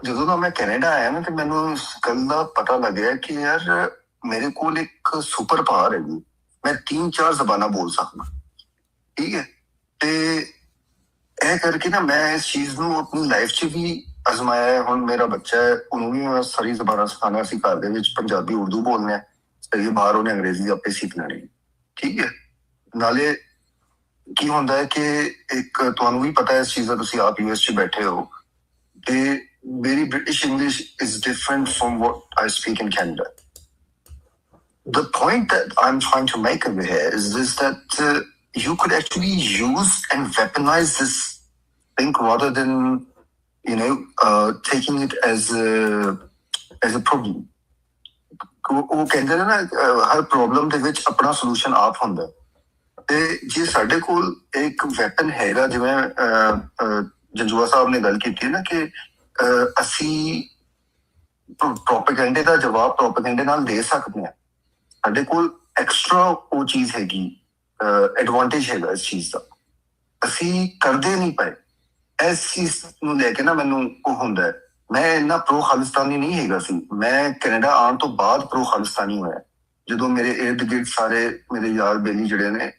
ਜਦੋਂ ਦਾ ਮੈਂ ਕੈਨੇਡਾ ਆਇਆ ਨਾ, ਤੇ ਮੈਨੂੰ ਇਸ ਗੱਲ ਦਾ ਪਤਾ ਲੱਗਿਆ ਕਿ ਯਾਰ ਮੇਰੇ ਕੋਲ ਇੱਕ ਸੁਪਰ ਪਾਵਰ ਹੈਗੀ, ਮੈਂ 3-4 ਜ਼ਬਾਨਾਂ ਬੋਲ ਸਕਦਾ। ਠੀਕ ਹੈ, ਤੇ ਇਹ ਕਰਕੇ ਨਾ ਮੈਂ ਇਸ ਚੀਜ਼ ਨੂੰ ਆਪਣੀ ਲਾਈਫ 'ਚ ਵੀ ਅਜ਼ਮਾਇਆ ਹੈ। ਹੁਣ ਮੇਰਾ ਬੱਚਾ ਹੈ, ਉਹਨੂੰ ਵੀ ਮੈਂ ਸਾਰੀ ਜ਼ਬਾਨਾਂ ਸਿਖਾਉਣਾ। ਅਸੀਂ ਘਰ ਦੇ ਵਿੱਚ ਪੰਜਾਬੀ ਉਰਦੂ ਬੋਲਦੇ ਹਾਂ, ਸਹੀ ਹੈ, ਬਾਹਰ ਉਹਨੇ ਅੰਗਰੇਜ਼ੀ ਆਪੇ ਸਿੱਖ ਲੈਣੀ। ਠੀਕ ਹੈ, ਨਾਲੇ ਕੀ ਹੁੰਦਾ ਹੈ ਕਿ ਇੱਕ ਤੁਹਾਨੂੰ ਵੀ ਪਤਾ ਹੈ ਇਸ ਚੀਜ਼ ਦਾ, ਤੁਸੀਂ ਆਪ US 'ਚ ਬੈਠੇ ਹੋ, ਤੇ ਮੇਰੀ British English is different from what I speak in Canada. The point that I'm trying to make over here is this, that you could actually use and weaponize this think rather than, taking it as a problem. ਉਹ ਕਹਿੰਦੇ ਨੇ ਨਾ ਹਰ problem ਦੇ ਵਿੱਚ ਆਪਣਾ solution ਆਪ ਹੁੰਦਾ ਤੇ ਜੇ ਸਾਡੇ ਕੋਲ ਇੱਕ ਵੈਪਨ ਹੈਗਾ ਜਿਵੇਂ ਜੰਜੂਆ ਸਾਹਿਬ ਨੇ ਗੱਲ ਕੀਤੀ ਹੈ ਨਾ ਕਿ ਅਸੀਂ ਪ੍ਰੋਪੇਗੈਂਡੇ ਦਾ ਜਵਾਬ ਪ੍ਰੋਪੇਗੈਂਡੇ ਨਾਲ ਦੇ ਸਕਦੇ ਹਾਂ ਸਾਡੇ ਕੋਲ ਐਕਸਟਰਾ ਉਹ ਚੀਜ਼ ਹੈਗੀ ਐਡਵਾਂਟੇਜ ਹੈਗਾ ਇਸ ਚੀਜ਼ ਦਾ ਅਸੀਂ ਕਰਦੇ ਨਹੀਂ ਪਏ ਇਸ ਚੀਜ਼ ਨੂੰ ਲੈ ਕੇ ਨਾ ਮੈਨੂੰ ਉਹ ਹੁੰਦਾ ਹੈ ਮੈਂ ਇੰਨਾ ਪ੍ਰੋ ਖਾਲਿਸਤਾਨੀ ਨਹੀਂ ਹੈਗਾ ਸੀ ਮੈਂ ਕੈਨੇਡਾ ਆਉਣ ਤੋਂ ਬਾਅਦ ਪ੍ਰੋ ਖਾਲਿਸਤਾਨੀ ਹੋਇਆ ਜਦੋਂ ਮੇਰੇ ਇਰਦ ਗਿਰਦ ਸਾਰੇ ਮੇਰੇ ਯਾਰ ਬੇਲੀ ਜਿਹੜੇ ਨੇ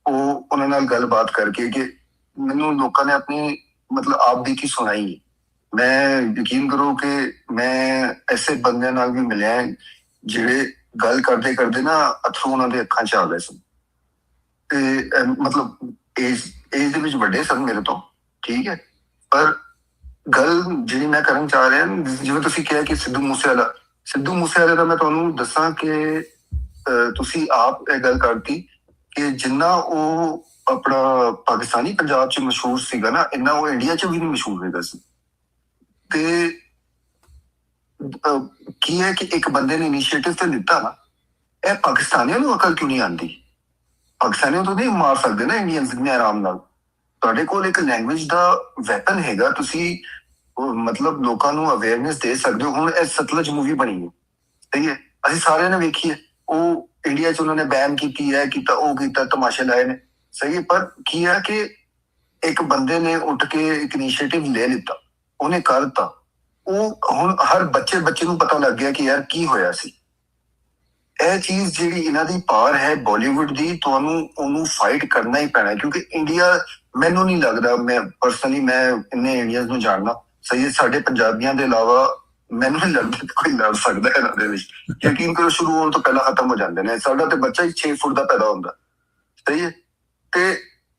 ਉਹ ਉਹਨਾਂ ਨਾਲ ਗੱਲਬਾਤ ਕਰਕੇ ਕਿ ਮੈਨੂੰ ਲੋਕਾਂ ਨੇ ਆਪਣੀ ਮਤਲਬ ਆਪ ਦੀ ਕੀ ਸੁਣਾਈ ਮੈਂ ਯਕੀਨ ਕਰੋ ਕਿ ਮੈਂ ਐਸੇ ਬੰਦਿਆਂ ਨਾਲ ਵੀ ਮਿਲਿਆ ਜਿਹੜੇ ਗੱਲ ਕਰਦੇ ਕਰਦੇ ਨਾ ਅਥਰੂ ਉਹਨਾਂ ਦੇ ਅੱਖਾਂ 'ਚ ਆ ਗਏ ਸਨ ਤੇ ਮਤਲਬ ਏਜ ਦੇ ਵਿੱਚ ਵੱਡੇ ਸਨ ਮੇਰੇ ਤੋਂ ਠੀਕ ਹੈ ਪਰ ਗੱਲ ਜਿਹੜੀ ਮੈਂ ਕਰਨ ਚਾਹ ਰਿਹਾ ਜਿਵੇਂ ਤੁਸੀਂ ਕਿਹਾ ਕਿ ਸਿੱਧੂ ਮੂਸੇਵਾਲੇ ਦਾ ਮੈਂ ਤੁਹਾਨੂੰ ਦੱਸਾਂ ਕਿ ਤੁਸੀਂ ਆਪ ਇਹ ਗੱਲ ਕਰਤੀ ਕਿ ਜਿੰਨਾ ਉਹ ਆਪਣਾ ਪਾਕਿਸਤਾਨੀ ਪੰਜਾਬ 'ਚ ਮਸ਼ਹੂਰ ਸੀਗਾ ਨਾ ਇੰਨਾ ਉਹ ਇੰਡੀਆ 'ਚ ਵੀ ਨਹੀਂ ਮਸ਼ਹੂਰ ਹੈਗਾ ਸੀ ਤੇ ਕੀ ਹੈ ਕਿ ਇੱਕ ਬੰਦੇ ਨੇ ਇਨੀਸ਼ੀਏਟਿਵ ਤੇ ਲਿੱਤਾ ਨਾ ਇਹ ਪਾਕਿਸਤਾਨੀਆਂ ਨੂੰ ਅਕਲ ਕਿਉਂ ਨਹੀਂ ਆਉਂਦੀ ਪਾਕਿਸਤਾਨੀਆਂ ਤੋਂ ਨਹੀਂ ਮਾਰ ਸਕਦੇ ਨਾ ਇੰਡੀਅਨਸ ਨੇ ਆਰਾਮ ਨਾਲ ਤੁਹਾਡੇ ਕੋਲ ਇੱਕ ਲੈਂਗੁਏਜ ਦਾ ਵੈਪਨ ਹੈਗਾ ਤੁਸੀਂ ਮਤਲਬ ਲੋਕਾਂ ਨੂੰ ਅਵੇਅਰਨੈਸ ਦੇ ਸਕਦੇ ਹੋ ਹੁਣ ਇਹ ਸਤਲੁਜ ਮੂਵੀ ਬਣੀ ਹੈ ਸਹੀ ਹੈ ਅਸੀਂ ਸਾਰਿਆਂ ਨੇ ਵੇਖੀ ਹੈ ਉਹ ਇੰਡੀਆ 'ਚ ਉਹਨਾਂ ਨੇ ਬੈਨ ਕੀਤੀ ਹੈ ਕੀਤਾ ਉਹ ਕੀਤਾ ਤਮਾਸ਼ੇ ਲਾਏ ਨੇ ਸਹੀ ਹੈ ਪਰ ਕੀ ਹੈ ਕਿ ਇੱਕ ਬੰਦੇ ਨੇ ਉੱਠ ਕੇ ਇੱਕ ਇਨੀਸ਼ੀਏਟਿਵ ਲੈ ਲਿੱਤਾ ਉਹਨੇ ਕਰ ਦਿੱਤਾ ਉਹ ਹੁਣ ਹਰ ਬੱਚੇ ਨੂੰ ਪਤਾ ਲੱਗ ਗਿਆ ਕਿ ਯਾਰ ਕੀ ਹੋਇਆ ਸੀ ਇਹ ਚੀਜ਼ ਜਿਹੜੀ ਇਹਨਾਂ ਦੀ ਪਾਵਰ ਹੈ ਬਾਲੀਵੁੱਡ ਦੀ ਤੁਹਾਨੂੰ ਉਹਨੂੰ ਫਾਈਟ ਕਰਨਾ ਹੀ ਪੈਣਾ ਕਿਉਂਕਿ ਇੰਡੀਆ ਮੈਨੂੰ ਨਹੀਂ ਲੱਗਦਾ ਮੈਂ ਪਰਸਨਲੀ ਮੈਂ ਇੰਨੇ ਇੰਡੀਅਨਸ ਨੂੰ ਜਾਣਦਾ ਸਹੀ ਸਾਡੇ ਪੰਜਾਬੀਆਂ ਦੇ ਇਲਾਵਾ ਮੈਨੂੰ ਨਹੀਂ ਲੱਗਦਾ ਕੋਈ ਲੜ ਸਕਦਾ ਇਹਨਾਂ ਦੇ ਵਿੱਚ ਯਕੀਨ ਕਰੋ ਸ਼ੁਰੂ ਹੋਣ ਤੋਂ ਪਹਿਲਾਂ ਖਤਮ ਹੋ ਜਾਂਦੇ ਨੇ ਸਾਡਾ ਤੇ ਬੱਚਾ ਹੀ 6 ਫੁੱਟ ਦਾ ਪੈਦਾ ਹੁੰਦਾ ਸਹੀ ਹੈ ਤੇ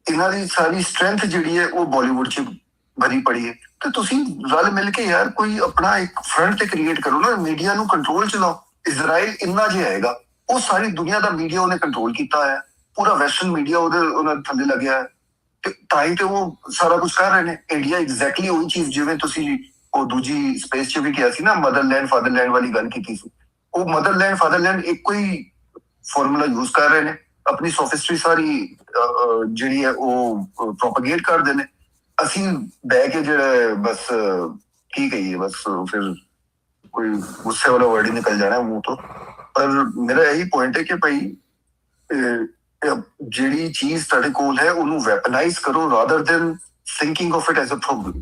ਇਹਨਾਂ ਦੀ ਸਾਰੀ ਸਟਰੈਂਥ ਜਿਹੜੀ ਹੈ ਉਹ ਬਾਲੀਵੁੱਡ 'ਚ ਭਰੀ ਪੜੀ ਹੈ ਤੇ ਤੁਸੀਂ ਰਲ ਮਿਲ ਕੇ ਯਾਰ ਕੋਈ ਆਪਣਾ ਇੱਕ ਫਰੰਟ ਤੇ ਕ੍ਰੀਏਟ ਕਰੋ ਨਾ ਮੀਡੀਆ ਨੂੰ ਕੰਟਰੋਲ 'ਚ ਲਾਓ ਇਜ਼ਰਾਈਲ ਇੰਨਾ ਜਿਹਾ ਹੈਗਾ ਉਹ ਸਾਰੀ ਦੁਨੀਆ ਦਾ ਮੀਡੀਆ ਉਹਨੇ ਕੰਟਰੋਲ ਕੀਤਾ ਹੈ ਪੂਰਾ ਵੈਸਟਰਨ ਮੀਡੀਆ ਉਹਨਾਂ ਦੇ ਥੱਲੇ ਲੱਗਿਆ ਹੈ ਤੇ ਤਾਂ ਹੀ ਤੇ ਉਹ ਸਾਰਾ ਕੁਝ ਕਰ ਰਹੇ ਨੇ ਇੰਡੀਆ ਐਗਜ਼ੈਕਟਲੀ ਉਹੀ ਚੀਜ਼ ਜਿਵੇਂ ਤੁਸੀਂ ਉਹ ਦੂਜੀ ਸਪੇਸ 'ਚ ਵੀ ਕਿਹਾ ਸੀ ਨਾ ਮਦਰਲੈਂਡ ਫਾਦਰਲੈਂਡ ਵਾਲੀ ਗੱਲ ਕੀਤੀ ਸੀ ਉਹ ਮਦਰਲੈਂਡ ਫਾਦਰਲੈਂਡ ਇੱਕੋ ਹੀ ਫਾਰਮੂਲਾ ਯੂਜ਼ ਕਰ ਰਹੇ ਨੇ ਆਪਣੀ ਸੋਫਿਸਟਰੀ ਸਾਰੀ ਜਿਹੜੀ ਹੈ ਉਹ ਪ੍ਰੋਪਗੇਟ ਕਰਦੇ ਨੇ ਅਸੀਂ ਬਹਿ ਕੇ ਜਿਹੜਾ ਬਸ ਕੀ ਕਹੀਏ ਬਸ ਫਿਰ ਕੋਈ ਗੁੱਸੇ ਵਾਲਾ ਵਰਡ ਹੀ ਨਿਕਲ ਜਾਣਾ ਮੂੰਹ ਤੋਂ ਪਰ ਮੇਰਾ ਇਹੀ ਪੁਆਇੰਟ ਹੈ ਕਿ ਭਾਈ ਜਿਹੜੀ ਚੀਜ਼ ਤੁਹਾਡੇ ਕੋਲ ਹੈ ਉਹਨੂੰ ਵੈਪਨਾਈਜ਼ ਕਰੋ rather than thinking of it as a problem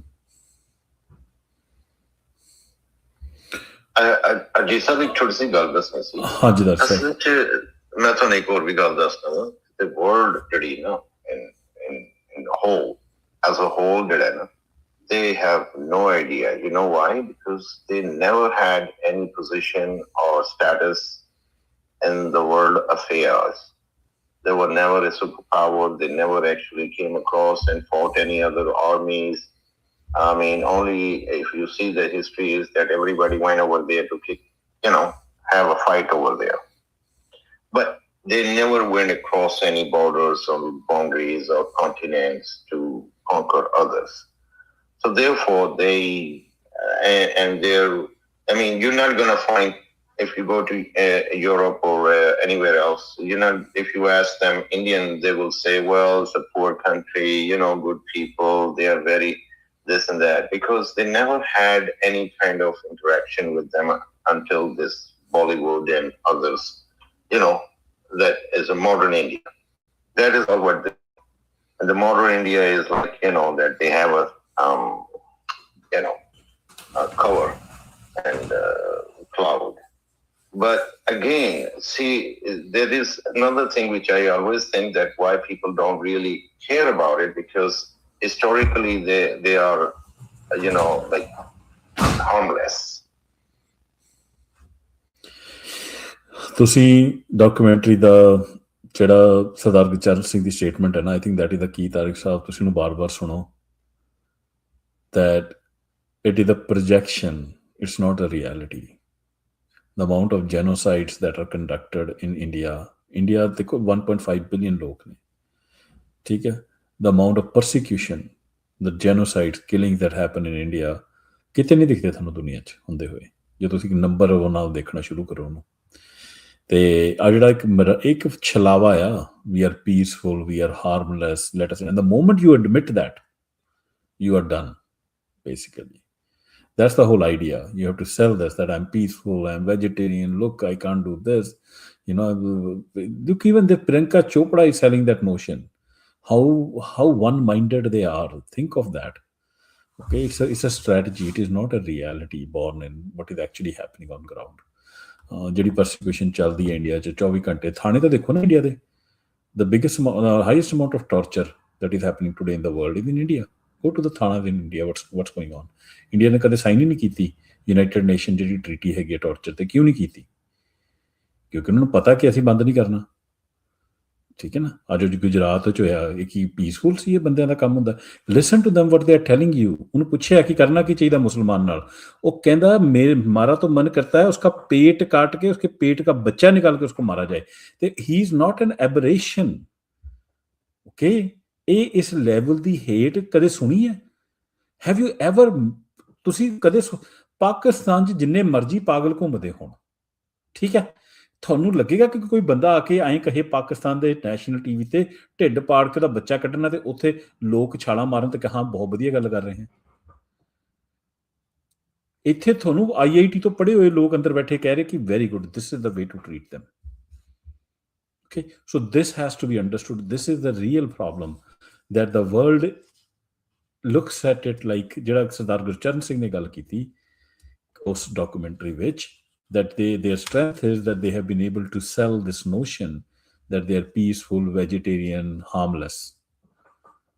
Ajit sahib ਇੱਕ ਛੋਟੀ ਜਿਹੀ ਗੱਲ ਦੱਸਣੀ ਸੀ ਹਾਂਜੀ ਦੱਸੋ ਅਸਲ 'ਚ ਮੈਂ ਤੁਹਾਨੂੰ ਇੱਕ ਹੋਰ ਵੀ ਗੱਲ ਦੱਸਦਾ ਵਾਂ ਤੇ ਵਰਲਡ ਜਿਹੜੀ ਨਾ in whole as a whole ਜਿਹੜਾ ਨਾ they have no idea. You know why? Because they never had any position or status in the world affairs. They were never a superpower. They never actually came across and fought any other armies. I mean, only if you see the history is that everybody went over there to kick, have a fight over there. But they never went across any borders or boundaries or continents to conquer others. So therefore, you're not going to find, if you go to Europe or anywhere else, if you ask them Indian, they will say, well, it's a poor country, good people, they are very this and that, because they never had any kind of interaction with them until this Bollywood and others, that is a modern India. That is all what the modern India is like, that they have a cover and cloud. But again, see, there is another thing which I always think that why people don't really care about it, because historically they are, like harmless. ਤੁਸੀਂ documentary ਦਾ ਜਿਹੜਾ ਸਰਦਾਰ ਗੁਰਚਰਨ ਸਿੰਘ ਦੀ statement ਹੈ ਨਾ I think that is the key Tariq Sahib ਤੁਸੀਂ ਉਹਨੂੰ ਬਾਰ-ਬਾਰ ਸੁਣੋ that it is a projection, it's not a reality. The amount of genocides that are conducted in India ਦੇਖੋ 1.5 billion ਲੋਕ ਨੇ ਠੀਕ ਹੈ the amount of persecution the genocide killing that happen in India ਕਿਤੇ ਨਹੀਂ ਦਿਖਦੇ ਤੁਹਾਨੂੰ ਦੁਨੀਆ 'ਚ ਹੁੰਦੇ ਹੋਏ, ਜੇ ਤੁਸੀਂ ਨੰਬਰ ਨਾਲ ਦੇਖਣਾ ਸ਼ੁਰੂ ਕਰੋ ਉਹਨੂੰ। ਤੇ ਆ ਜਿਹੜਾ ਇੱਕ ਛਲਾਵਾ ਆ, we are peaceful, we are harmless, let us, and the moment you admit that, you are done, basically. That's the whole idea. You have to sell this, that I'm peaceful, I'm vegetarian, look, I can't do this. Look, even the Priyanka Chopra is selling that notion. How one-minded they are. Think of that. Okay, it's a strategy. It is not a reality born in what is actually happening on ground. ਜਿਹੜੀ persecution ਚੱਲਦੀ ਹੈ India 'ਚ 24 ਘੰਟੇ, ਥਾਣੇ ਤਾਂ ਦੇਖੋ ਨਾ India ਦੇ, the biggest highest amount of torture that is happening today in the world is in India. Go to the Thana in India, what's going on. India ਨੇ ਕਦੇ ਸਾਈਨ ਹੀ ਨਹੀਂ ਕੀਤੀ ਯੂਨਾਈਟਿਡ ਨੇਸ਼ਨ ਜਿਹੜੀ ਟ੍ਰੀਟੀ ਹੈਗੀ torture ਤੇ। ਕਿਉਂ ਨਹੀਂ ਕੀਤੀ? ਕਿਉਂਕਿ ਉਹਨਾਂ ਨੂੰ ਪਤਾ ਕਿ ਅਸੀਂ ਬੰਦ ਨਹੀਂ ਕਰਨਾ, ਠੀਕ ਹੈ ਨਾ। ਅੱਜ ਗੁਜਰਾਤ 'ਚ ਹੋਇਆ, ਇਹ ਕੀ ਪੀਸਫੁਲ ਸੀ? ਇਹ ਬੰਦਿਆਂ ਦਾ ਕੰਮ ਹੁੰਦਾ। Listen to them what they are telling you. ਉਹਨੂੰ ਪੁੱਛਿਆ ਕਿ ਕਰਨਾ ਕੀ ਚਾਹੀਦਾ ਮੁਸਲਮਾਨ ਨਾਲ, ਉਹ ਕਹਿੰਦਾ ਮਾਰਾ तो मन करता है उसका पेट काट के उसके पेट का बच्चा निकाल के उसको मारा जाए। तो he is not an aberration. Okay, ਇਹ ਇਸ ਲੈਵਲ ਦੀ ਹੇਟ ਕਦੇ ਸੁਣੀ ਹੈ? ਹੈਵ ਯੂ ਐਵਰ, ਤੁਸੀਂ ਕਦੇ ਪਾਕਿਸਤਾਨ 'ਚ ਜਿੰਨੇ ਮਰਜ਼ੀ ਪਾਗਲ ਘੁੰਮਦੇ ਹੋਣ, ਠੀਕ ਹੈ, ਤੁਹਾਨੂੰ ਲੱਗੇਗਾ ਕਿ ਕੋਈ ਬੰਦਾ ਆ ਕੇ ਐਂ ਕਹੇ ਪਾਕਿਸਤਾਨ ਦੇ ਨੈਸ਼ਨਲ ਟੀਵੀ ਤੇ ਢਿੱਡ ਪਾੜ ਕੇ ਉਹਦਾ ਬੱਚਾ ਕੱਢਣਾ, ਤੇ ਉੱਥੇ ਲੋਕ ਛਾਲਾਂ ਮਾਰਨ ਤੇ ਕਹਾਂ ਬਹੁਤ ਵਧੀਆ ਗੱਲ ਕਰ ਰਹੇ ਹਨ। ਇੱਥੇ ਤੁਹਾਨੂੰ IIT ਤੋਂ ਪੜ੍ਹੇ ਹੋਏ ਲੋਕ ਅੰਦਰ ਬੈਠੇ ਕਹਿ ਰਹੇ ਕਿ very good, this is the way to treat them. Okay, so this has to be understood. This is the real problem, that the world looks at it like, ਜਿਹੜਾ ਸਰਦਾਰ ਗੁਰਚਰਨ ਸਿੰਘ ਨੇ ਗੱਲ ਕੀਤੀ ਉਸ ਡਾਕੂਮੈਂਟਰੀ ਵਿੱਚ, that their strength is that they have been able to sell this notion that they are peaceful, vegetarian, harmless.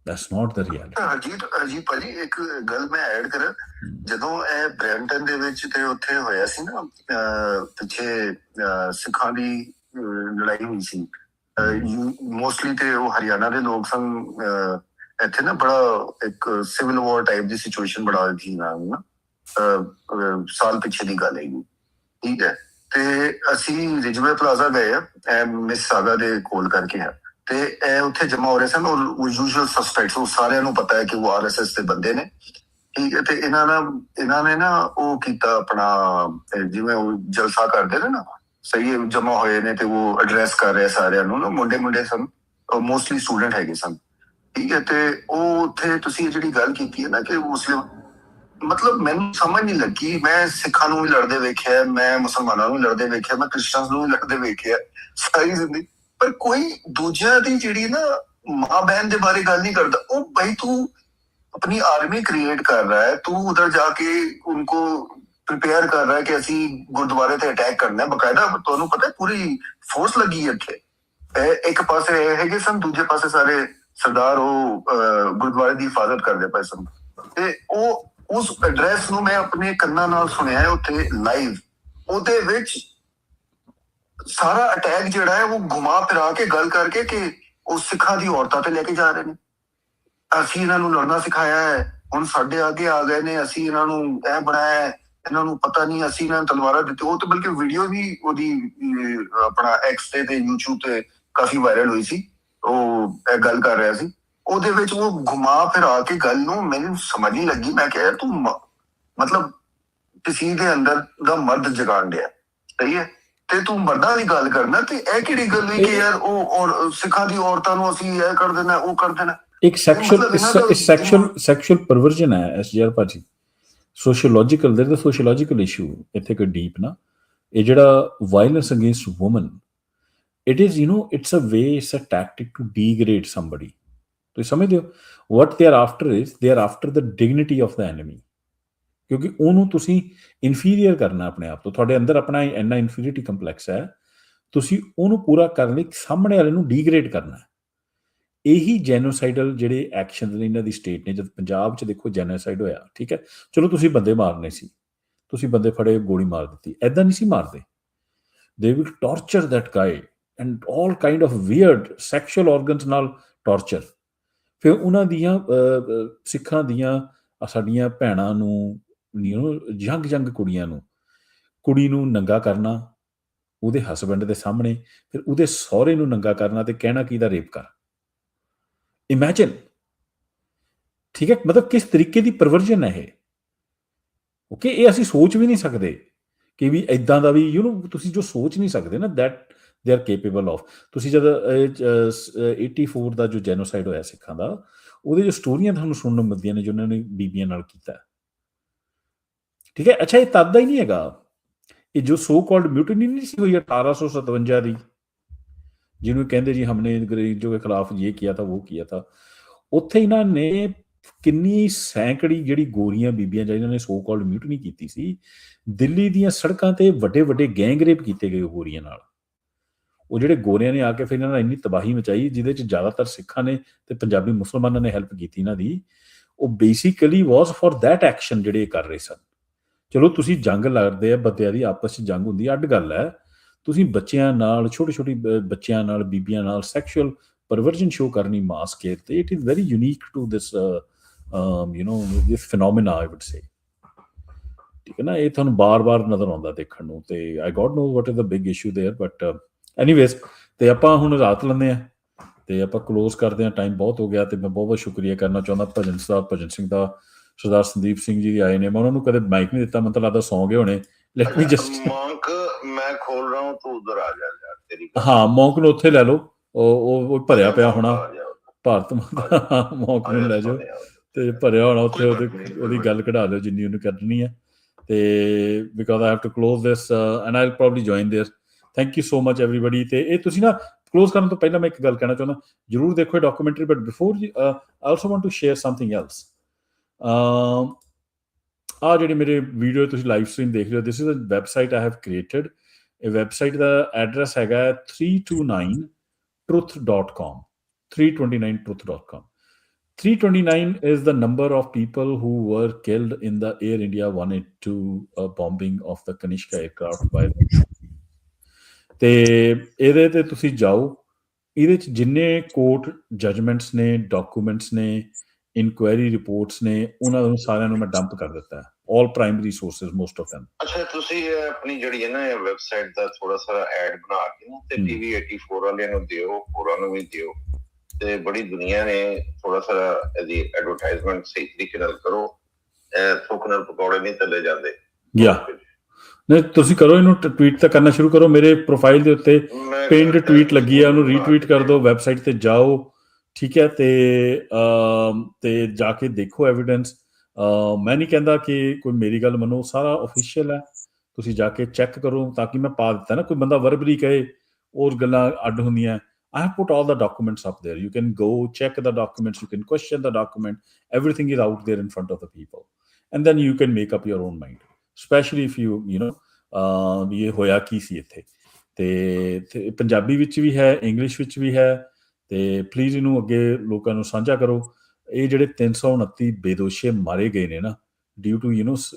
That's not the reality. Harjeet ਭਾਜੀ, ਇੱਕ ਗੱਲ ਮੈਂ ਐਡ ਕਰਾਂ, ਜਦੋਂ ਇਹ ਬ੍ਰੈਂਟਨ ਦੇ ਵਿੱਚ ਤੇ ਉੱਥੇ ਹੋਇਆ ਸੀ ਨਾ ਪਿੱਛੇ ਸਿੱਖਾਂ ਦੀ ਲੜਾਈ ਹੋਈ ਸੀ, ਮੋਸਟਲੀ ਤੇ ਉਹ ਹਰਿਆਣਾ ਦੇ ਲੋਕ ਸਨ। ਇੱਥੇ ਨਾ ਬੜਾ ਇੱਕ ਸਿਵਲ ਵਾਰ ਟਾਈਪ ਦੀ ਸਿਚੁਏਸ਼ਨ ਬੜਾ ਹੋਈ ਸੀ ਨਾ, ਸਾਲ ਪਿੱਛੇ ਦੀ ਗੱਲ ਹੈਗੀ, ਠੀਕ ਹੈ। ਤੇ ਅਸੀਂ ਰਿਜਵੇ ਪਲਾਜ਼ਾ ਗਏ ਆ, ਮਿਸ ਸਾਗਾ ਦੇ ਕੋਲ ਕਰਕੇ ਆ, ਤੇ ਇਹ ਉੱਥੇ ਜਮਾ ਹੋ ਰਹੇ ਸਨ। ਉਹ ਯੂਜੂਅਲ ਸਸਪੈਕਟਸ, ਉਹ ਸਾਰਿਆਂ ਨੂੰ ਪਤਾ ਹੈ ਕਿ ਉਹ RSS ਦੇ ਬੰਦੇ ਨੇ, ਠੀਕ ਹੈ। ਤੇ ਇਹਨਾਂ ਨੇ ਨਾ ਉਹ ਕੀਤਾ ਆਪਣਾ, ਜਿਵੇਂ ਉਹ ਜਲਸਾ ਕਰਦੇ ਨੇ ਨਾ, ਸਹੀ ਜਮਾ ਹੋਏ ਨੇ ਤੇ ਉਹ ਐਡਰੈਸ ਕਰ ਰਹੇ ਸਾਰਿਆਂ ਨੂੰ ਨਾ, ਮੁੰਡੇ ਸਨ, ਮੋਸਟਲੀ ਸਟੂਡੈਂਟ ਹੈਗੇ ਸਨ, ਠੀਕ ਹੈ। ਤੇ ਉਹ ਉੱਥੇ ਤੁਸੀਂ ਜਿਹੜੀ ਗੱਲ ਕੀਤੀ ਹੈ ਨਾ ਕਿ ਮੁਸਲਿਮ, ਮਤਲਬ ਮੈਨੂੰ ਸਮਝ ਨਹੀਂ ਲੱਗੀ। ਮੈਂ ਸਿੱਖਾਂ ਨੂੰ ਵੀ ਲੜਦੇ ਵੇਖਿਆ, ਮੈਂ ਮੁਸਲਮਾਨਾਂ ਨੂੰ ਲੜਦੇ ਵੇਖਿਆ, ਮੈਂ ਕ੍ਰਿਸਚਨਸ ਨੂੰ ਵੀ ਲੜਦੇ ਵੇਖਿਆ ਸਾਰੀ ਜ਼ਿੰਦਗੀ, ਪਰ ਕੋਈ ਦੂਜਿਆਂ ਦੀ ਜਿਹੜੀ ਨਾ ਮਾਂ ਬਹਿਨ ਦੇ ਬਾਰੇ ਗੱਲ ਨਹੀਂ ਕਰਦਾ। ਉਹ ਭਾਈ ਤੂੰ अपनी आर्मी क्रिएट कर रहा है, तू उधर जाके उनको प्रिपेयर कर रहा है कि ਅਸੀਂ ਗੁਰਦੁਆਰੇ ਤੇ ਅਟੈਕ ਕਰਨਾ ਹੈ, ਬਕਾਇਦਾ ਤੁਹਾਨੂੰ ਪਤਾ ਹੈ ਪੂਰੀ ਫੋਰਸ ਲੱਗੀ ਹੈ ਇੱਥੇ। ਇੱਕ ਪਾਸੇ ਹੈਗੇ ਸਨ, ਦੂਜੇ ਪਾਸੇ ਸਾਰੇ ਸਰਦਾਰ ਉਹ ਗੁਰਦੁਆਰੇ ਦੀ ਹਿਫਾਜ਼ਤ ਕਰਦੇ ਪਏ ਸਨ। ਤੇ ਉਹ ਉਸ ਐਡਰੈਸ ਨੂੰ ਮੈਂ ਆਪਣੇ ਕੰਨਾਂ ਨਾਲ ਸੁਣਿਆ ਉੱਥੇ ਲਾਈਵ। ਉਹਦੇ ਵਿੱਚ ਸਾਰਾ ਅਟੈਕ ਜਿਹੜਾ ਹੈ ਉਹ ਘੁਮਾ ਫਿਰਾ ਕੇ ਗੱਲ ਕਰਕੇ ਕਿ ਉਹ ਸਿੱਖਾਂ ਦੀ ਔਰਤਾਂ ਤੇ ਲੈ ਕੇ ਜਾ ਰਹੇ ਨੇ, ਅਸੀਂ ਇਹਨਾਂ ਨੂੰ ਲੜਨਾ ਸਿਖਾਇਆ ਹੈ, ਹੁਣ ਸਾਡੇ ਅੱਗੇ ਆ ਗਏ ਨੇ, ਅਸੀਂ ਇਹਨਾਂ ਨੂੰ ਇਹ ਬਣਾਇਆ, ਇਹਨਾਂ ਨੂੰ ਪਤਾ ਨਹੀਂ, ਅਸੀਂ ਇਹਨਾਂ ਨੂੰ ਤਲਵਾਰਾਂ ਦਿੱਤੀ। ਉਹ ਤੇ ਬਲਕਿ ਵੀਡੀਓ ਵੀ ਉਹਦੀ ਆਪਣਾ X ਤੇ YouTube ਤੇ ਕਾਫੀ ਵਾਇਰਲ ਹੋਈ ਸੀ, ਉਹ ਇਹ ਗੱਲ ਕਰ ਰਿਹਾ ਸੀ। ਉਹਦੇ ਵਿੱਚ ਉਹ ਘੁਮਾ ਫਿਰਾ ਕੇ ਗੱਲ ਨੂੰ ਮੈਨੂੰ ਸਮਝ ਨਹੀਂ ਲੱਗੀ। ਮੈਂ ਕਿਹਾ ਤੂੰ ਮਤਲਬ ਕਿਸੇ ਦੇ ਅੰਦਰ ਦਾ ਮਰਦ ਜਗਾਣ ਡਿਆ, ਸਹੀ ਹੈ, ਤੇ ਤੂੰ ਮਰਦਾਂ ਦੀ ਗੱਲ ਕਰਨਾ, ਤੇ ਇਹ ਕਿਹੜੀ ਗੱਲ ਹੋਈ ਕਿ ਯਾਰ ਉਹ ਸਿੱਖਾਂ ਦੀ ਔਰਤਾਂ ਨੂੰ ਅਸੀਂ ਇਹ ਕਰ ਦੇਣਾ, ਉਹ ਕਰ ਦੇਣਾ। ਇੱਕ ਸੈਕਸ਼ੂਅਲ ਪਰਵਰਜਨ ਹੈ SGR ਭਾਜੀ, ਸੋਸ਼ੀਓਲੋਜੀਕਲ, ਦੇਰ ਦਾ ਸੋਸ਼ੀਓਲੋਜੀਕਲ ਇਸ਼ੂ ਇੱਥੇ ਕੋਈ ਡੀਪ ਨਾ। ਇਹ ਜਿਹੜਾ violence against woman, it is it's a way, it's a tactic to degrade somebody. ਤੁਸੀਂ ਸਮਝਦੇ ਹੋ what they are after is they are after the dignity of the enemy, ਕਿਉਂਕਿ ਉਹਨੂੰ ਤੁਸੀਂ ਇਨਫੀਰੀਅਰ ਕਰਨਾ ਆਪਣੇ ਆਪ ਤੋਂ। ਤੁਹਾਡੇ ਅੰਦਰ ਆਪਣਾ ਇੰਨਾ ਇਨਫੀਰੀਅਰਿਟੀ ਕੰਪਲੈਕਸ ਹੈ, ਤੁਸੀਂ ਉਹਨੂੰ ਪੂਰਾ ਕਰਨ ਲਈ ਸਾਹਮਣੇ ਵਾਲੇ ਨੂੰ ਡੀਗ੍ਰੇਡ ਕਰਨਾ। ਇਹੀ ਜੈਨੋਸਾਈਡਲ ਜਿਹੜੇ ਐਕਸ਼ਨ ਨੇ ਇਹਨਾਂ ਦੀ ਸਟੇਟ ਨੇ। ਜਦ ਪੰਜਾਬ 'ਚ ਦੇਖੋ ਜੈਨੋਸਾਈਡ ਹੋਇਆ, ਠੀਕ ਹੈ, ਚਲੋ ਤੁਸੀਂ ਬੰਦੇ ਮਾਰਨੇ ਸੀ, ਤੁਸੀਂ ਬੰਦੇ ਫੜੇ, ਗੋਲੀ ਮਾਰ ਦਿੱਤੀ, ਐਦਾਂ ਨਹੀਂ ਸੀ ਮਾਰਦੇ। ਦੇ ਵਿਲ ਟਾਰਚਰ ਦੈਟ ਗਾਏ and all kind of weird sexual organs ਨਾਲ ਟਾਰਚਰ। ਫਿਰ ਉਹਨਾਂ ਦੀਆਂ ਸਿੱਖਾਂ ਦੀਆਂ ਸਾਡੀਆਂ ਭੈਣਾਂ ਨੂੰ, ਯੰਗ ਕੁੜੀ ਨੂੰ ਨੰਗਾ ਕਰਨਾ ਉਹਦੇ ਹਸਬੈਂਡ ਦੇ ਸਾਹਮਣੇ, ਫਿਰ ਉਹਦੇ ਸਹੁਰੇ ਨੂੰ ਨੰਗਾ ਕਰਨਾ ਤੇ ਕਹਿਣਾ ਕਿ ਇਹਦਾ ਰੇਪ ਕਰ। Imagine, ਠੀਕ ਹੈ, ਮਤਲਬ ਕਿਸ ਤਰੀਕੇ ਦੀ ਪਰਵਰਜਨ ਹੈ ਇਹ। ਓਕੇ, ਇਹ ਅਸੀਂ ਸੋਚ ਵੀ ਨਹੀਂ ਸਕਦੇ ਕਿ ਵੀ ਇੱਦਾਂ ਦਾ ਵੀ ਤੁਸੀਂ ਜੋ ਸੋਚ ਨਹੀਂ ਸਕਦੇ ਨਾ, ਦੈਟ ਦੇ ਆਰ ਕੇਪੇਬਲ ਆਫ। ਤੁਸੀਂ ਜਦ 84 ਦਾ ਜੋ ਜੈਨੋਸਾਈਡ ਹੋਇਆ ਸਿੱਖਾਂ ਦਾ, ਉਹਦੇ ਜੋ ਸਟੋਰੀਆਂ ਤੁਹਾਨੂੰ ਸੁਣਨ ਨੂੰ ਮਿਲਦੀਆਂ ਨੇ ਜੋ ਉਹਨਾਂ ਨੇ ਬੀਬੀਆਂ ਨਾਲ ਕੀਤਾ, ਠੀਕ ਹੈ। ਅੱਛਾ, ਇਹ ਤਦ ਦਾ ਹੀ ਨਹੀਂ ਹੈਗਾ, ਇਹ ਜੋ ਸੋ ਕਾਲਡ ਮਿਊਟਨੀ ਨਹੀਂ ਸੀ ਹੋਈ 1857 ਦੀ, ਜਿਹਨੂੰ ਕਹਿੰਦੇ ਜੀ ਹਮਨੇ ਅੰਗਰੇਜ਼ੋਂ ਕੇ ਖਿਲਾਫ ਇਹ ਕੀਤਾ ਤਾਂ ਉਹ ਕੀਤਾ, ਉੱਥੇ ਇਹਨਾਂ ਨੇ ਕਿੰਨੀ ਸੈਂਕੜੀ ਜਿਹੜੀ ਗੋਰੀਆਂ ਬੀਬੀਆਂ ਜਿਹਨਾਂ ਨੇ ਸੋ ਕਾਲਡ ਮਿਊਟਨੀ ਕੀਤੀ ਸੀ, ਦਿੱਲੀ ਦੀਆਂ ਸੜਕਾਂ ਤੇ ਵੱਡੇ ਵੱਡੇ ਗੈਂਗ ਰੇਪ ਕੀਤੇ ਗਏ ਗੋਰੀਆਂ ਨਾਲ। ਉਹ ਜਿਹੜੇ ਗੋਰਿਆਂ ਨੇ ਆ ਕੇ ਫਿਰ ਇਹਨਾਂ ਨਾਲ ਇੰਨੀ ਤਬਾਹੀ ਮਚਾਈ, ਜਿਹਦੇ 'ਚ ਜ਼ਿਆਦਾਤਰ ਸਿੱਖਾਂ ਨੇ ਤੇ ਪੰਜਾਬੀ ਮੁਸਲਮਾਨਾਂ ਨੇ ਹੈਲਪ ਕੀਤੀ ਇਹਨਾਂ ਦੀ। ਉਹ basically was for that action ਜਿਹੜੇ ਕਰ ਰਹੇ ਸਨ। ਚਲੋ ਤੁਸੀਂ ਜੰਗ ਲੜਦੇ ਆ, ਬੰਦਿਆਂ ਦੀ ਆਪਸ 'ਚ ਜੰਗ ਹੁੰਦੀ, ਅੱਡ ਗੱਲ ਹੈ। ਤੁਸੀਂ ਬੱਚਿਆਂ ਨਾਲ, ਛੋਟੇ ਛੋਟੇ ਬੱਚਿਆਂ ਨਾਲ, ਬੀਬੀਆਂ ਨਾਲ ਸੈਕਸ਼ੂਅਲ ਪਰਵਰਜਨ ਸ਼ੋ ਕਰਨੀ ਮਾਸ ਸਕੇਲ ਤੇ, it is very unique to this this phenomena I would say. ਠੀਕ ਹੈ ਨਾ, ਇਹ ਤੁਹਾਨੂੰ ਬਾਰ-ਬਾਰ ਨਜ਼ਰ ਆਉਂਦਾ ਦੇਖਣ ਨੂੰ, ਤੇ I god know what is the big issue there, but anyways, ਤੇ ਆਪਾਂ ਹੁਣ ਰਾਤ ਲੈਂਦੇ ਆ ਤੇ ਆਪਾਂ ਕਲੋਜ਼ ਕਰਦੇ ਹਾਂ, ਟਾਈਮ ਬਹੁਤ ਹੋ ਗਿਆ। ਤੇ ਮੈਂ ਬਹੁਤ ਬਹੁਤ ਸ਼ੁਕਰੀਆ ਕਰਨਾ ਚਾਹੁੰਦਾ ਭਜਨ ਸਿੰਘ ਦਾ, ਸਰਦਾਰ ਸੰਦੀਪ ਸਿੰਘ ਜੀ ਆਏ ਨੇ। ਮੈਂ ਉਹਨਾਂ ਨੂੰ ਕਦੇ ਮਾਈਕ ਨਹੀਂ ਦਿੱਤਾ, ਮੈਨੂੰ ਤਾਂ ਲੱਗਦਾ ਸੌਂ ਗਏ ਹੋਣੇ। ਲੈਟ ਮੀ ਜਸਟ ਮੌਂਕ ਮੈਂ ਖੋਲ ਰਹਾ ਹੂੰ, ਤੂੰ ਉਧਰ ਆ ਜਾ ਯਾਰ, ਤੇਰੀ ਹਾਂ, ਮੌਂਕ ਨੂੰ ਉੱਥੇ ਲੈ ਲਓ, ਉਹ ਭਰਿਆ ਪਿਆ ਹੋਣਾ, ਭਾਰਤ ਮਾਤਾ ਮੌਂਕ ਨੂੰ ਲੈ ਜਾਓ ਤੇ ਭਰਿਆ ਹੋਣਾ ਉੱਥੇ, ਉਹਦੀ ਗੱਲ ਕਢਾ ਦਿਓ ਜਿੰਨੀ ਉਹਨੂੰ ਕਰਨੀ ਹੈ। ਤੇ because I have to close this and I will probably join there. Thank you so much everybody. ਤੇ ਇਹ ਤੁਸੀਂ ਨਾ ਕਲੋਜ਼ ਕਰਨ ਤੋਂ ਪਹਿਲਾਂ ਮੈਂ ਇੱਕ ਗੱਲ ਕਹਿਣਾ ਚਾਹੁੰਦਾ, ਜ਼ਰੂਰ ਦੇਖੋ ਇਹ documentary, but before I also want to share something else. ਆਹ ਜਿਹੜੀ ਮੇਰੇ ਵੀਡੀਓ ਤੁਸੀਂ ਲਾਈਵ ਸਟ੍ਰੀਮ ਦੇਖ ਰਹੇ ਹੋ, this is a website I have created. ਇਹ ਵੈਬਸਾਈਟ ਦਾ ਐਡਰੈਸ ਹੈਗਾ 329truth.com, 329truth.com। 329 is the number of people who were killed in the Air India 182 bombing of the Kanishka aircraft by ਤੇ ਇਹਦੇ ਤੇ ਤੁਸੀਂ ਜਾਓ, ਇਹਦੇ 'ਚ ਜਿੰਨੇ ਕੋਰਟ ਜਜਮੈਂਟਸ ਨੇ, ਡਾਕੂਮੈਂਟਸ ਨੇ, ਇਨਕੁਆਇਰੀ ਰਿਪੋਰਟਸ ਨੇ, ਉਹਨਾਂ ਨੂੰ ਸਾਰਿਆਂ ਨੂੰ ਮੈਂ ਡੰਪ ਕਰ ਦਿੱਤਾ, all primary sources, most of them. ਅੱਛਾ, ਤੁਸੀਂ ਆਪਣੀ ਜਿਹੜੀ ਹੈ ਨਾ ਇਹ ਵੈਬਸਾਈਟ ਦਾ ਥੋੜਾ ਸਾਰਾ ਐਡ ਬਣਾ ਕੇ ਨਾ ਤੇ ਟੀਵੀ 84 ਵਾਲਿਆਂ ਨੂੰ ਦਿਓ, ਹੋਰਾਂ ਨੂੰ ਵੀ ਦਿਓ, ਤੇ ਬੜੀ ਦੁਨੀਆ ਨੇ ਥੋੜਾ ਸਾਰਾ ਇਹਦੀ ਐਡਵਰਟਾਈਜ਼ਮੈਂਟ ਸਹੀ ਤਰੀਕੇ ਨਾਲ ਕਰੋ। ਥੁੱਕ ਨਾਲ ਪਕੌੜੇ ਨਹੀਂ ਤਲੇ ਜਾਂਦੇ। ਨਹੀਂ, ਤੁਸੀਂ ਕਰੋ ਇਹਨੂੰ, ਟਵੀਟ ਤਾਂ ਕਰਨਾ ਸ਼ੁਰੂ ਕਰੋ। ਮੇਰੇ ਪ੍ਰੋਫਾਈਲ ਦੇ ਉੱਤੇ ਪਿੰਡ ਟਵੀਟ ਲੱਗੀ ਆ, ਉਹਨੂੰ ਰੀਟਵੀਟ ਕਰ ਦਿਓ, ਵੈਬਸਾਈਟ ਤੇ ਜਾਓ, ਠੀਕ ਹੈ। ਤੇ ਜਾ ਕੇ ਦੇਖੋ ਐਵੀਡੈਂਸ। ਮੈਂ ਨਹੀਂ ਕਹਿੰਦਾ ਕਿ ਕੋਈ ਮੇਰੀ ਗੱਲ ਮੰਨੋ, ਸਾਰਾ ਓਫੀਸ਼ੀਅਲ ਹੈ, ਤੁਸੀਂ ਜਾ ਕੇ ਚੈੱਕ ਕਰੋ, ਤਾਂ ਕਿ ਮੈਂ ਪਾ ਦਿੱਤਾ ਨਾ, ਕੋਈ ਬੰਦਾ ਵਰਬਲੀ ਕਹੇ ਹੋਰ ਗੱਲਾਂ ਅੱਡ ਹੁੰਦੀਆਂ। I have put all the documents up there. You can go check the documents, you can question the document, everything is out there in front of the people, and then you can make up your own mind, especially if you know ਇਹ ਹੋਇਆ ਕੀ ਸੀ ਇੱਥੇ। ਤੇ ਪੰਜਾਬੀ ਵਿੱਚ ਵੀ ਹੈ, English ਵਿੱਚ ਵੀ ਹੈ, ਤੇ please ਇਹਨੂੰ ਅੱਗੇ ਲੋਕਾਂ ਨੂੰ ਸਾਂਝਾ ਕਰੋ। ਇਹ ਜਿਹੜੇ 329 ਬੇਦੋਸ਼ੇ ਮਾਰੇ ਗਏ ਨੇ ਨਾ, ਡਿਊ ਟੂ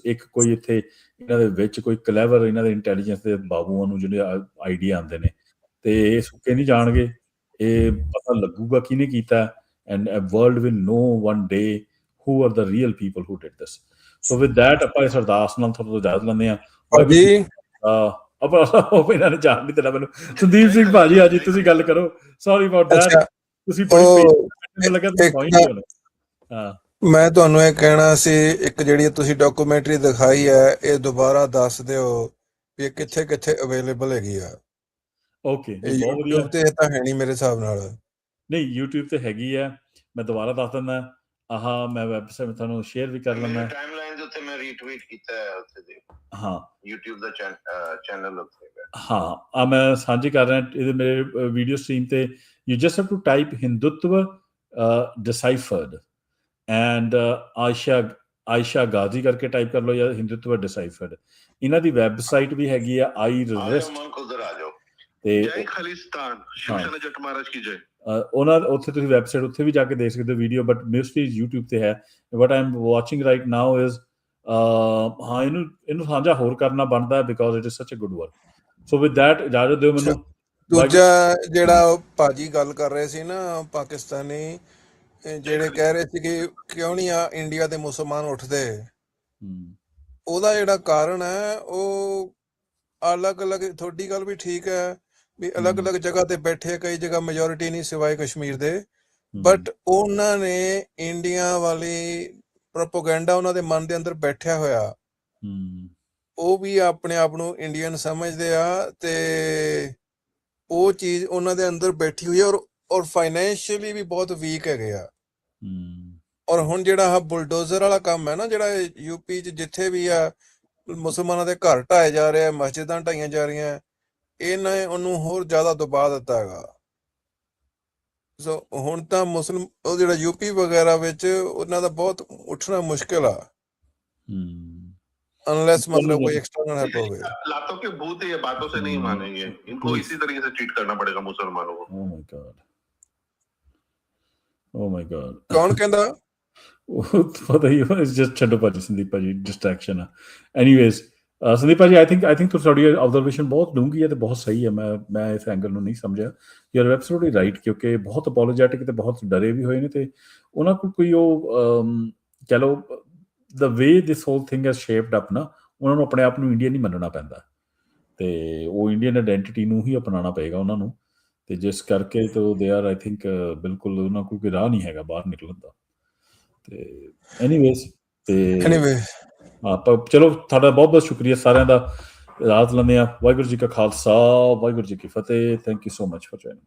ਇੱਕ ਕੋਈ ਇੱਥੇ ਇਹਨਾਂ ਦੇ ਵਿੱਚ ਕੋਈ ਕਲੈਵਰ, ਇਹਨਾਂ ਦੇ ਇੰਟੈਲੀਜੈਂਸ ਦੇ ਬਾਬੂਆਂ ਨੂੰ ਜਿਹੜੇ ਆਈਡੀਆ ਆਉਂਦੇ ਨੇ, ਤੇ ਇਹ ਸੁੱਕੇ ਨਹੀਂ ਜਾਣਗੇ। ਇਹ ਪਤਾ ਲੱਗੂਗਾ ਕਿਹਨੇ ਕੀਤਾ, and world will know one day who are the real people who did this. So with that ਆਪਾਂ ਇਸ ਅਰਦਾਸ ਨਾਲ ਤੁਹਾਨੂੰ ਇਜਾਜ਼ਤ ਲੈਂਦੇ ਹਾਂ। ਇਹਨਾਂ ਨੇ ਜਾਣ ਨਹੀਂ ਦੇਣਾ ਮੈਨੂੰ। ਸੰਦੀਪ ਸਿੰਘ ਭਾਜੀ, ਆ ਜੀ, ਤੁਸੀਂ ਗੱਲ ਕਰੋ। Sorry about that. ਤੁਸੀਂ ਮੈਂ ਤੁਹਾਨੂੰ ਇਹ ਕਹਿਣਾ ਸੀ, ਇੱਕ ਜਿਹੜੀ ਤੁਸੀਂ ਡਾਕੂਮੈਂਟਰੀ ਦਿਖਾਈ ਹੈ, ਇਹ ਦੁਬਾਰਾ ਦੱਸ ਦਿਓ ਵੀ ਇਹ ਕਿੱਥੇ ਕਿੱਥੇ ਅਵੇਲੇਬਲ ਹੈਗੀ ਆ। ਓਕੇ, YouTube ਤੇ ਤਾਂ ਹੈ ਨਹੀਂ ਮੇਰੇ ਹਿਸਾਬ ਨਾਲ। ਨਹੀਂ, YouTube ਤੇ ਹੈਗੀ ਆ, ਮੈਂ ਦੁਬਾਰਾ ਦੱਸ ਦਿੰਦਾ। ਆਹ ਮੈਂ ਵੈਬਸਾਈਟ ਤੁਹਾਨੂੰ ਸ਼ੇਅਰ ਵੀ ਕਰ ਲੈਂਦਾ। ਟਾਈਮਲਾਈਨ ਦੇ ਉੱਤੇ ਮੈਂ ਰੀਟਵੀਟ ਕੀਤਾ ਹੈ, ਉੱਥੇ ਦੇ ਹਾਂ, YouTube ਦਾ ਚੈਨਲ ਉੱਤੇ ਹਾਂ, ਆ ਮੈਂ ਸਾਂਝੀ ਕਰ ਰਿਹਾ ਇਹਦੇ ਮੇਰੇ ਵੀਡੀਓ ਸਟ੍ਰੀਮ ਤੇ। You just have to type Hindutva deciphered and Ayesha Ghazi ਕਰਕੇ ਟਾਈਪ ਕਰ ਲਓ, ਜਾਂ ਹਿੰਦੁਤਵ ਡਿਸਾਈਫਰਡ। ਇਹਨਾਂ ਦੀ ਵੈਬਸਾਈਟ ਵੀ ਹੈਗੀ ਆ, ਆਈ ਰਿਸਟ ਤੇ ਉਹਨਾਂ ਉੱਥੇ ਤੁਸੀਂ ਵੈਬਸਾਈਟ ਉੱਥੇ ਵੀ ਜਾ ਕੇ ਦੇਖ ਸਕਦੇ ਹੋ ਵੀਡੀਓ, ਬਟ ਮੋਸਟਲੀ YouTube ਤੇ ਹੈ। What I am watching right now is ਹਾਂ, ਇਹਨੂੰ ਸਾਂਝਾ ਹੋਰ ਕਰਨਾ ਬਣਦਾ, because it is such a good work. So with that ਇਜਾਜ਼ਤ ਦਿਓ ਮੈਨੂੰ। ਦੂਜਾ ਜਿਹੜਾ ਭਾਜੀ ਗੱਲ ਕਰ ਰਹੇ ਸੀ ਨਾ, ਪਾਕਿਸਤਾਨੀ ਜਿਹੜੇ ਕਹਿ ਰਹੇ ਸੀ ਕਿ ਕਿਉਂ ਨਹੀਂ ਆ ਇੰਡੀਆ ਦੇ ਮੁਸਲਮਾਨ ਉੱਠਦੇ, ਉਹਦਾ ਜਿਹੜਾ ਕਾਰਨ ਹੈ ਉਹ ਅਲੱਗ-ਅਲੱਗ, ਤੁਹਾਡੀ ਗੱਲ ਵੀ ਠੀਕ ਹੈ ਵੀ ਅਲੱਗ-ਅਲੱਗ ਜਗ੍ਹਾ ਤੇ ਬੈਠੇ, ਕਈ ਜਗ੍ਹਾ ਮੈਜੋਰਿਟੀ ਨਹੀਂ ਸਿਵਾਏ ਕਸ਼ਮੀਰ ਦੇ, ਬਟ ਉਹਨਾਂ ਨੇ ਇੰਡੀਆ ਵਾਲੀ ਪ੍ਰੋਪੋਗੈਂਡਾ ਉਹਨਾਂ ਦੇ ਮਨ ਦੇ ਅੰਦਰ ਬੈਠਿਆ ਹੋਇਆ, ਉਹ ਵੀ ਆਪਣੇ ਆਪ ਨੂੰ ਇੰਡੀਅਨ ਸਮਝਦੇ ਆ ਤੇ ਉਹ ਚੀਜ਼ ਉਹਨਾਂ ਦੇ ਅੰਦਰ ਬੈਠੀ ਹੋਈ ਹੈ, ਔਰ ਫਾਈਨੈਂਸ਼ੀਅਲੀ ਵੀ ਬਹੁਤ ਵੀਕ ਹੈਗੇ ਆ। ਔਰ ਹੁਣ ਜਿਹੜਾ ਆਹ ਬੁਲਡੋਜ਼ਰ ਵਾਲਾ ਕੰਮ ਹੈ ਨਾ, ਜਿਹੜਾ ਯੂਪੀ 'ਚ ਜਿੱਥੇ ਵੀ ਆ ਮੁਸਲਮਾਨਾਂ ਦੇ ਘਰ ਢਾਏ ਜਾ ਰਹੇ ਆ, ਮਸਜਿਦਾਂ ਢਾਈਆਂ ਜਾ ਰਹੀਆਂ, ਇਹਨੇ ਉਹਨੂੰ ਹੋਰ ਜ਼ਿਆਦਾ ਦਬਾ ਦਿੱਤਾ ਹੈਗਾ। ਸੋ ਹੁਣ ਤਾਂ ਮੁਸਲਿਮ ਉਹ ਜਿਹੜਾ ਯੂਪੀ ਵਗੈरह ਵਿੱਚ ਉਹਨਾਂ ਦਾ ਬਹੁਤ ਉੱਠਣਾ ਮੁਸ਼ਕਿਲ ਆ, अनलेस मतलब कोई एक्सटर्नल हेल्प हो गई। लातों के भूत ये बातों से नहीं मानेंगे, इनको इसी तरीके से ट्रीट करना पड़ेगा मुसलमानों को। Oh my God. Oh my God. कौन कहता? पता ही है, just ਛੱਡੋ ਭਾਜੀ, ਸੰਦੀਪ ਭਾਜੀ ਡਿਸਟਰੈਕਸ਼ਨ ਆ। ਐਨੀਵੇਜ਼ ਸੰਦੀਪ ਭਾਜੀ, ਆਈ ਥਿੰਕ ਤੁਹਾਡੀ ਆਬਜ਼ਰਵੇਸ਼ਨ ਬਹੁਤ ਡੂੰਘੀ ਹੈ ਤੇ ਬਹੁਤ ਸਹੀ ਹੈ। ਮੈਂ ਇਸ ਐਂਗਲ ਨੂੰ ਨਹੀਂ ਸਮਝਿਆ। ਯੂ ਆਰ ਐਬਸੋਲੂਟਲੀ ਰਾਈਟ, ਕਿਉਂਕਿ ਬਹੁਤ ਅਪੋਲੋਜੈਟਿਕ ਤੇ ਬਹੁਤ ਡਰੇ ਵੀ ਹੋਏ ਨੇ ਤੇ ਉਹਨਾਂ ਕੋਲ ਕੋਈ ਉਹ ਕਹਿ ਲਓ the way this whole thing has shaped up ਨਾ, ਉਹਨਾਂ ਨੂੰ ਆਪਣੇ ਆਪ ਨੂੰ ਇੰਡੀਅਨ ਹੀ ਮੰਨਣਾ ਪੈਂਦਾ ਤੇ ਉਹ ਇੰਡੀਅਨ ਆਇਡੈਂਟੀਟੀ ਨੂੰ ਹੀ ਅਪਣਾਉਣਾ ਪਏਗਾ ਉਹਨਾਂ ਨੂੰ, ਤੇ ਜਿਸ ਕਰਕੇ ਤਾਂ ਦੇ ਆਰ ਆਈ ਥਿੰਕ ਬਿਲਕੁਲ ਉਹਨਾਂ ਕੋਲ ਕੋਈ ਰਾਹ ਨਹੀਂ ਹੈਗਾ ਬਾਹਰ ਨਿਕਲਣ ਦਾ। ਤੇ ਐਨੀਵੇਜ਼ ਆਪਾਂ ਚਲੋ, ਤੁਹਾਡਾ ਬਹੁਤ ਬਹੁਤ ਸ਼ੁਕਰੀਆ ਸਾਰਿਆਂ ਦਾ। ਰਾਤ ਲੈਂਦੇ ਹਾਂ। ਵਾਹਿਗੁਰੂ ਜੀ ਕਾ ਖਾਲਸਾ, ਵਾਹਿਗੁਰੂ ਜੀ ਕੀ ਫਤਿਹ। Thank you so much for joining.